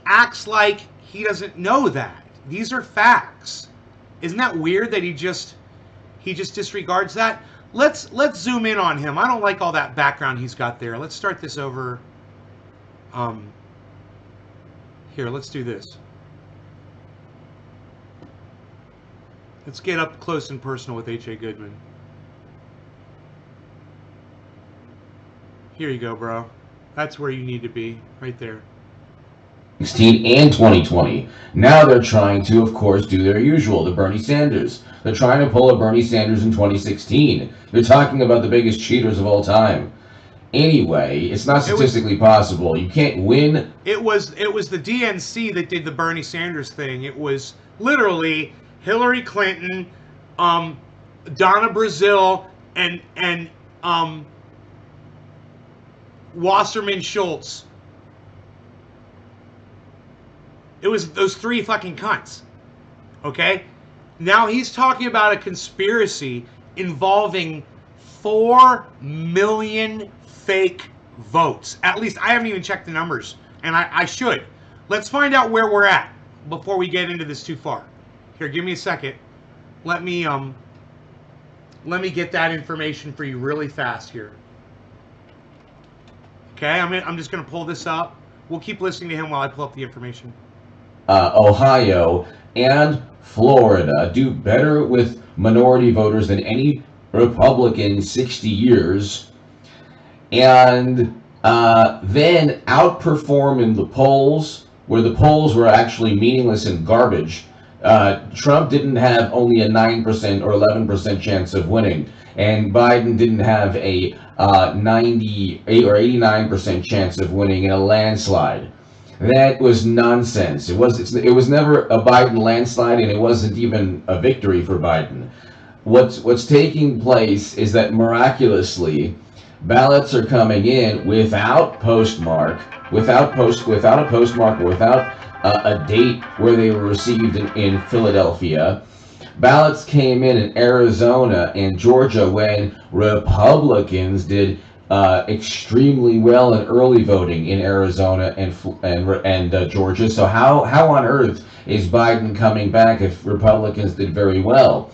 acts like he doesn't know that. These are facts. Isn't that weird that he just disregards that? Let's zoom in on him. I don't like all that background he's got there. Let's start this over. Here, let's do this. Let's get up close and personal with H.A. Goodman. Here you go, bro. That's where you need to be, right there. 2016 and 2020. Now they're trying to, of course, do their usual, the Bernie Sanders. They're trying to pull a Bernie Sanders in 2016. They're talking about the biggest cheaters of all time. Anyway, it's not statistically possible. You can't win. It was the DNC that did the Bernie Sanders thing. It was literally Hillary Clinton, Donna Brazile, and Wasserman Schultz. It was those 3 fucking cunts. Okay? Now he's talking about a conspiracy involving 4 million fake votes. At least I haven't even checked the numbers, and I should. Let's find out where we're at before we get into this too far. Here, give me a second. Let me get that information for you really fast here. Okay, I'm just going to pull this up. We'll keep listening to him while I pull up the information. Ohio and Florida do better with minority voters than any Republican in 60 years, and then outperform in the polls, where the polls were actually meaningless and garbage. Trump didn't have only a 9% or 11% chance of winning, and Biden didn't have a 98 or 89% chance of winning in a landslide. That was nonsense. It was never a Biden landslide, and it wasn't even a victory for Biden. What's taking place is that miraculously, ballots are coming in without postmark, without a postmark, without a date where they were received in Philadelphia. Ballots came in Arizona and Georgia when Republicans did extremely well in early voting in Arizona and Georgia. So how on earth is Biden coming back if Republicans did very well?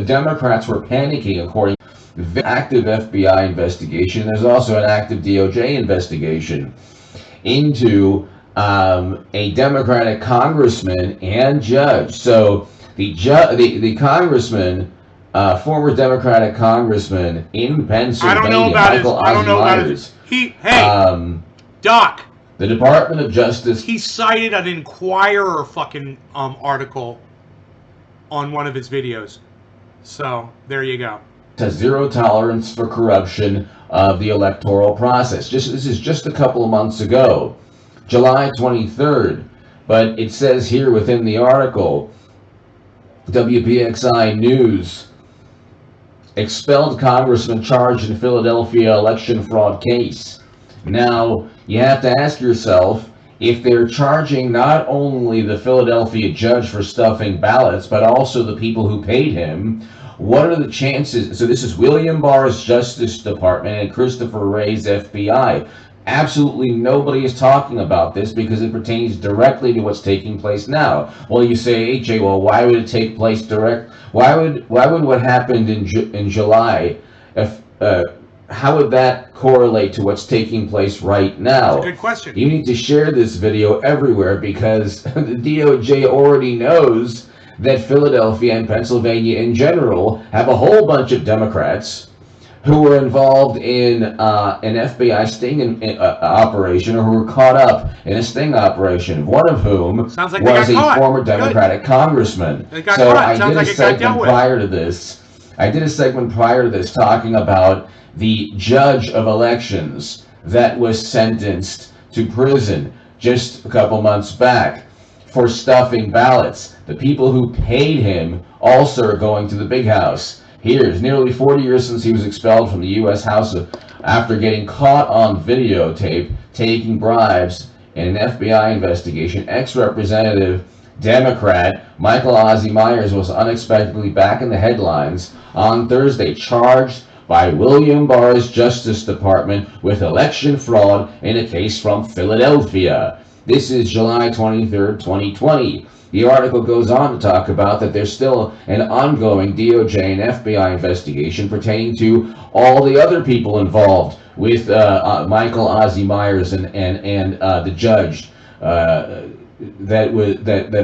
Democrats were panicking, according to the active FBI investigation. There's also an active DOJ investigation into a Democratic congressman and judge. So the congressman, former Democratic congressman in Pennsylvania, Michael Ozzie Myers. Doc. The Department of Justice. He cited an Inquirer fucking article on one of his videos. So there you go. Has zero tolerance for corruption of the electoral process. This is just a couple of months ago, July 23rd. But it says here within the article, WPXI News, expelled congressman charged in Philadelphia election fraud case. Now, you have to ask yourself, if they're charging not only the Philadelphia judge for stuffing ballots, but also the people who paid him, what are the chances? So this is William Barr's Justice Department and Christopher Wray's FBI. Absolutely nobody is talking about this because it pertains directly to what's taking place now. Well, you say, AJ, well, why would it take place direct? Why would what happened in July, how would that correlate to what's taking place right now? That's a good question. You need to share this video everywhere because the DOJ already knows that Philadelphia and Pennsylvania in general have a whole bunch of Democrats who were involved in an FBI sting operation, or who were caught up in a sting operation, one of whom was a former Democratic congressman. So I did a segment prior to this. I did a segment prior to this talking about the judge of elections that was sentenced to prison just a couple months back for stuffing ballots. The people who paid him also are going to the big house. Here's nearly 40 years since he was expelled from the U.S. House after getting caught on videotape taking bribes in an FBI investigation. Ex-Representative Democrat Michael Ozzie Myers was unexpectedly back in the headlines on Thursday, charged by William Barr's Justice Department with election fraud in a case from Philadelphia. This is July 23rd, 2020. The article goes on to talk about that there's still an ongoing DOJ and FBI investigation pertaining to all the other people involved with Michael Ozzie Myers and the judge that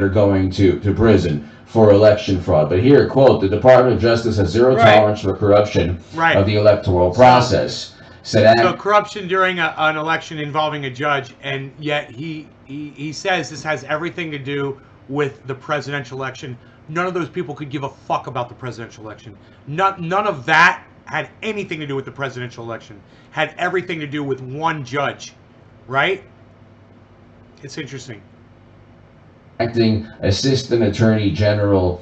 are going to prison for election fraud. But here, quote, the Department of Justice has zero tolerance for corruption of the electoral process. So corruption during an election involving a judge, and yet he says this has everything to do with the presidential election. None of those people could give a fuck about the presidential election. None of that had anything to do with the presidential election. Had everything to do with one judge, right? It's interesting. Acting Assistant Attorney General.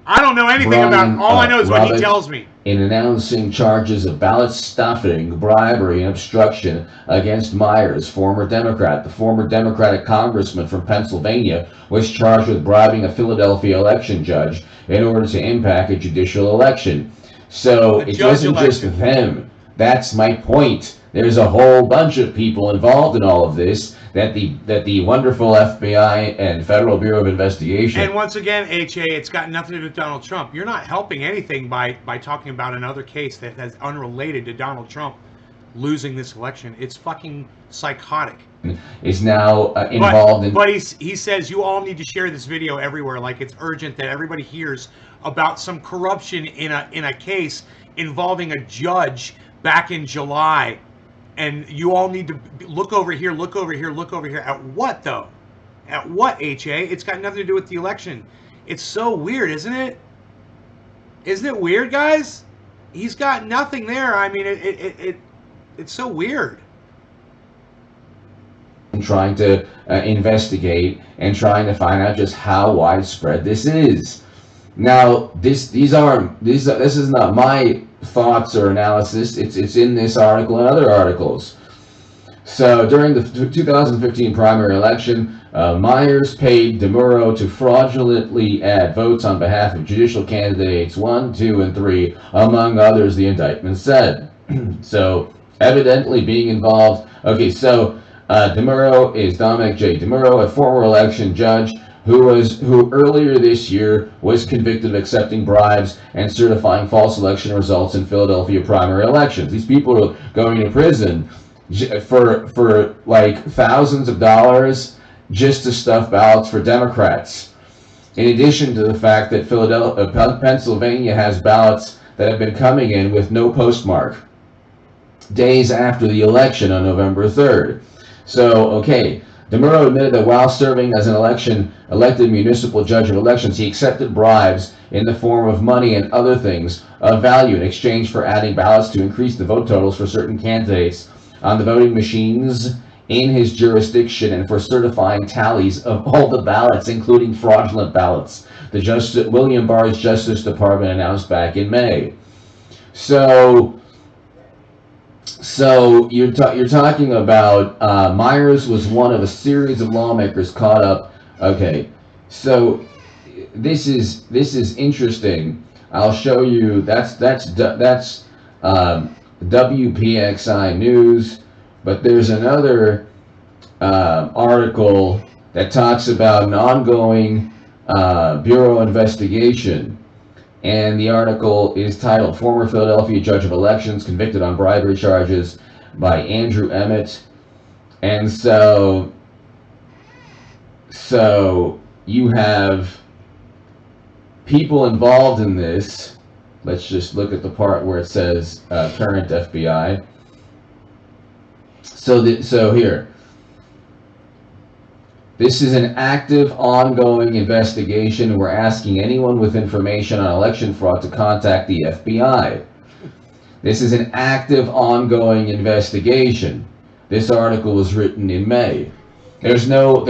I don't know anything about. All I know is what he tells me. In announcing charges of ballot stuffing, bribery, and obstruction against Myers, former Democrat. The former Democratic congressman from Pennsylvania was charged with bribing a Philadelphia election judge in order to impact a judicial election. So it wasn't just them. That's my point. There's a whole bunch of people involved in all of this that the wonderful FBI and Federal Bureau of Investigation. And once again, HA, it's got nothing to do with Donald Trump. You're not helping anything by talking about another case that is unrelated to Donald Trump losing this election. It's fucking psychotic. Is now involved in. But he says you all need to share this video everywhere. Like it's urgent that everybody hears about some corruption in a case involving a judge back in July. And you all need to look over here, look over here, look over here. At what, though? At what, HA? It's got nothing to do with the election. It's so weird, isn't it? Isn't it weird, guys? He's got nothing there. I mean, it's so weird. Trying to investigate and trying to find out just how widespread this is. Now, this is not my thoughts or analysis. It's in this article and other articles. So during the 2015 primary election, Myers paid DeMuro to fraudulently add votes on behalf of judicial candidates 1, 2, and 3, among others, the indictment said. So evidently being involved. Okay, so DeMuro is Dominic J. DeMuro, a former election judge who earlier this year was convicted of accepting bribes and certifying false election results in Philadelphia primary elections. These people are going to prison for like thousands of dollars just to stuff ballots for Democrats. In addition to the fact that Pennsylvania has ballots that have been coming in with no postmark days after the election on November 3rd. So, okay, DeMuro admitted that while serving as an elected municipal judge of elections, he accepted bribes in the form of money and other things of value in exchange for adding ballots to increase the vote totals for certain candidates on the voting machines in his jurisdiction and for certifying tallies of all the ballots, including fraudulent ballots, the William Barr's Justice Department announced back in May. So you're talking about Myers was one of a series of lawmakers caught up. Okay, so this is interesting. I'll show you. That's WPXI News, but there's another article that talks about an ongoing Bureau investigation. And the article is titled Former Philadelphia Judge of Elections Convicted on Bribery Charges by Andrew Emmett. And so you have people involved in this. Let's just look at the part where it says current FBI. So here. This is an active, ongoing investigation. We're asking anyone with information on election fraud to contact the FBI. This is an active, ongoing investigation. This article was written in May. There's no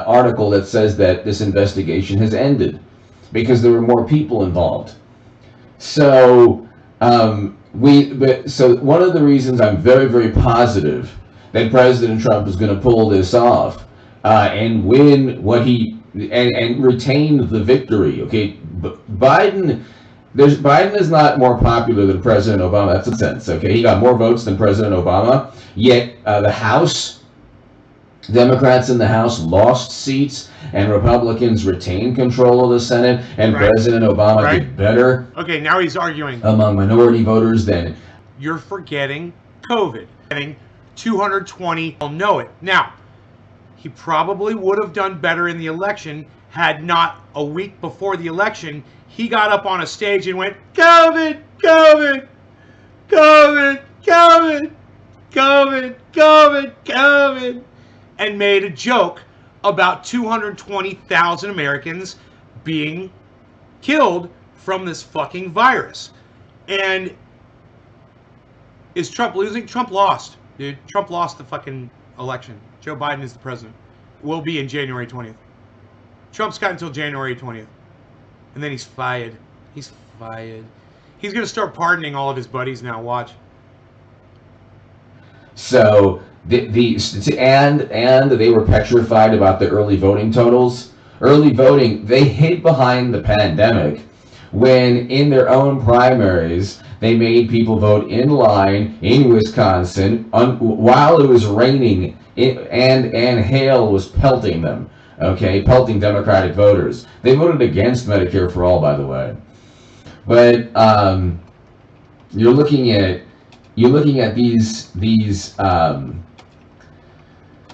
article that says that this investigation has ended because there were more people involved. So, so one of the reasons I'm very, very positive that President Trump is going to pull this off and win what and retain the victory. Okay, Biden is not more popular than President Obama. That's a sense. Okay, he got more votes than President Obama. Yet the House, Democrats in the House lost seats, and Republicans retained control of the Senate, and President Obama did better. Okay, now he's arguing among minority voters than. You're forgetting COVID. 220 will know it. Now, he probably would have done better in the election had not a week before the election, he got up on a stage and went, COVID, COVID, COVID, COVID, COVID, COVID, COVID, and made a joke about 220,000 Americans being killed from this fucking virus. And is Trump losing? Trump lost, dude. Trump lost the fucking election. Joe Biden is the president. Will be in January 20th. Trump's got until January 20th. And then he's fired. He's fired. He's going to start pardoning all of his buddies now. Watch. So and they were petrified about the early voting totals. Early voting, they hid behind the pandemic when in their own primaries they made people vote in line in Wisconsin while it was raining and hail was pelting them. Okay, pelting Democratic voters. They voted against Medicare for All, by the way. But you're looking at these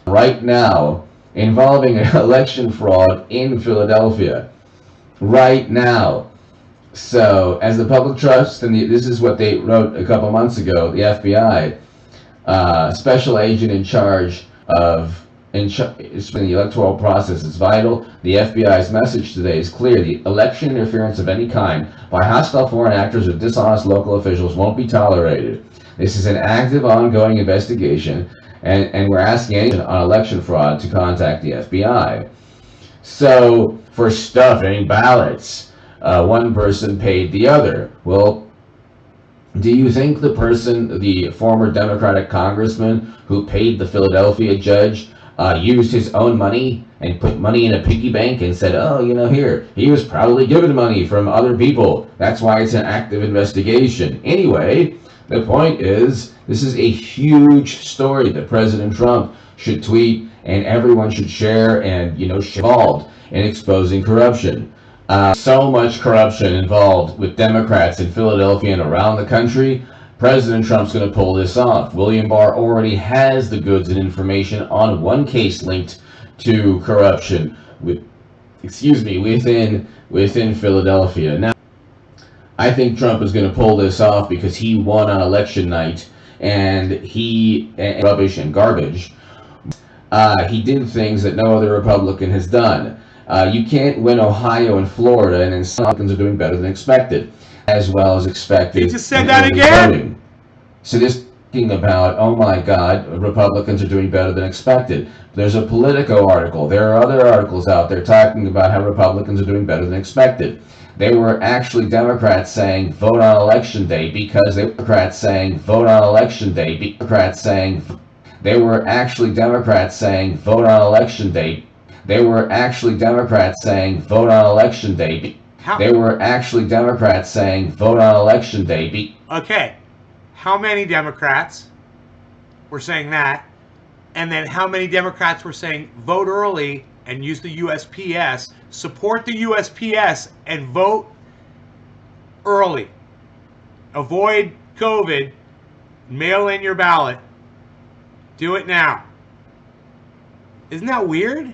right now involving election fraud in Philadelphia right now. So as the public trust, and this is what they wrote a couple months ago, the FBI special agent in charge of in the electoral process is vital. The FBI's message today is clear. The election interference of any kind by hostile foreign actors or dishonest local officials won't be tolerated. This is an active, ongoing investigation, and we're asking anyone on election fraud to contact the FBI. So for stuffing ballots, one person paid the other. Well, do you think the former Democratic congressman who paid the Philadelphia judge used his own money and put money in a piggy bank and said, oh, here, he was probably given money from other people. That's why it's an active investigation. Anyway, the point is, this is a huge story that President Trump should tweet and everyone should share and, involved in exposing corruption. So much corruption involved with Democrats in Philadelphia and around the country. President Trump's going to pull this off. William Barr already has the goods and information on one case linked to corruption within Philadelphia. Now, I think Trump is going to pull this off because he won on election night and rubbish and garbage. He did things that no other Republican has done. You can't win Ohio and Florida and then Republicans are doing better than expected, as well as expected. You just said that again? Voting. So this thing about, oh my God, Republicans are doing better than expected. There's a Politico article. There are other articles out there talking about how Republicans are doing better than expected. They were actually Democrats saying vote on election day because they were Democrats saying vote on election day. Democrats saying they were actually Democrats saying vote on election day. They were actually Democrats saying vote on election day. They were actually Democrats saying vote on election day. Okay, how many Democrats were saying that? And then how many Democrats were saying vote early and use the USPS, support the USPS and vote early. Avoid COVID, mail in your ballot. Do it now. Isn't that weird?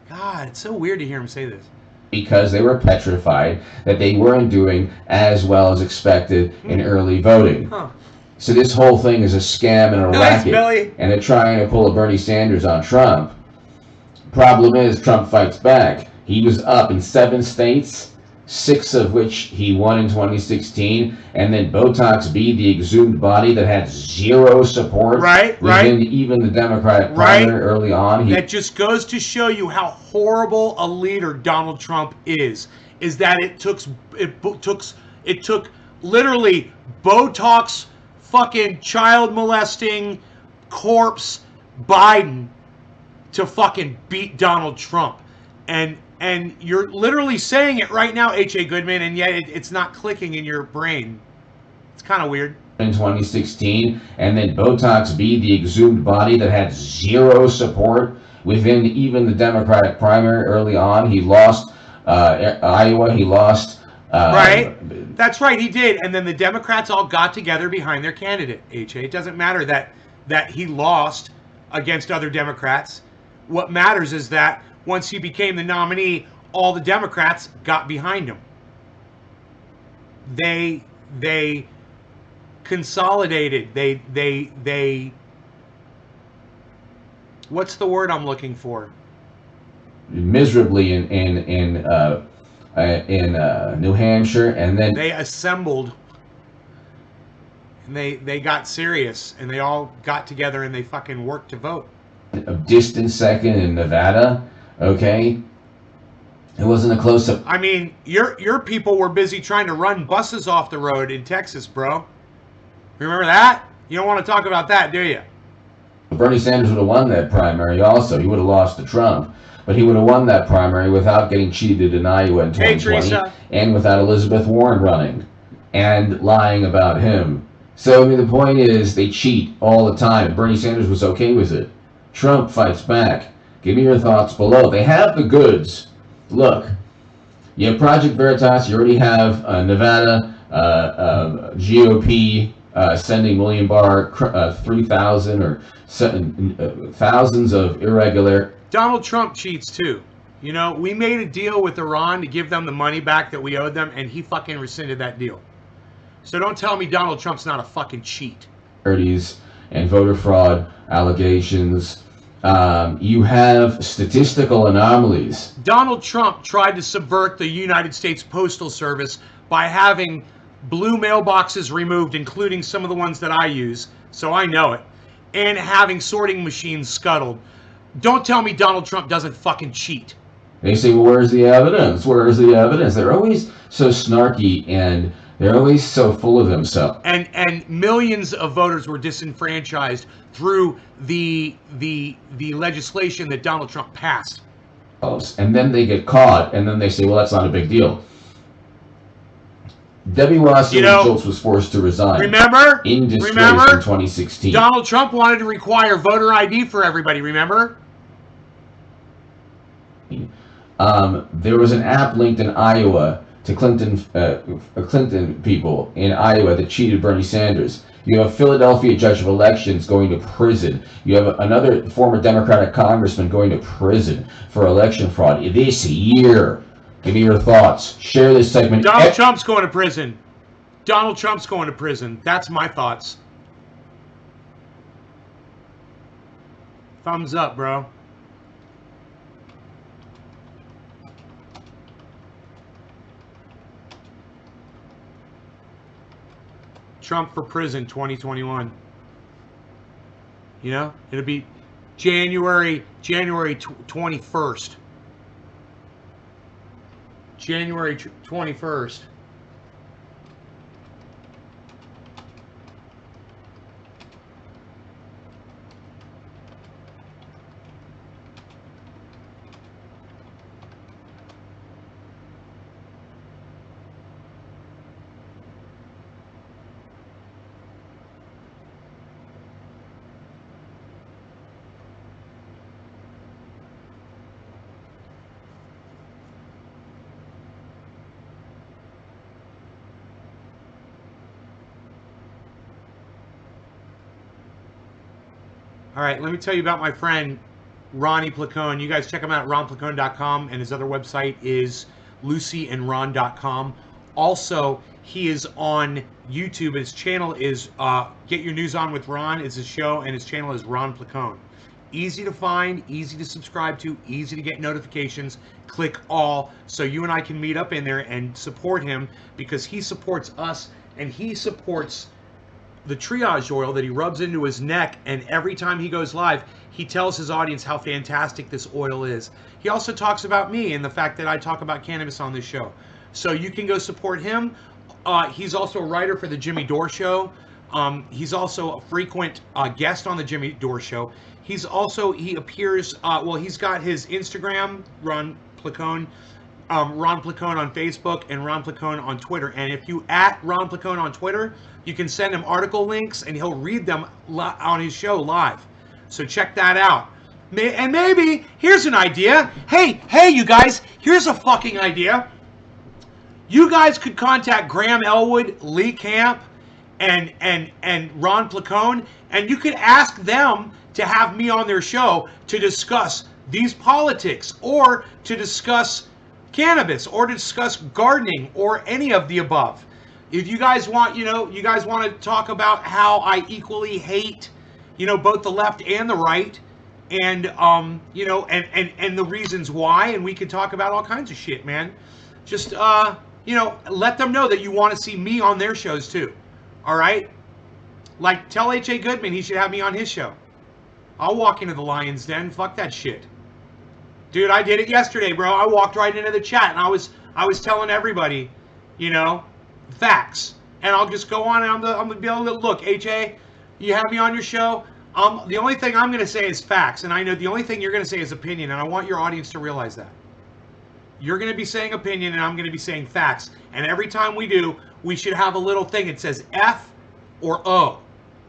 God, it's so weird to hear him say this. Because they were petrified that they weren't doing as well as expected in early voting. Huh. So this whole thing is a scam and a racket. Billy. And they're trying to pull a Bernie Sanders on Trump. Problem is, Trump fights back. He was up in 7 states, 6 of which he won in 2016, and then Botox B, the exhumed body that had 0 support within even the Democratic primary early on. That just goes to show you how horrible a leader Donald Trump is that it took literally Botox fucking child molesting corpse Biden to fucking beat Donald Trump. And you're literally saying it right now, H.A. Goodman, and yet it's not clicking in your brain. It's kind of weird. In 2016, and then Botox B, the exhumed body that had 0 support within even the Democratic primary early on. He lost Iowa. He lost. Right. That's right. He did. And then the Democrats all got together behind their candidate, H.A. It doesn't matter that he lost against other Democrats. What matters is that once he became the nominee, all the Democrats got behind him. They consolidated. They what's the word I'm looking for? Miserably in New Hampshire, and then they assembled. And they got serious, and they all got together and they fucking worked to vote. A distant second in Nevada. Okay, it wasn't a close-up. I mean, your people were busy trying to run buses off the road in Texas, bro. Remember that? You don't want to talk about that, do you? Bernie Sanders would have won that primary also. He would have lost to Trump, but he would have won that primary without getting cheated in Iowa in 2020 and without Elizabeth Warren running and lying about him. So, I mean, the point is they cheat all the time. Bernie Sanders was okay with it. Trump fights back. Give me your thoughts below. They have the goods. Look, you have Project Veritas. You already have Nevada GOP sending William Barr 3,000 or thousands of irregular. Donald Trump cheats too. You know, we made a deal with Iran to give them the money back that we owed them, and he fucking rescinded that deal. So don't tell me Donald Trump's not a fucking cheat. And voter fraud allegations. You have statistical anomalies. Donald Trump tried to subvert the United States Postal Service by having blue mailboxes removed, including some of the ones that I use, so I know it. and having sorting machines scuttled. Don't tell me Donald Trump doesn't fucking cheat. They say, well, where's the evidence? Where's the evidence? They're always so snarky and they're always so full of themselves. And millions of voters were disenfranchised through the legislation that Donald Trump passed. And then they get caught, and then they say, well, that's not a big deal. Debbie Wasserman Schultz was forced to resign. Remember? In disgrace in 2016. Donald Trump wanted to require voter ID for everybody, remember? There was an app linked in Iowa to Clinton people in Iowa that cheated Bernie Sanders. You have a Philadelphia judge of elections going to prison. You have another former Democratic congressman going to prison for election fraud this year. Give me your thoughts. Share this segment. Donald Trump's going to prison. Donald Trump's going to prison. That's my thoughts. Thumbs up, bro. Trump for prison 2021. You know, it'll be January 21st. January 21st. All right, let me tell you about my friend Ronnie Placone. You guys check him out at ronplacone.com, and his other website is lucyandron.com. Also, he is on YouTube. His channel is Get Your News On with Ron is his show, and his channel is Ron Placone. Easy to find, easy to subscribe to, easy to get notifications. Click all so you and I can meet up in there and support him, because he supports us and he supports the triage oil that he rubs into his neck, and every time he goes live, he tells his audience how fantastic this oil is. He also talks about me and the fact that I talk about cannabis on this show. So you can go support him. He's also a writer for the Jimmy Dore Show. He's also a frequent guest on the Jimmy Dore Show. He appears, he's got his Instagram, Ron Placone, Ron Placone on Facebook, and Ron Placone on Twitter. And if you at Ron Placone on Twitter, you can send him article links and he'll read them on his show live. So check that out. And maybe, here's an idea. Hey, you guys, here's a fucking idea. You guys could contact Graham Elwood, Lee Camp, and Ron Placone, and you could ask them to have me on their show to discuss these politics, or to discuss cannabis, or to discuss gardening, or any of the above. If you guys want, you guys want to talk about how I equally hate, both the left and the right, and and the reasons why, and we can talk about all kinds of shit, man. Just let them know that you want to see me on their shows too. All right? Like, tell H.A. Goodman he should have me on his show. I'll walk into the Lion's Den. Fuck that shit. Dude, I did it yesterday, bro. I walked right into the chat and I was telling everybody, facts. And I'll just go on and I'm gonna be able to look, H.A., you have me on your show. The only thing I'm gonna say is facts, and I know the only thing you're gonna say is opinion, and I want your audience to realize that. You're gonna be saying opinion and I'm gonna be saying facts. And every time we do, we should have a little thing that says F or O.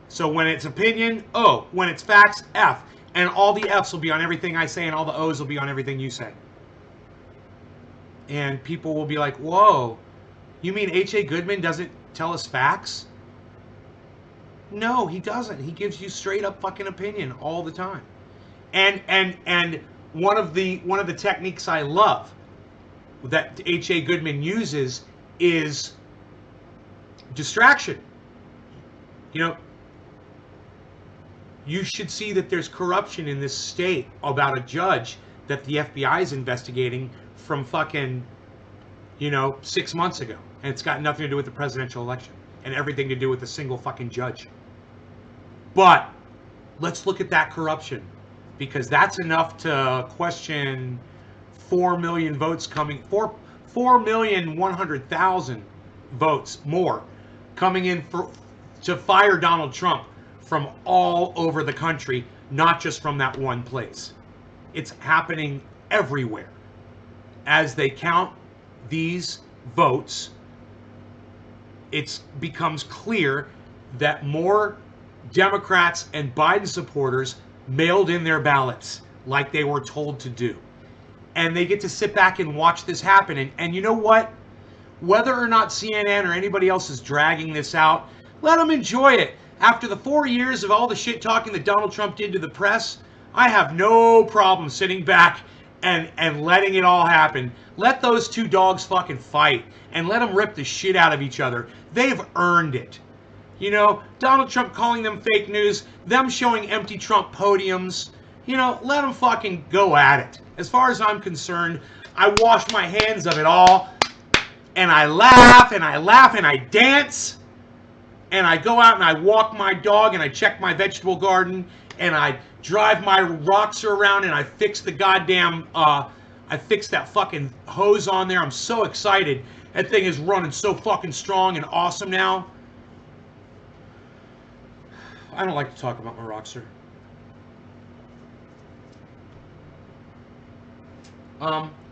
So when it's opinion, O. When it's facts, F. And all the F's will be on everything I say, and all the O's will be on everything you say. And people will be like, whoa, you mean H.A. Goodman doesn't tell us facts? No, he doesn't. He gives you straight up fucking opinion all the time. And one of the techniques I love that H.A. Goodman uses is distraction. You should see that there's corruption in this state about a judge that the FBI is investigating from fucking, 6 months ago. And it's got nothing to do with the presidential election and everything to do with a single fucking judge. But let's look at that corruption, because that's enough to question 4 million votes coming, 4,100,000 votes more coming in to fire Donald Trump from all over the country, not just from that one place. It's happening everywhere. As they count these votes, it becomes clear that more Democrats and Biden supporters mailed in their ballots like they were told to do. And they get to sit back and watch this happen. And you know what? Whether or not CNN or anybody else is dragging this out, let them enjoy it. After the 4 years of all the shit talking that Donald Trump did to the press, I have no problem sitting back and letting it all happen. Let those two dogs fucking fight and let them rip the shit out of each other. They've earned it. You know, Donald Trump calling them fake news, them showing empty Trump podiums. You know, let them fucking go at it. As far as I'm concerned, I wash my hands of it all, and I laugh and I laugh and I dance, and I go out and I walk my dog and I check my vegetable garden and I drive my Roxor around and I fix the goddamn, I fixed that fucking hose on there. I'm so excited. That thing is running so fucking strong and awesome now. I don't like to talk about my Roxor.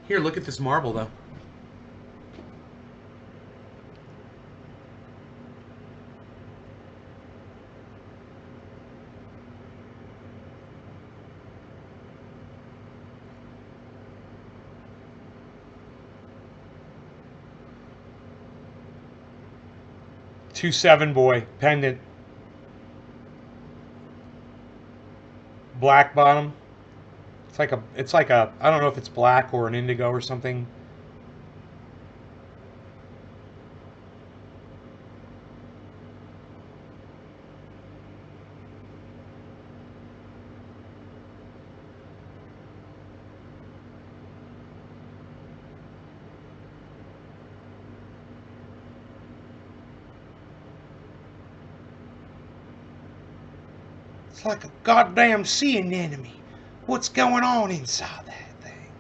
Here, look at this marble though. .27 boy pendant, black bottom. It's like a I don't know if it's black or an indigo or something. It's like a goddamn sea anemone. What's going on inside that thing?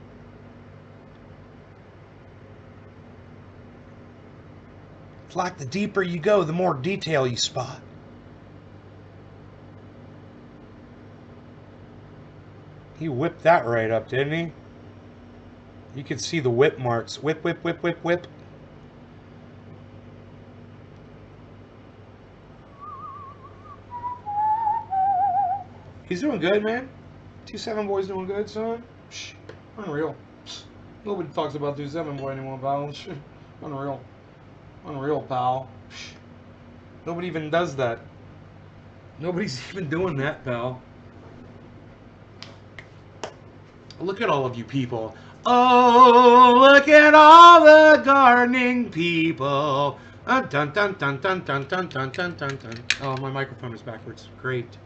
It's like the deeper you go, the more detail you spot. He whipped that right up, didn't he? You could see the whip marks. Whip, whip, whip, whip, whip. He's doing good, man. 27 boy's doing good, son. Psh, unreal. Psh, nobody talks about 27 boy anymore, pal. Psh, unreal. Unreal, pal. Psh, nobody even does that. Nobody's even doing that, pal. Look at all of you people. Oh, look at all the gardening people. Dun dun dun dun dun dun dun dun dun dun. Oh, my microphone is backwards. Great.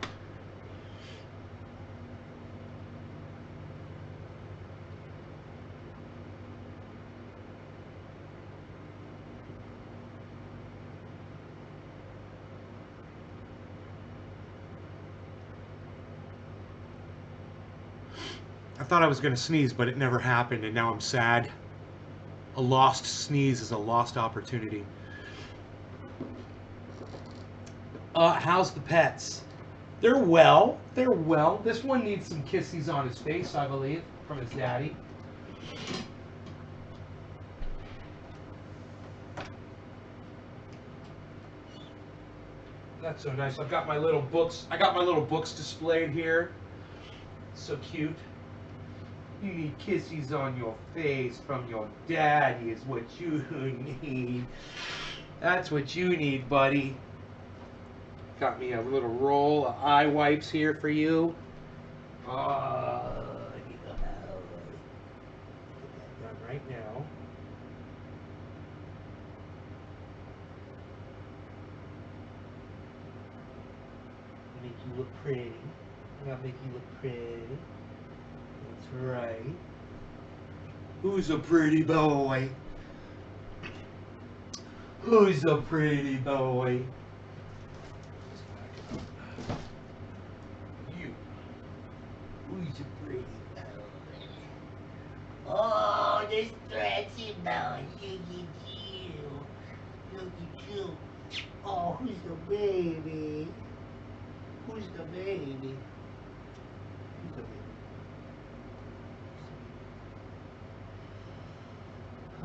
I thought I was going to sneeze, but it never happened, and now I'm sad. A lost sneeze is a lost opportunity. How's the pets? They're well. They're well. This one needs some kisses on his face, I believe, from his daddy. That's so nice. I've got my little books. I got my little books displayed here. So cute. You need kisses on your face from your daddy is what you need. That's what you need, buddy. Got me a little roll of eye wipes here for you. I need to get that done right now. Make you look pretty. I gotta make you look pretty. That's right. Who's a pretty boy? Who's a pretty boy? a pretty boy. Oh, the stretchy boy. Look at you. Look at you. Oh, who's the baby? Who's the baby? Who's the baby?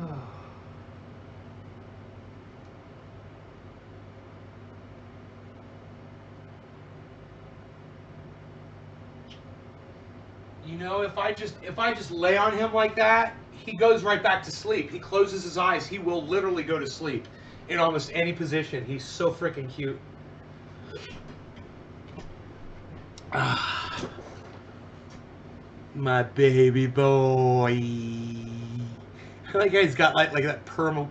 Oh. You know, if I just lay on him like that, he goes right back to sleep. He closes his eyes. He will literally go to sleep in almost any position. He's so freaking cute. My baby boy. I like how he's got like that perma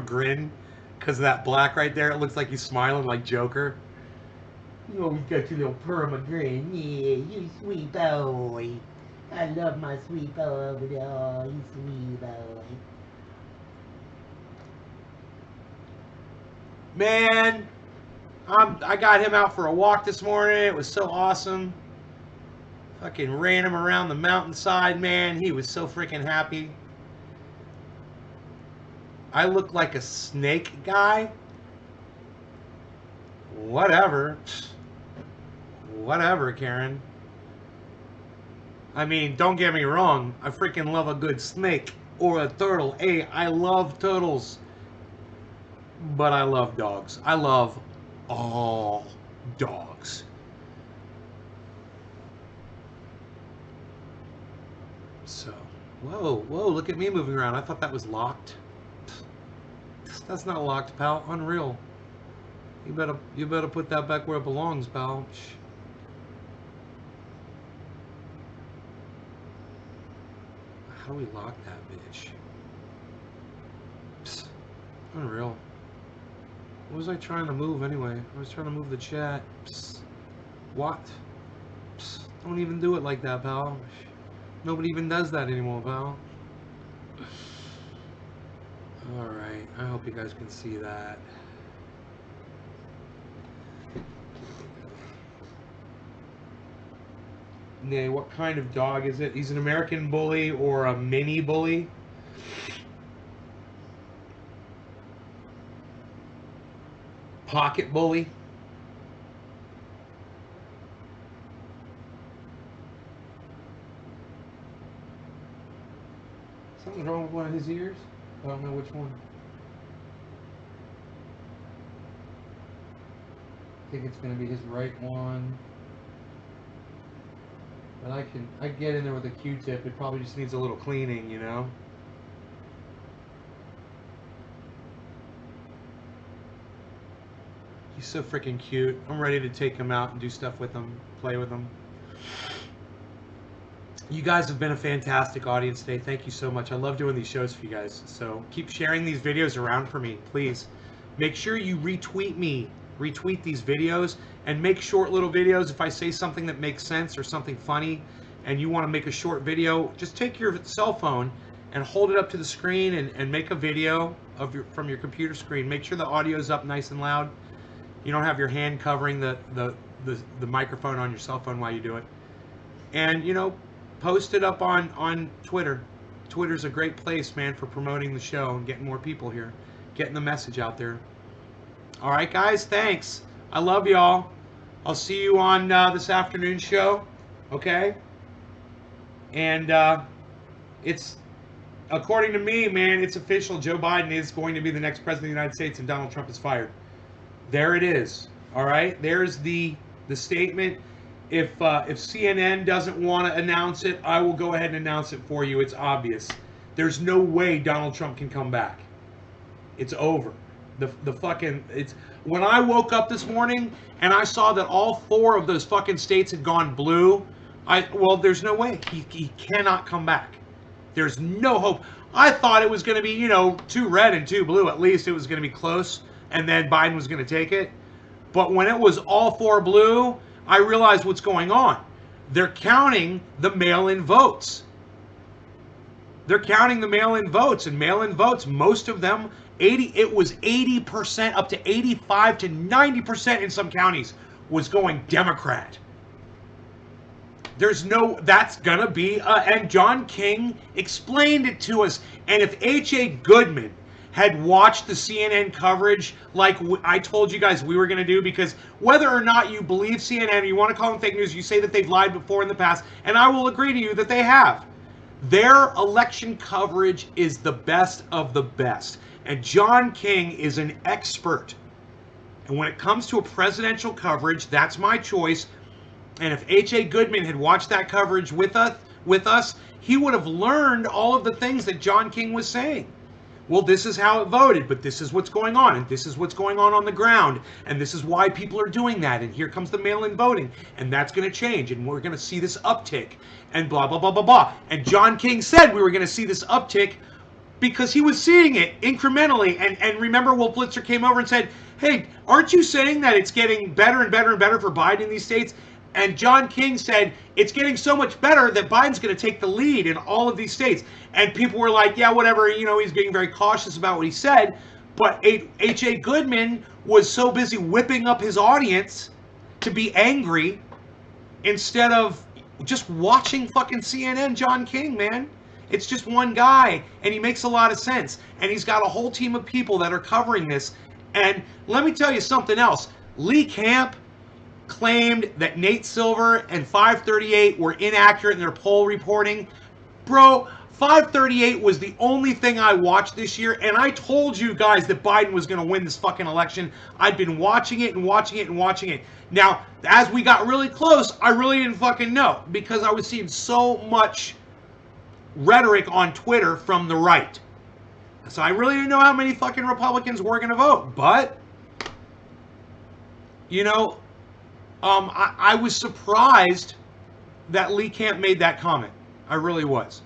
grin because of that black right there. It looks like he's smiling like Joker. You always got your little perma grin. Yeah, you sweet boy. I love my sweet boy over there. Oh, you sweet boy. Man, I got him out for a walk this morning. It was so awesome. Fucking ran him around the mountainside, man. He was so freaking happy. I look like a snake guy. Whatever. Whatever, Karen. I mean, don't get me wrong. I freaking love a good snake or a turtle. Hey, I love turtles. But I love dogs. I love all dogs. So, whoa, look at me moving around. I thought that was locked. That's not locked, pal. Unreal. You better put that back where it belongs, pal. How do we lock that bitch? Psst. Unreal. What was I trying to move anyway? I was trying to move the chat. Psst. What? Psst. Don't even do it like that, pal. Nobody even does that anymore, pal. Alright, I hope you guys can see that. Nay, what kind of dog is it? He's an American bully or a mini bully? Pocket bully? Something's wrong with one of his ears? I don't know which one. I think it's going to be his right one. But I get in there with a Q-tip. It probably just needs a little cleaning, you know? He's so freaking cute. I'm ready to take him out and do stuff with him, play with him. You guys have been a fantastic audience today. Thank you so much. I love doing these shows for you guys. So keep sharing these videos around for me, please. Make sure you retweet me. Retweet these videos and make short little videos. If I say something that makes sense or something funny and you want to make a short video, just take your cell phone and hold it up to the screen and make a video of from your computer screen. Make sure the audio is up nice and loud. You don't have your hand covering the microphone on your cell phone while you do it. And, you know, post it up on Twitter. Twitter's a great place, man, for promoting the show and getting more people here, getting the message out there. All right, guys, thanks. I love y'all. I'll see you on this afternoon show, okay? And it's, according to me, man, it's official. Joe Biden is going to be the next president of the United States and Donald Trump is fired. There it is. All right, there's the statement. If CNN doesn't want to announce it, I will go ahead and announce it for you. It's obvious. There's no way Donald Trump can come back. It's over. The fucking, it's, when I woke up this morning and I saw that all 4 of those fucking states had gone blue, well, there's no way. He cannot come back. There's no hope. I thought it was going to be, you know, 2 red and 2 blue. At least it was going to be close, and then Biden was going to take it. But when it was all 4 blue, I realized what's going on. They're counting the mail-in votes. They're counting the mail-in votes, and mail-in votes, most of them, it was 80%, up to 85 to 90% in some counties was going Democrat. There's no, that's gonna be, and John King explained it to us. And if H.A. Goodman had watched the CNN coverage like I told you guys we were gonna do, because whether or not you believe CNN, or you want to call them fake news, you say that they've lied before in the past, and I will agree to you that they have. Their election coverage is the best of the best. And John King is an expert. And when it comes to a presidential coverage, that's my choice. And if H.A. Goodman had watched that coverage with us, he would have learned all of the things that John King was saying. Well, this is how it voted, but this is what's going on, and this is what's going on the ground, and this is why people are doing that, and here comes the mail-in voting, and that's going to change, and we're going to see this uptick, and blah, blah, blah, blah, blah. And John King said we were going to see this uptick because he was seeing it incrementally. And remember, Wolf Blitzer came over and said, hey, aren't you saying that it's getting better and better and better for Biden in these states? And John King said, it's getting so much better that Biden's going to take the lead in all of these states. And people were like, yeah, whatever, you know, he's being very cautious about what he said. But H.A. Goodman was so busy whipping up his audience to be angry instead of just watching fucking CNN. John King, man. It's just one guy, and he makes a lot of sense. And he's got a whole team of people that are covering this. And let me tell you something else. Lee Camp claimed that Nate Silver and 538 were inaccurate in their poll reporting. Bro, 538 was the only thing I watched this year, and I told you guys that Biden was going to win this fucking election. I'd been watching it and watching it and watching it. Now, as we got really close, I really didn't fucking know, because I was seeing so much rhetoric on Twitter from the right. So I really didn't know how many fucking Republicans were going to vote. But, you know, I was surprised that Lee Camp made that comment. I really was.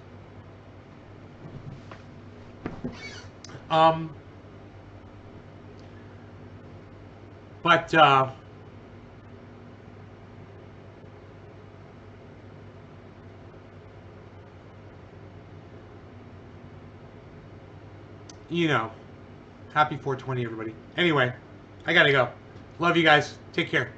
But you know, happy 420, everybody. Anyway, I gotta go. Love you guys. Take care.